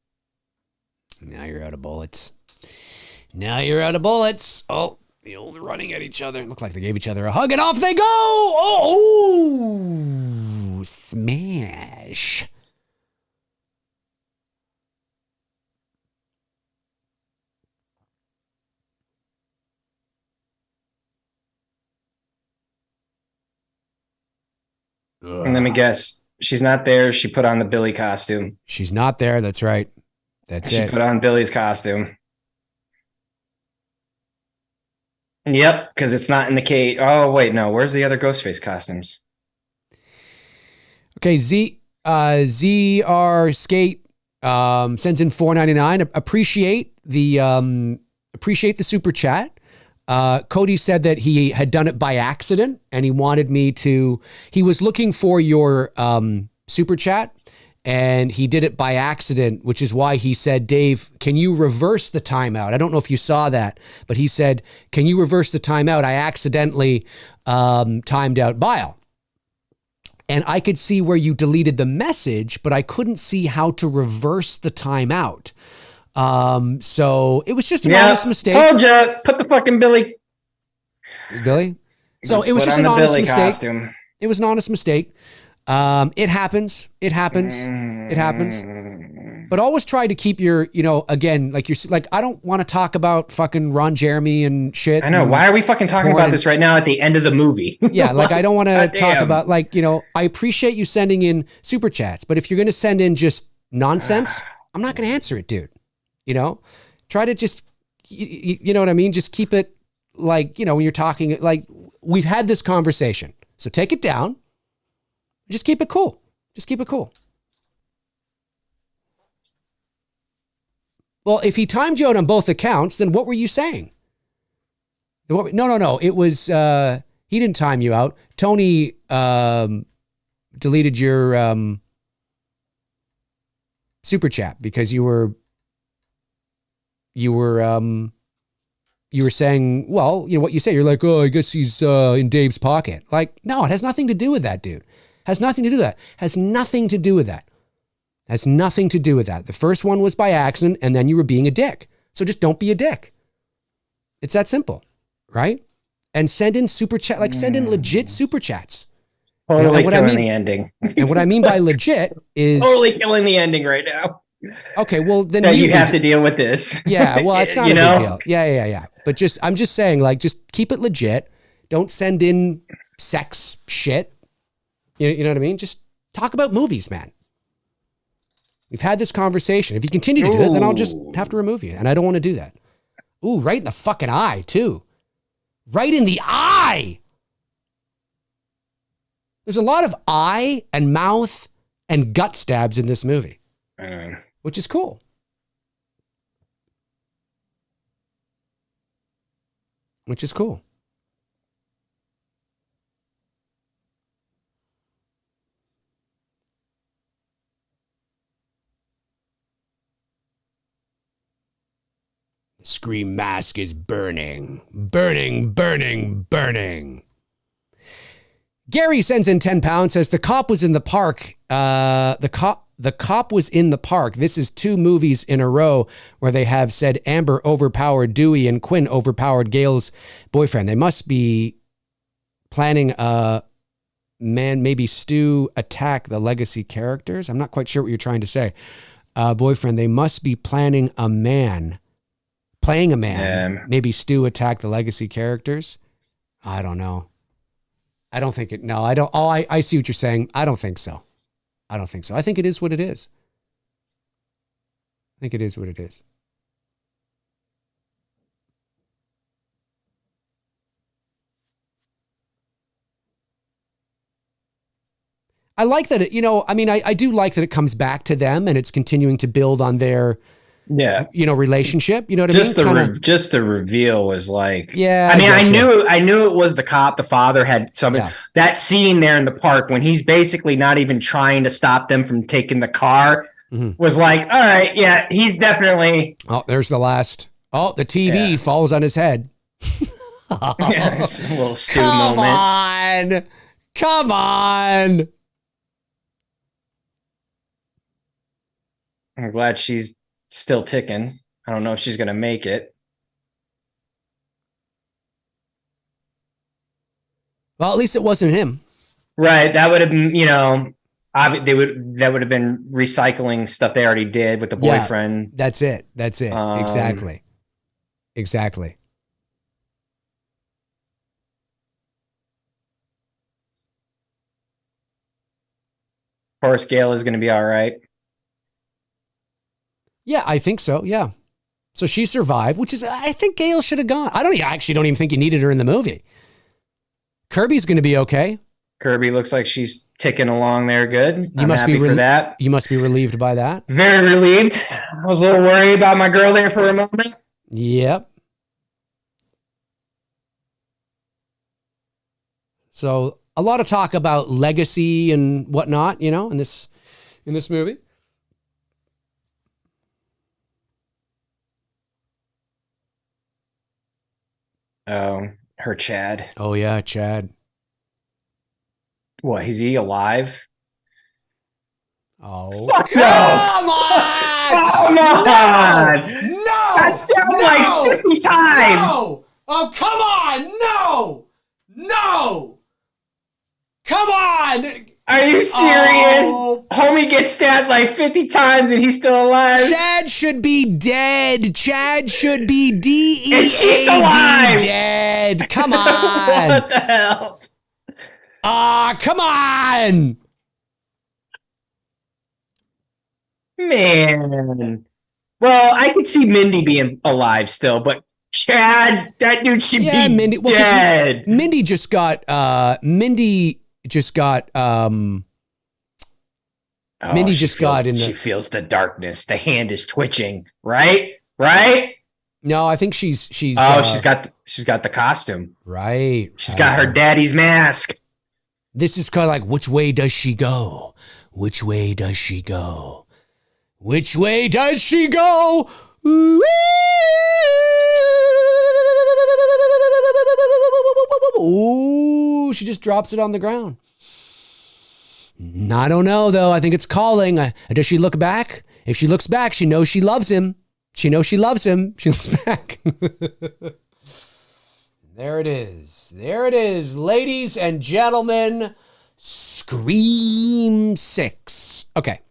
Now you're out of bullets. Oh, the old running at each other. Look like they gave each other a hug and off they go. Oh, smash. And let me guess. She's not there. She put on the Billy costume. She's not there. That's right. She put on Billy's costume. Yep, because it's not in the cage. Oh, wait, no. Where's the other Ghostface costumes? Okay, ZR Skate sends in $4.99. Appreciate the super chat. Cody said that he had done it by accident and he wanted me to, he was looking for your super chat and he did it by accident, which is why he said, Dave, can you reverse the timeout? I don't know if you saw that, but he said, can you reverse the timeout? I accidentally timed out Bile. And I could see where you deleted the message, but I couldn't see how to reverse the timeout. So it was just an honest mistake. Told you, put the fucking Billy. So it was just an honest mistake. Costume. It was an honest mistake. It happens. But always try to keep your, again, like I don't want to talk about fucking Ron Jeremy and shit. I know. Why are we fucking talking about this right now at the end of the movie? Yeah, like I don't want to talk about I appreciate you sending in super chats, but if you're going to send in just nonsense, I'm not going to answer it, dude. Try to just, you know what I mean? Just keep it when you're talking, like we've had this conversation. So take it down. Just keep it cool. Just keep it cool. Well, if he timed you out on both accounts, then what were you saying? No. It was, he didn't time you out. Tony deleted your super chat because you were saying, well, what you say. You're like, oh, I guess he's in Dave's pocket. Like, no, it has nothing to do with that, dude. Has nothing to do with that. Has nothing to do with that. Has nothing to do with that. The first one was by accident, and then you were being a dick. So just don't be a dick. It's that simple, right? And send in super chat, send in legit super chats. Totally killing the ending. And what I mean by legit is totally killing the ending right now. Okay, well then you have to deal with this. Yeah, well, it's not a big deal. Yeah. But I'm just saying, just keep it legit. Don't send in sex shit. You know what I mean? Just talk about movies, man. We've had this conversation. If you continue to do it, then I'll just have to remove you. And I don't want to do that. Ooh, right in the fucking eye, too. Right in the eye. There's a lot of eye and mouth and gut stabs in this movie, which is cool. Which is cool. Scream mask is burning. Burning. Gary sends in 10 pounds, says the cop was in the park. The cop was in the park. This is 2 movies in a row where they have said Amber overpowered Dewey and Quinn overpowered Gail's boyfriend. They must be planning maybe Stu attack the legacy characters. I'm not quite sure what you're trying to say. Boyfriend, they must be planning playing a man, maybe Stu attack the legacy characters. I don't know. I don't think it. No, I don't. Oh, I see what you're saying. I don't think so. I think it is what it is. I like that I do like that it comes back to them and it's continuing to build on their relationship. You know what I mean? Just the reveal was like, yeah. I knew it was the cop. The father had something. Yeah. That scene there in the park when he's basically not even trying to stop them from taking the car was like, all right, yeah, he's definitely. Oh, there's the last. Oh, the TV falls on his head. It's a little Stu moment. Come on. I'm glad she's still ticking. I don't know if she's going to make it. Well, at least it wasn't him. Right. That would have been, that would have been recycling stuff they already did with the boyfriend. Yeah, that's it. Exactly. Of course, Gail is going to be all right. Yeah, I think so. Yeah. So she survived, which is, I think Gail should have gone. I actually don't even think you needed her in the movie. Kirby's going to be okay. Kirby looks like she's ticking along there good. I'm happy for that. You must be relieved by that. Very relieved. I was a little worried about my girl there for a moment. Yep. So a lot of talk about legacy and whatnot, in this movie. Oh, her Chad. Oh yeah, Chad. What, is he alive? Oh, fuck come on! Come on! No! That's down like 50 times! No! Oh, come on! No! Come on! Are you serious? Oh. Homie gets stabbed like 50 times and he's still alive. Chad should be dead. Chad should be And she's alive. dead. Come on. What the hell? Come on. Man. Well, I could see Mindy being alive still, but Chad, that dude should be Mindy, dead. Mindy just got Mindy just got She feels the darkness. The hand is twitching. Right? No, I think she's she's got the costume. Right. She's got her daddy's mask. This is kind of like, which way does she go? Which way does she go? Which way does she go? Ooh, she just drops it on the ground. I don't know, though. I think it's calling. Does she look back? If she looks back, she knows she loves him. She knows she loves him. She looks back. There it is. There it is. Ladies and gentlemen, Scream 6. Okay.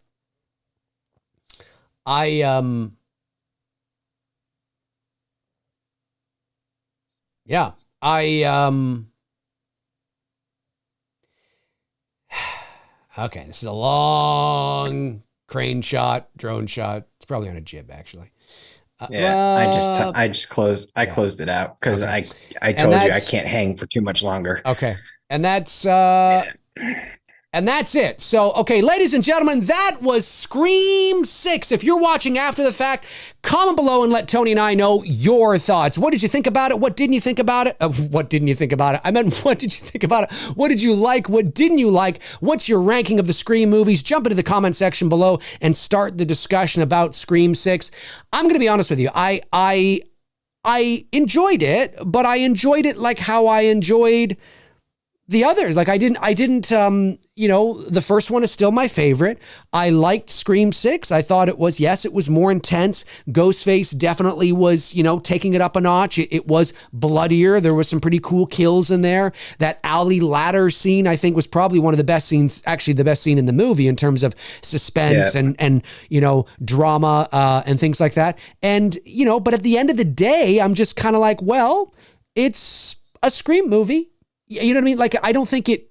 Okay, this is a long crane shot, drone shot. It's probably on a jib, actually. I closed it out because I told you I can't hang for too much longer. Okay. And that's it. So, okay, ladies and gentlemen, that was Scream 6. If you're watching after the fact, comment below and let Tony and I know your thoughts. What did you think about it? What didn't you think about it? What didn't you think about it? I meant, what did you think about it? What did you like? What didn't you like? What's your ranking of the Scream movies? Jump into the comment section below and start the discussion about Scream 6. I'm going to be honest with you. I enjoyed it, but I enjoyed it like how I enjoyed the others. Like I didn't, the first one is still my favorite. I liked Scream 6. I thought it was more intense. Ghostface definitely was, taking it up a notch. It was bloodier. There was some pretty cool kills in there. That alley ladder scene, I think, was probably one of the best scenes, actually the best scene in the movie in terms of suspense and drama and things like that. And, but at the end of the day, I'm just kind of like, well, it's a Scream movie. You know what I mean? Like, I don't think it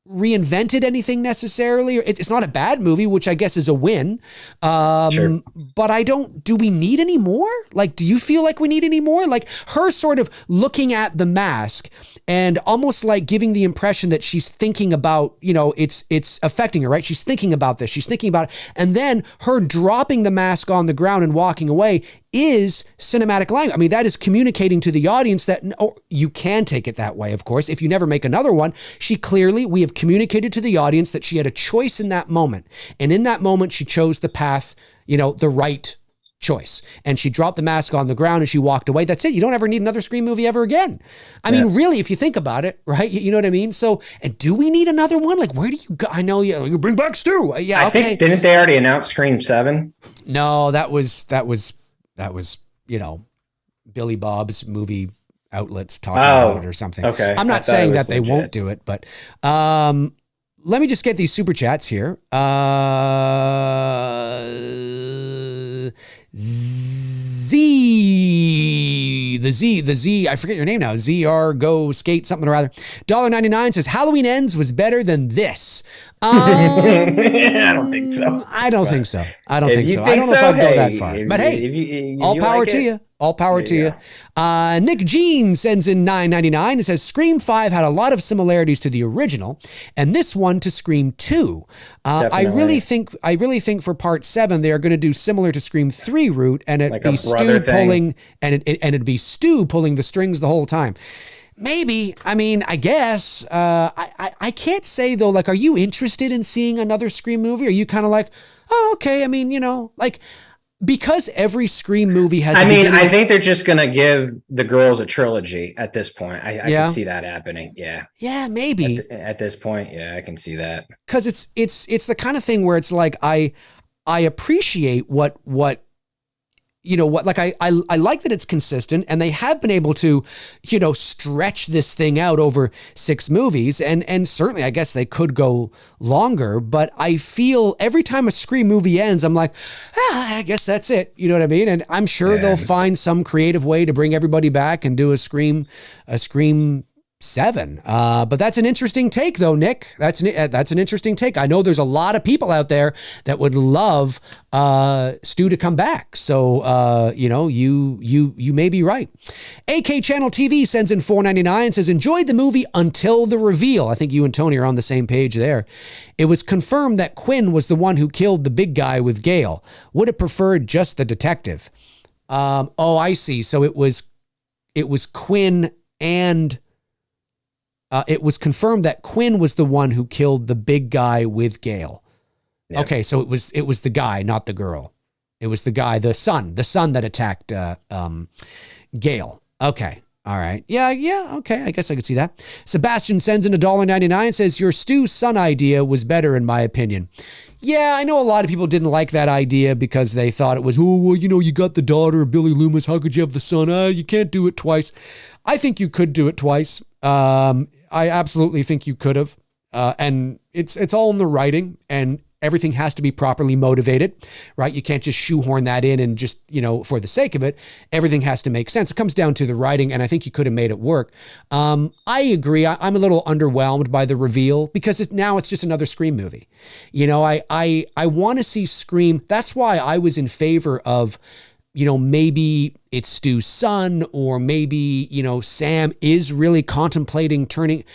reinvented anything necessarily. It's not a bad movie, which I guess is a win. Sure. But do we need any more? Like, do you feel like we need any more? Like her sort of looking at the mask and almost like giving the impression that she's thinking about, it's affecting her, right? She's thinking about this. She's thinking about it. And then her dropping the mask on the ground and walking away is cinematic language. I mean, that is communicating to the audience that you can take it that way, of course. If you never make another one, we have communicated to the audience that she had a choice in that moment. And in that moment, she chose the path, the right choice. And she dropped the mask on the ground and she walked away. That's it. You don't ever need another Scream movie ever again. I mean, really, if you think about it, right? You know what I mean? So do we need another one? Like, where do you go? I know you bring back Stu. Yeah, I think, didn't they already announce Scream 7? No, that was, Billy Bob's movie outlets talking about it or something. Okay. I'm not saying that they won't do it, but let me just get these super chats here. The Z, I forget your name now. ZR Go Skate something or other. $1.99 says Halloween Ends was better than this. I don't think so. I don't think so. I don't know if I'd go that far. But hey, all power to you. All power to you. Nick Jean sends in $9.99. It says Scream 5 had a lot of similarities to the original, and this one to Scream 2. I really think for Part 7 they are going to do similar to Scream 3 route, and it'd be Stu pulling it'd be Stu pulling the strings the whole time. Maybe. I mean, I guess. I can't say though. Like, are you interested in seeing another Scream movie? Are you kind of like, oh, okay. I mean, because every Scream movie has. I think they're just gonna give the girls a trilogy at this point. I can see that happening. Yeah. Yeah, maybe. At this point, yeah, I can see that. Because it's the kind of thing where it's like I appreciate what you know what, like I like that it's consistent, and they have been able to, you know, stretch this thing out over 6 movies, and certainly I guess they could go longer, but I feel every time a Scream movie ends, I'm like, I guess that's it. You know what I mean? And I'm sure they'll find some creative way to bring everybody back and do a Scream 7. But that's an interesting take though, Nick. That's an interesting take. I know there's a lot of people out there that would love Stu to come back. So, you know, you may be right. AK Channel TV sends in $4.99, says, enjoyed the movie until the reveal. I think you and Tony are on the same page there. It was confirmed that Quinn was the one who killed the big guy with Gale. Would have preferred just the detective. Oh, I see. So it was Quinn and... it was confirmed that Quinn was the one who killed the big guy with Gale. Yep. Okay, so it was the guy, not the girl. It was the guy, the son that attacked Gale. Okay, all right. Yeah, okay, I guess I could see that. Sebastian sends in $1.99, says, your Stu's son idea was better in my opinion. Yeah, I know a lot of people didn't like that idea because they thought it was, oh, well, you know, you got the daughter of Billy Loomis. How could you have the son? You can't do it twice. I think you could do it twice. I absolutely think you could have. And it's all in the writing, and everything has to be properly motivated, right? You can't just shoehorn that in and just, you know, for the sake of it. Everything has to make sense. It comes down to the writing, and I think you could have made it work. I agree. I'm a little underwhelmed by the reveal because now it's just another Scream movie. You know, I want to see Scream. That's why I was in favor of, you know, maybe it's Stu's son, or maybe, you know, Sam is really contemplating turning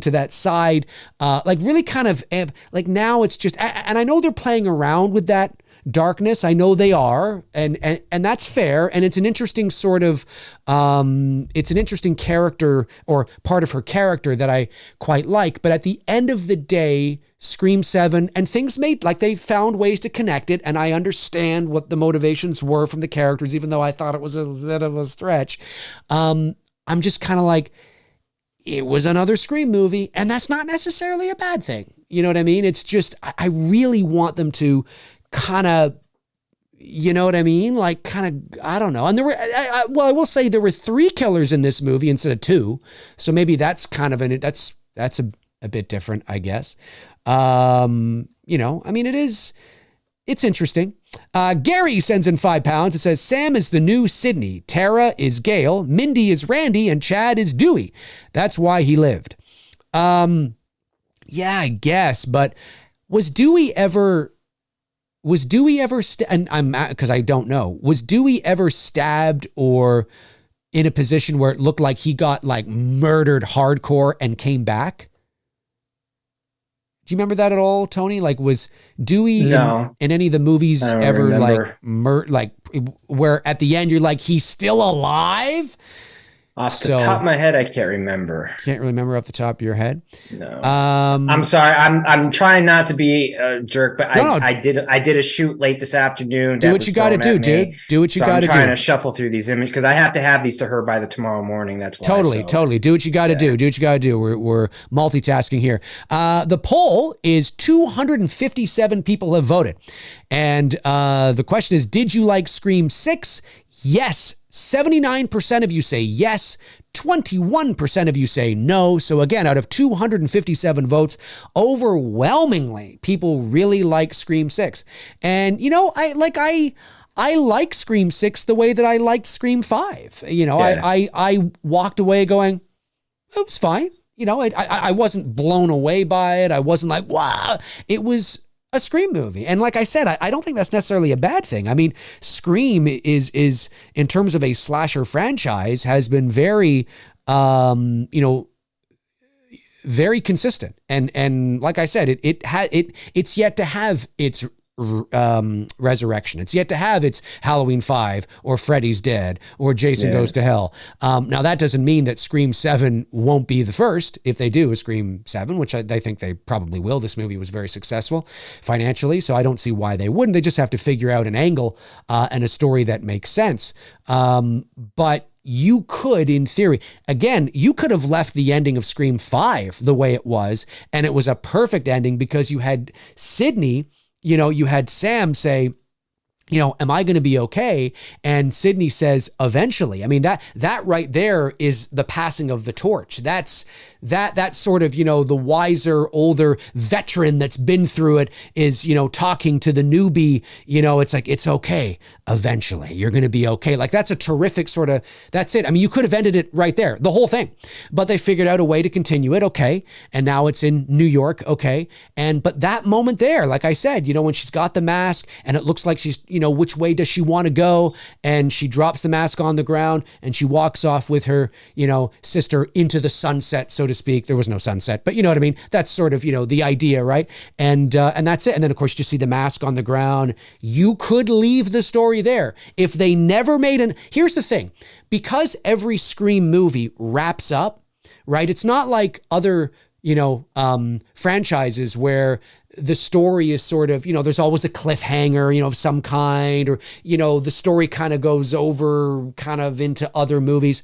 to that side, like really kind of like now it's just, and I know they're playing around with that darkness. I know they are, and that's fair. And it's an interesting sort of, it's an interesting character or part of her character that I quite like. But at the end of the day, Scream 7 and things made, like they found ways to connect it. And I understand what the motivations were from the characters, even though I thought it was a bit of a stretch. I'm just kind of like, it was another Scream movie, and that's not necessarily a bad thing. You know what I mean? It's just, I really want them to kind of, you know what I mean? Like kind of, I don't know. And there were, I will say there were 3 killers in this movie instead of 2. So maybe that's kind of that's a bit different, I guess. You know, I mean, it's interesting. Gary sends in £5. It says, Sam is the new Sydney. Tara is Gale. Mindy is Randy. And Chad is Dewey. That's why he lived. Yeah, I guess. But was Dewey ever, and I'm, because I don't know, was Dewey ever stabbed or in a position where it looked like he got like murdered hardcore and came back? Do you remember that at all, Tony? Like, was Dewey in any of the movies ever remember. Like where at the end you're like, he's still alive? Off the top of my head, I can't remember. Can't really remember off the top of your head? No. I'm sorry. I'm trying not to be a jerk, but I did a shoot late this afternoon. Do what you got to do, dude. Do what you got to do. I'm trying to shuffle through these images because I have to have these to her by tomorrow morning. That's why. Totally. Do what you got to do. Do what you got to do. We're multitasking here. The poll is 257 people have voted. And the question is, did you like Scream 6? Yes. 79% of you say yes, 21% of you say no. So again, out of 257 votes, overwhelmingly, people really like Scream 6. And, you know, I like Scream 6 the way that I liked Scream 5. You know, yeah. I walked away going, it was fine. You know, I wasn't blown away by it. I wasn't like, wow. It was a Scream movie. And like I said, I don't think that's necessarily a bad thing. I mean, Scream is in terms of a slasher franchise, has been very, you know, very consistent. And like I said, it's yet to have its resurrection. It's yet to have its Halloween 5 or Freddy's Dead or Jason Goes to Hell. Now that doesn't mean that Scream 7 won't be the first. If they do a Scream 7, which I think they probably will. This movie was very successful financially, so I don't see why they wouldn't. They just have to figure out an angle and a story that makes sense. But you could, in theory, again, you could have left the ending of Scream 5 the way it was, and it was a perfect ending because you had Sydney. You know, you had Sam say, am I going to be okay? And Sydney says, eventually. I mean, that right there is the passing of the torch. That's sort of, the wiser, older veteran that's been through it is, talking to the newbie, it's like, it's okay. Eventually you're going to be okay. Like that's a terrific sort of, that's it. I mean, you could have ended it right there, the whole thing, but they figured out a way to continue it. Okay. And now it's in New York. Okay. But that moment there, like I said, when she's got the mask and it looks like she's, which way does she want to go? And she drops the mask on the ground and she walks off with her, sister into the sunset, so to speak. There was no sunset, but you know what I mean? That's sort of, the idea, right? And that's it. And then of course you see the mask on the ground. You could leave the story there. If they never made here's the thing, because every Scream movie wraps up, right? It's not like other, franchises where the story is sort of, there's always a cliffhanger, of some kind, or, the story kind of goes over kind of into other movies.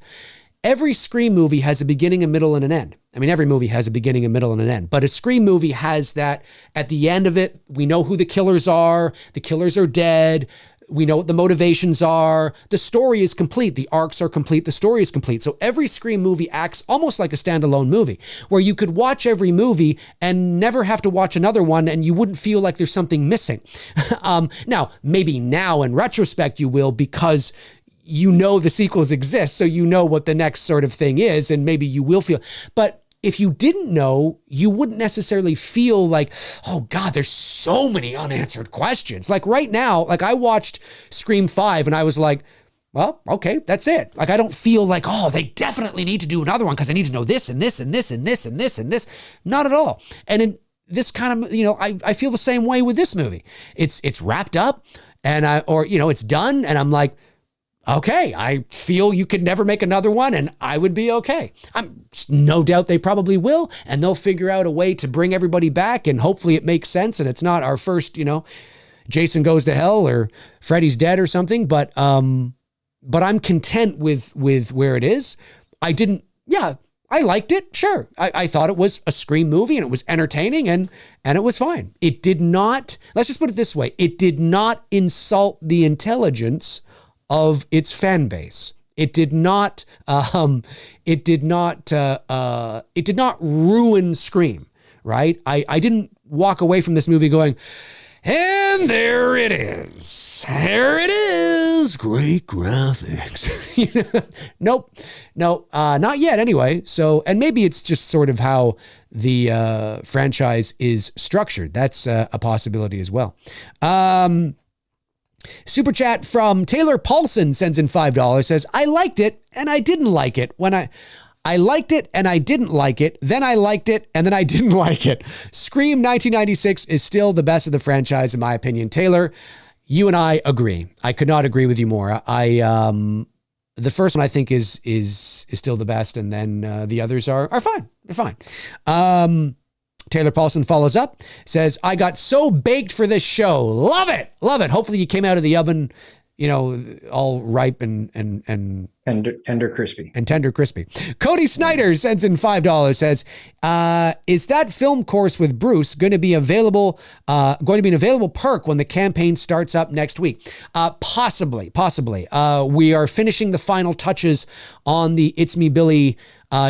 Every Scream movie has a beginning, a middle, and an end. I mean, every movie has a beginning, a middle, and an end. But a Scream movie has that at the end of it, we know who the killers are. The killers are dead. We know what the motivations are. The story is complete. The arcs are complete. The story is complete. So every Scream movie acts almost like a standalone movie where you could watch every movie and never have to watch another one and you wouldn't feel like there's something missing. Now, maybe now in retrospect you will, because the sequels exist. So what the next sort of thing is, and maybe you will feel, but if you didn't know, you wouldn't necessarily feel like, oh God, there's so many unanswered questions. Like right now, like I watched Scream 5 and I was like, well, okay, that's it. Like I don't feel like, oh, they definitely need to do another one because I need to know this and this and this and this and this and this. Not at all. And in this kind of, I feel the same way with this movie. It's wrapped up and it's done and I'm like, okay, I feel you could never make another one and I would be okay. I'm no doubt they probably will, and they'll figure out a way to bring everybody back and hopefully it makes sense and it's not our first, Jason Goes to Hell or Freddy's Dead or something, but I'm content with where it is. I liked it. Sure. I thought it was a Scream movie and it was entertaining and it was fine. It did not, let's just put it this way. It did not insult the intelligence of its fan base. It did not ruin Scream, right? I didn't walk away from this movie going, and there it is. There it is. Great graphics. Nope. No, not yet anyway. So, and maybe it's just sort of how the franchise is structured. That's a possibility as well. Super chat from Taylor Paulson sends in $5, says, I liked it and I didn't like it. I liked it and I didn't like it. Then I liked it and then I didn't like it. Scream 1996 is still the best of the franchise in my opinion. Taylor, you and I agree. I could not agree with you more. The first one I think is still the best, and then the others are fine. They're fine. Taylor Paulson follows up, says, I got so baked for this show. Love it. Love it. Hopefully you came out of the oven, all ripe and tender crispy. And tender crispy. Cody Snyder sends in $5, says, is that film course with Bruce going to be an available perk when the campaign starts up next week? Possibly. We are finishing the final touches on the It's Me Billy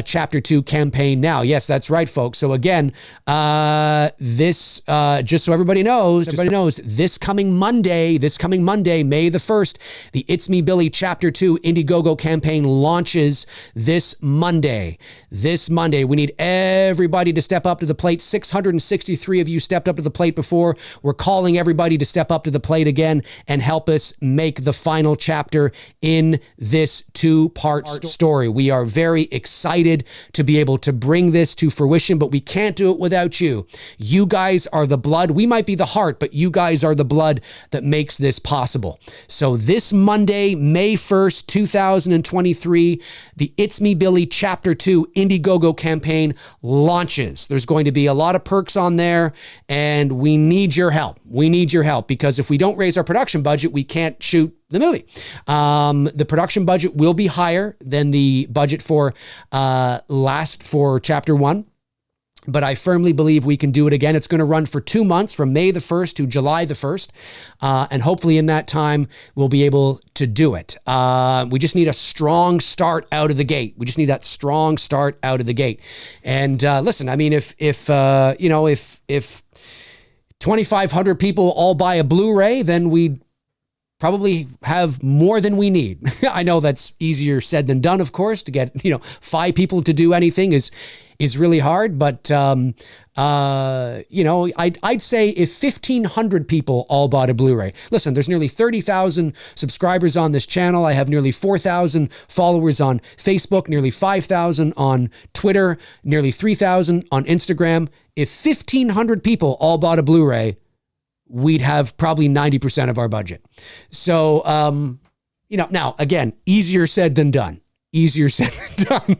Chapter 2 campaign now. Yes, that's right, folks. So again, this, just so everybody knows, this coming Monday, May the 1st, the It's Me Billy Chapter 2 Indiegogo campaign launches this Monday. We need everybody to step up to the plate. 663 of you stepped up to the plate before. We're calling everybody to step up to the plate again and help us make the final chapter in this two-part story. We are very excited to be able to bring this to fruition, but we can't do it without you. You guys are the blood. We might be the heart, but you guys are the blood that makes this possible. So this Monday, May 1st, 2023, the It's Me Billy Chapter 2 Indiegogo campaign launches. There's going to be a lot of perks on there, and we need your help. Because if we don't raise our production budget, we can't shoot the movie. The production budget will be higher than the budget for Chapter 1. but I firmly believe we can do it again. It's going to run for 2 months, from May the 1st to July the 1st. And hopefully in that time, we'll be able to do it. We just need a strong start out of the gate. We just need that strong start out of the gate. And listen, I mean, if 2,500 people all buy a Blu-ray, then we'd probably have more than we need. I know that's easier said than done, of course. To get 5 people to do anything is really hard, but I'd say if 1,500 people all bought a Blu-ray. Listen, there's nearly 30,000 subscribers on this channel. I have nearly 4,000 followers on Facebook, nearly 5,000 on Twitter, nearly 3,000 on Instagram. If 1,500 people all bought a Blu-ray, we'd have probably 90% of our budget. So, now again, easier said than done. Easier said than done.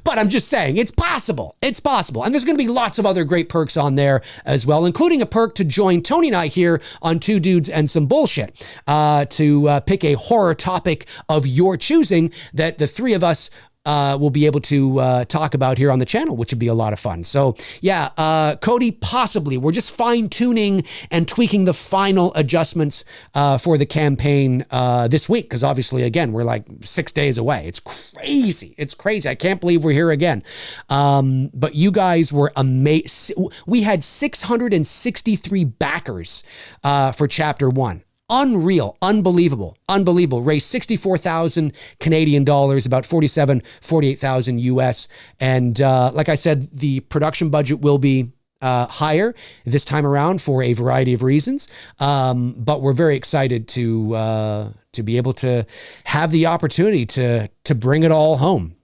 But I'm just saying, it's possible. It's possible. And there's going to be lots of other great perks on there as well, including a perk to join Tony and I here on Two Dudes and Some Bullshit, to pick a horror topic of your choosing that the three of us we'll be able to talk about here on the channel, which would be a lot of fun. So yeah, Cody, possibly. We're just fine tuning and tweaking the final adjustments for the campaign this week. Because obviously, again, we're like 6 days away. It's crazy. It's crazy. I can't believe we're here again. But you guys were amazing. We had 663 backers for chapter 1. Unreal, unbelievable. Raised 64,000 Canadian dollars, about 48,000 US. And like I said, the production budget will be higher this time around for a variety of reasons. But we're very excited to be able to have the opportunity to bring it all home.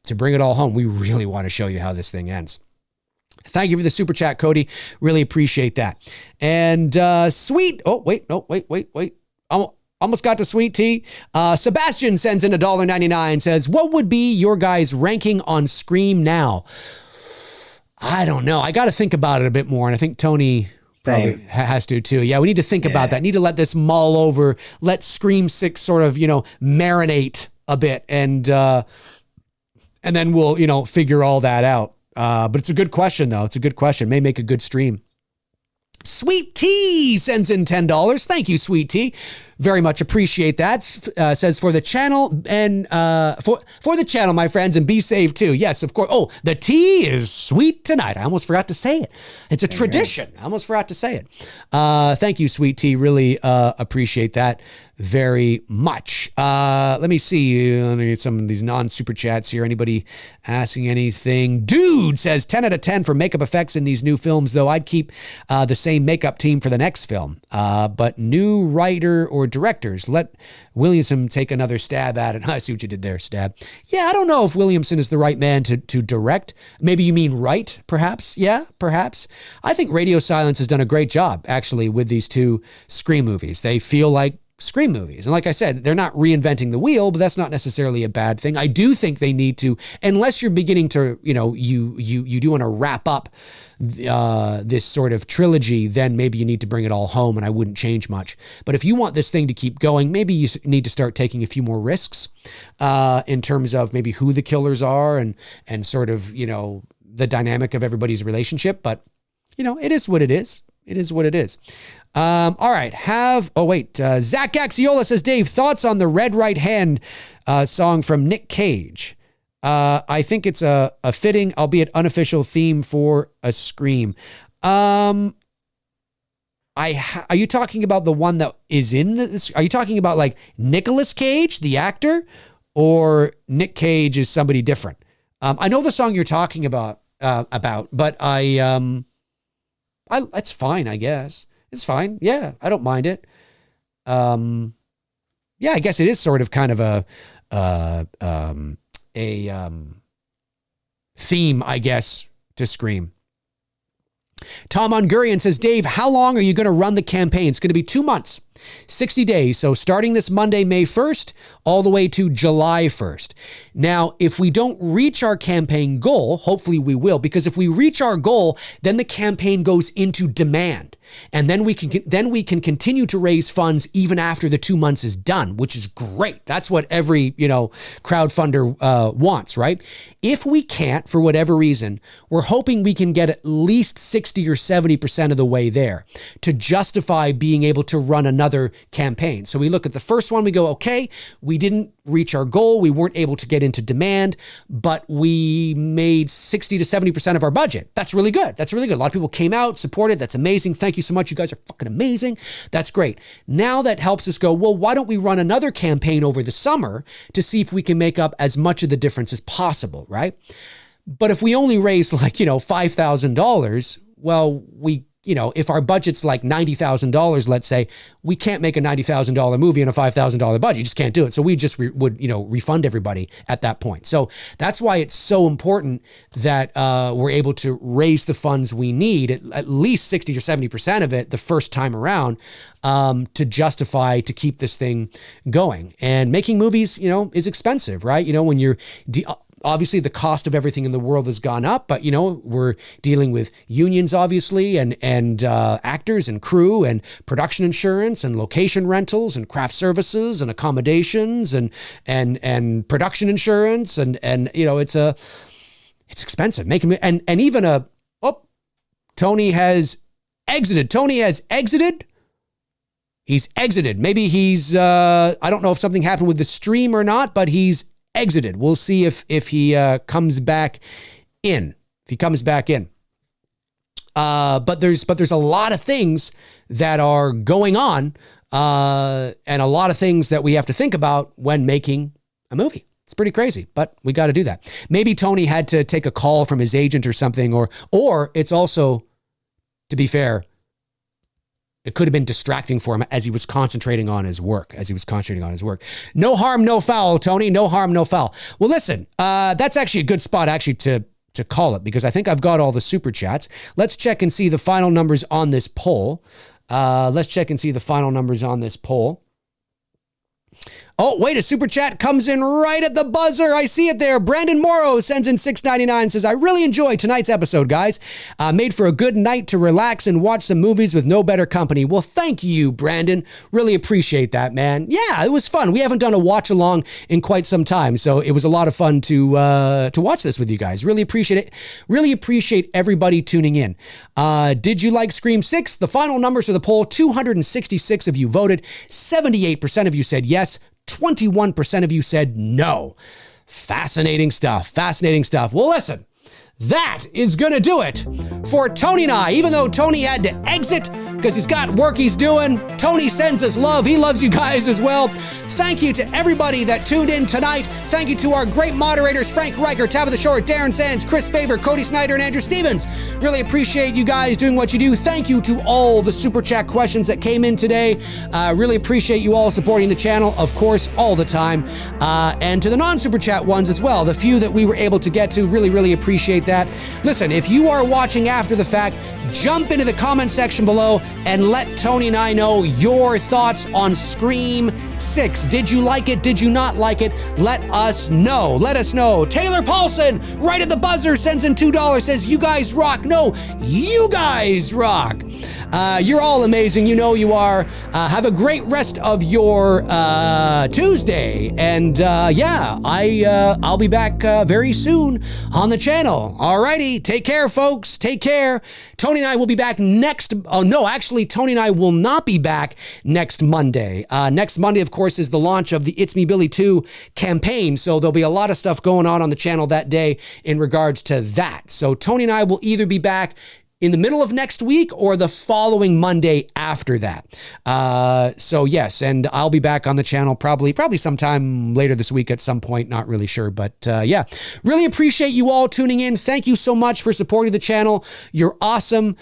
We really want to show you how this thing ends. Thank you for the super chat, Cody. Really appreciate that. And sweet. Oh, wait. Almost got to sweet tea. Sebastian sends in $1.99, says, what would be your guys' ranking on Scream now? I don't know. I got to think about it a bit more. And I think Tony probably has to too. Yeah, we need to think about that. Need to let this mull over. Let Scream 6 sort of, marinate a bit. And then we'll, figure all that out. But it's a good question, though. It's a good question. May make a good stream. Sweet Tea sends in $10. Thank you, Sweet Tea. Very much appreciate that. Says for the channel and for the channel, my friends, and be safe too. Yes, of course. Oh, the tea is sweet tonight. I almost forgot to say it. It's a tradition. I almost forgot to say it. Thank you, Sweet Tea. Really appreciate that very much. Let me see. Let me get some of these non-super chats here. Anybody asking anything? Dude says 10 out of 10 for makeup effects in these new films, though I'd keep the same makeup team for the next film. But new writer or directors, let Williamson take another stab at it. I see what you did there, Stab. Yeah, I don't know if Williamson is the right man to direct. Maybe you mean write, perhaps? Yeah, perhaps. I think Radio Silence has done a great job, actually, with these two Scream movies. They feel like Scream movies. And like I said, they're not reinventing the wheel, but that's not necessarily a bad thing. I do think they need to, unless you're beginning to, you do want to wrap up this sort of trilogy, then maybe you need to bring it all home, and I wouldn't change much. But if you want this thing to keep going, maybe you need to start taking a few more risks in terms of maybe who the killers are and sort of, the dynamic of everybody's relationship. But, it is what it is. It is what it is. All right. Zach Gaxiola says, Dave, thoughts on the Red Right Hand song from Nick Cage? I think it's a fitting, albeit unofficial theme for a Scream. Are you talking about the one that is in this? Are you talking about like Nicolas Cage, the actor, or Nick Cage is somebody different? I know the song you're talking about, but it's fine, I guess. It's fine. Yeah, I don't mind it. Yeah, I guess it is sort of kind of a theme, I guess, to Scream. Tom Ungurian says, Dave, how long are you going to run the campaign? It's going to be 2 months. 60 days. So starting this Monday, May 1st, all the way to July 1st. Now, if we don't reach our campaign goal, hopefully we will, because if we reach our goal, then the campaign goes into demand. And then we can continue to raise funds even after the 2 months is done, which is great. That's what every, crowdfunder wants, right? If we can't, for whatever reason, we're hoping we can get at least 60 or 70% of the way there to justify being able to run another campaign. So we look at the first one, we go, okay, we didn't reach our goal. We weren't able to get into demand, but we made 60 to 70% of our budget. That's really good. That's really good. A lot of people came out, supported. That's amazing. Thank you so much. You guys are fucking amazing. That's great. Now that helps us go, well, why don't we run another campaign over the summer to see if we can make up as much of the difference as possible, right? But if we only raise $5,000, well, if our budget's like $90,000, let's say, we can't make a $90,000 movie in a $5,000 budget. You just can't do it. So we just would refund everybody at that point. So that's why it's so important that we're able to raise the funds we need, at least 60 or 70% of it the first time around, to justify to keep this thing going. And making movies, is expensive, right? When you're obviously, the cost of everything in the world has gone up, but we're dealing with unions, obviously, and actors and crew and production insurance and location rentals and craft services and accommodations and production insurance and it's expensive making and even Tony has exited. Tony has exited. He's exited. Maybe he's I don't know if something happened with the stream or not, but he's exited. We'll see if he comes back in. If he comes back in. But there's a lot of things that are going on, and a lot of things that we have to think about when making a movie. It's pretty crazy, but we got to do that. Maybe Tony had to take a call from his agent or something, or it's also, to be fair, it could have been distracting for him as he was concentrating on his work. No harm, no foul, Tony. No harm, no foul. Well, listen, that's actually a good spot to call it, because I think I've got all the super chats. Let's check and see the final numbers on this poll. Oh, wait, a super chat comes in right at the buzzer. I see it there. Brandon Morrow sends in $6.99, says, I really enjoyed tonight's episode, guys. Made for a good night to relax and watch some movies with no better company. Well, thank you, Brandon. Really appreciate that, man. Yeah, it was fun. We haven't done a watch along in quite some time, so it was a lot of fun to watch this with you guys. Really appreciate it. Really appreciate everybody tuning in. Did you like Scream 6? The final numbers for the poll, 266 of you voted. 78% of you said yes. 21% of you said no. Fascinating stuff. Well, listen, that is going to do it for Tony and I. Even though Tony had to exit because he's got work he's doing, Tony sends us love. He loves you guys as well. Thank you to everybody that tuned in tonight. Thank you to our great moderators, Frank Riker, Tabitha Short, Darren Sands, Chris Baber, Cody Snyder, and Andrew Stevens. Really appreciate you guys doing what you do. Thank you to all the super chat questions that came in today. Really appreciate you all supporting the channel, of course, all the time. And to the non-super chat ones as well, the few that we were able to get to, really appreciate that. Listen, if you are watching after the fact, jump into the comment section below and let Tony and I know your thoughts on Scream 6. Did you like it? Did you not like it? Let us know. Taylor Paulson, right at the buzzer, sends in $2, says, you guys rock. No, you guys rock. You're all amazing. You know you are. Have a great rest of your Tuesday. And I'll be back very soon on the channel. Alrighty. Take care, folks. Take care. Tony and I will be back next. Oh, no, actually, Tony and I will not be back next Monday. Next Monday, of course, is the launch of the It's Me Billy 2 campaign. So there'll be a lot of stuff going on the channel that day in regards to that. So Tony and I will either be back in the middle of next week or the following Monday after that. So yes, and I'll be back on the channel probably sometime later this week at some point, not really sure, but really appreciate you all tuning in. Thank you so much for supporting the channel. You're awesome.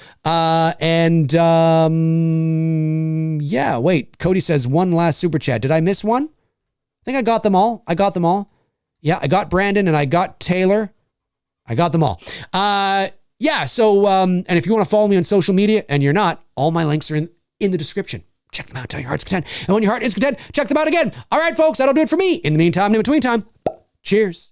Wait, Cody says one last super chat. Did I miss one? I think I got them all. Yeah, I got Brandon and I got Taylor. I got them all. And if you want to follow me on social media and you're not, all my links are in the description. Check them out until your heart's content. And when your heart is content, check them out again. All right, folks, that'll do it for me. In the meantime, in between time, cheers.